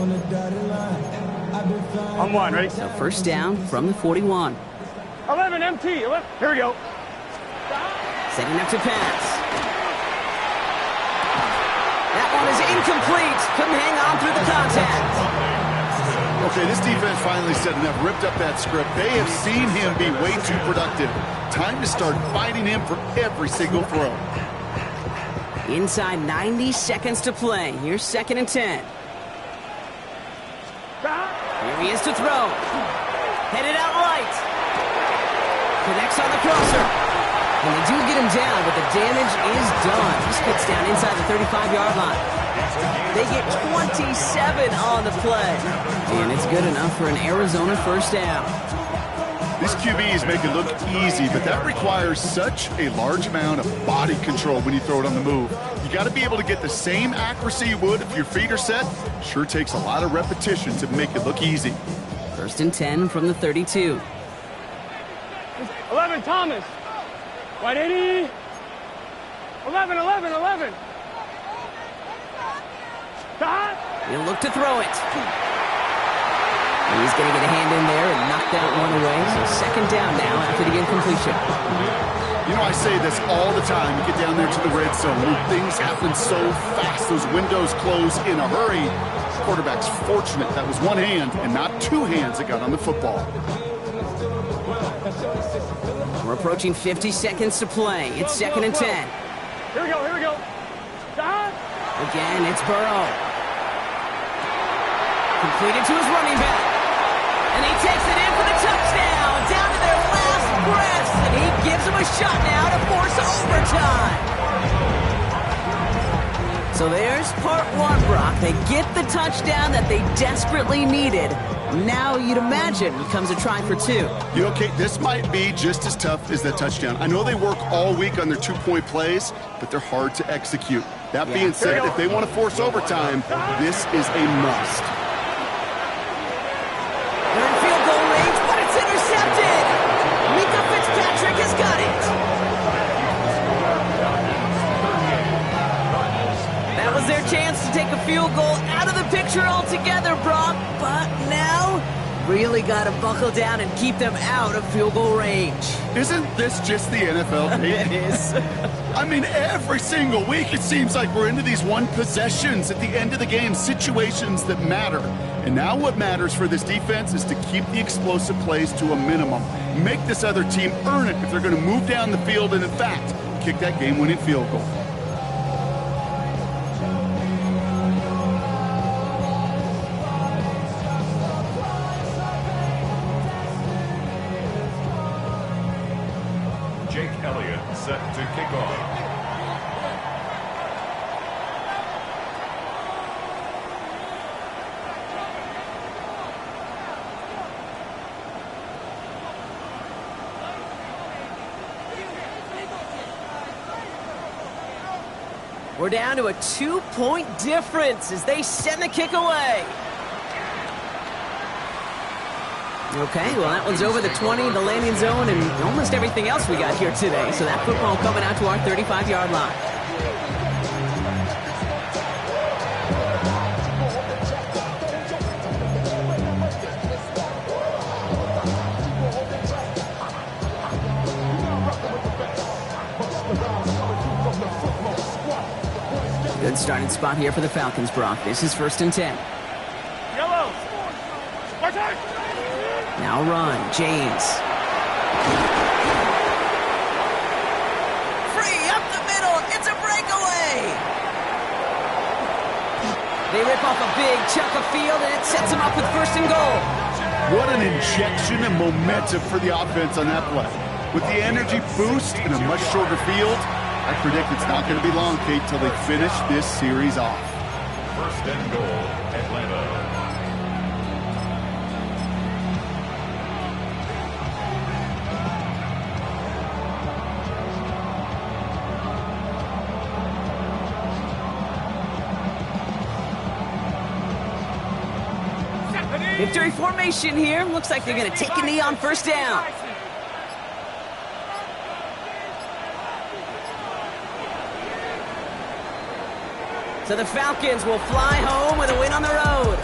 I'm one, ready? So 1st down from the 41. 11, MT. 11. Here we go. Setting up to pass. That one is incomplete. Couldn't hang on through the contact. Okay, this defense finally said enough, ripped up that script. They have seen him be way too productive. Time to start fighting him for every single throw. Inside 90 seconds to play. Here's 2nd and 10. Here he is to throw. Headed out right. Connects on the crosser. And they do get him down, but the damage is done. He spits down inside the 35-yard line. They get 27 on the play. And it's good enough for an Arizona 1st down. These QBs make it look easy, but that requires such a large amount of body control when you throw it on the move. You got to be able to get the same accuracy you would if your feet are set. Sure takes a lot of repetition to make it look easy. 1st and 10 from the 32. 11, Thomas. 180. 11. Stop. He'll look to throw it. He's going to get a hand in there and knock that one away. So 2nd down now after the incompletion. You know, I say this all the time. You get down there to the red zone. Things happen so fast. Those windows close in a hurry. The quarterback's fortunate. That was one hand and not two hands that got on the football. We're approaching 50 seconds to play. It's 2nd and 10. Here we go, here we go. Stop. Again, it's Burrow. Completed to his running back. And he takes it in for the touchdown. Down to their last breaths. And he gives them a shot now to force overtime. So there's part one, Brock. They get the touchdown that they desperately needed. Now you'd imagine comes a try for two. You know, Kate, this might be just as tough as that touchdown. I know they work all week on their two-point plays, but they're hard to execute. That being said, if they want to force overtime, this is a must. They're in field goal range, but it's intercepted. Mika Fitzpatrick has got it. That was their chance to take a field goal out of the picture altogether, Brock. But now, really got to buckle down and keep them out of field goal range. Isn't this just the NFL? It is. I mean, every single week it seems like we're into these one possessions at the end of the game, situations that matter. And now what matters for this defense is to keep the explosive plays to a minimum. Make this other team earn it if they're going to move down the field and, in fact, kick that game-winning field goal. Set to kick off. We're down to a 2-point difference as they send the kick away. Okay, well, that one's over the 20, the landing zone, and almost everything else we got here today. So that football coming out to our 35-yard line. Good starting spot here for the Falcons, Brock. This is 1st and 10. Yellow. Watch out. Now run, James. Free up the middle, it's a breakaway. They rip off a big chunk of field and it sets them up with 1st and goal. What an injection and momentum for the offense on that play. With the energy boost and a much shorter field, I predict it's not going to be long, Kate, till they finish this series off. 1st and goal, Atlanta. Victory formation here. Looks like they're going to take a knee on 1st down. So the Falcons will fly home with a win on the road.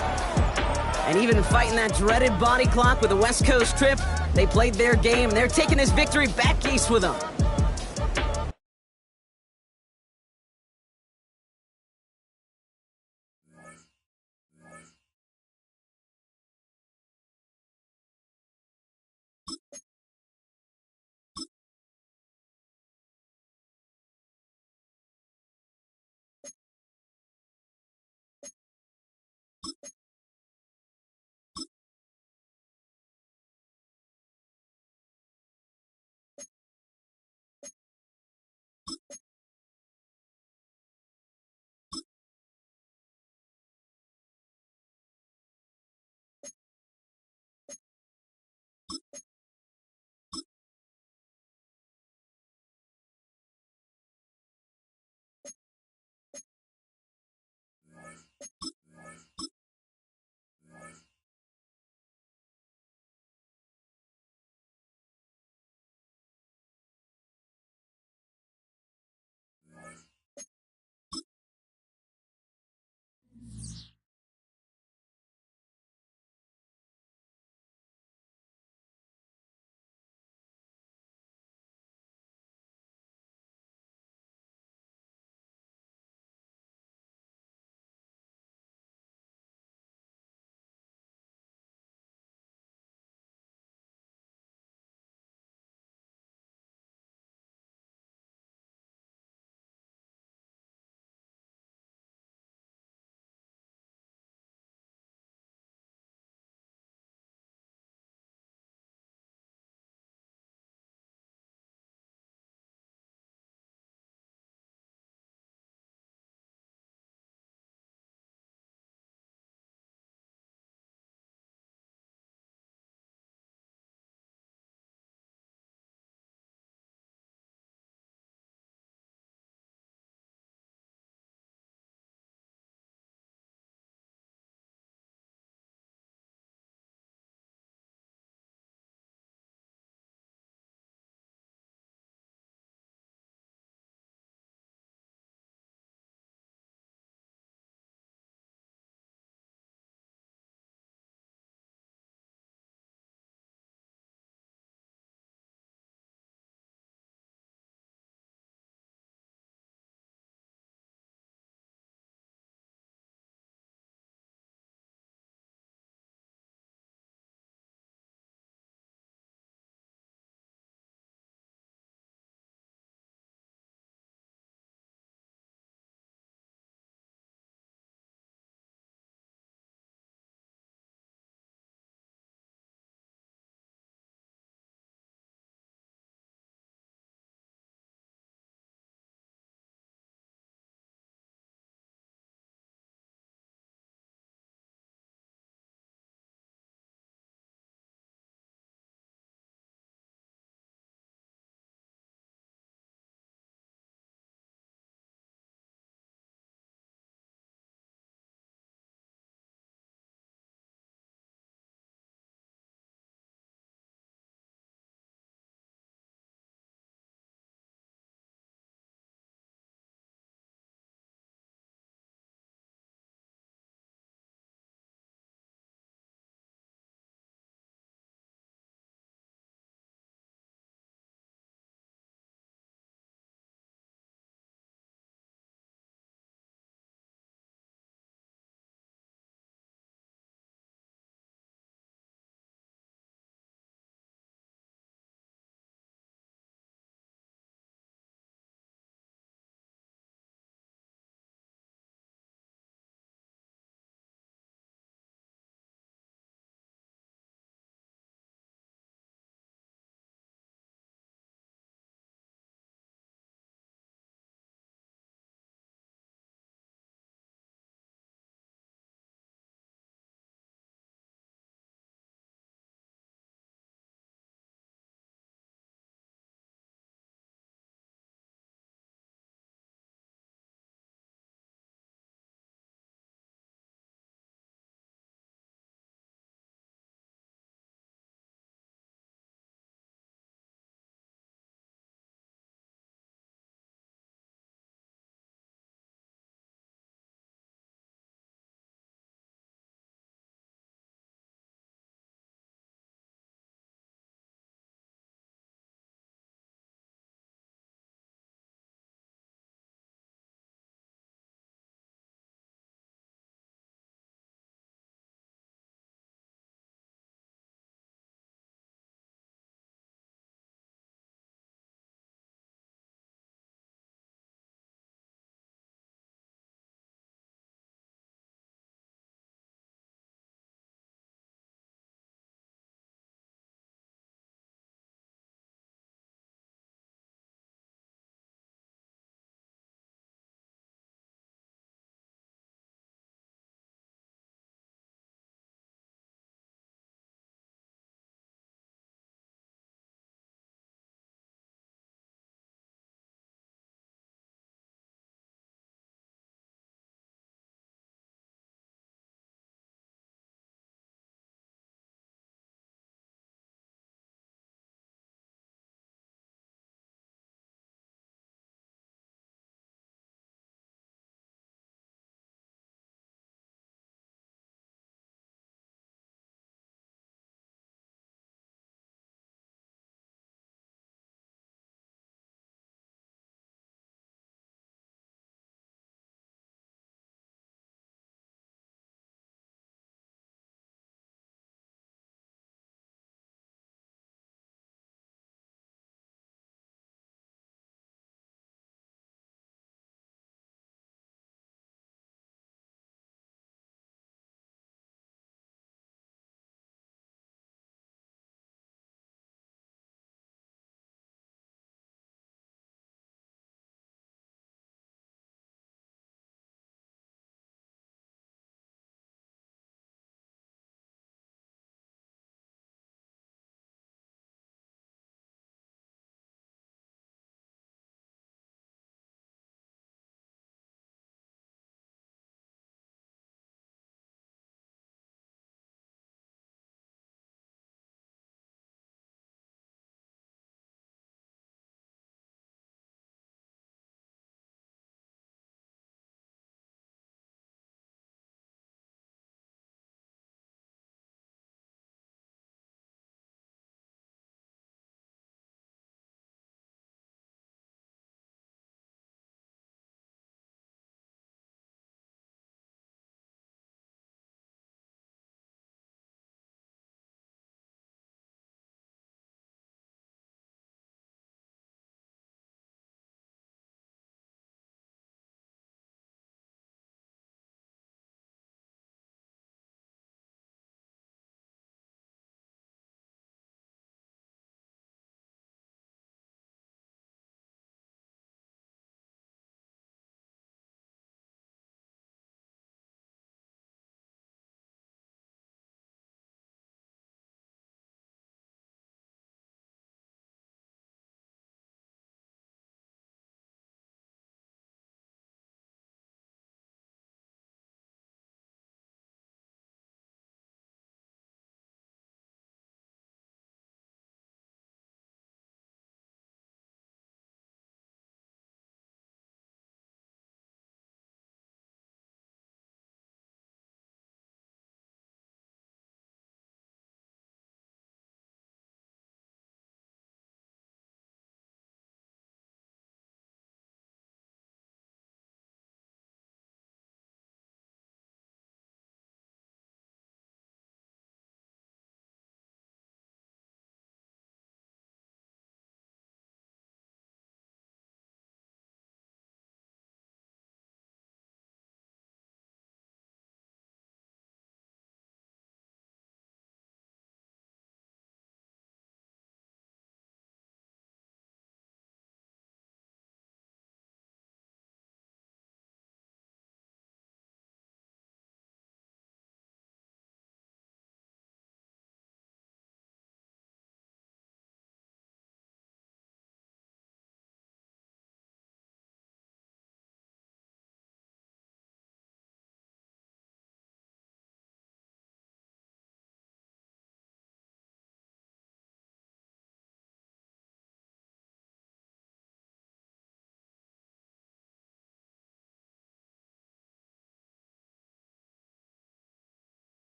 And even fighting that dreaded body clock with the West Coast trip, they played their game. They're taking this victory back east with them.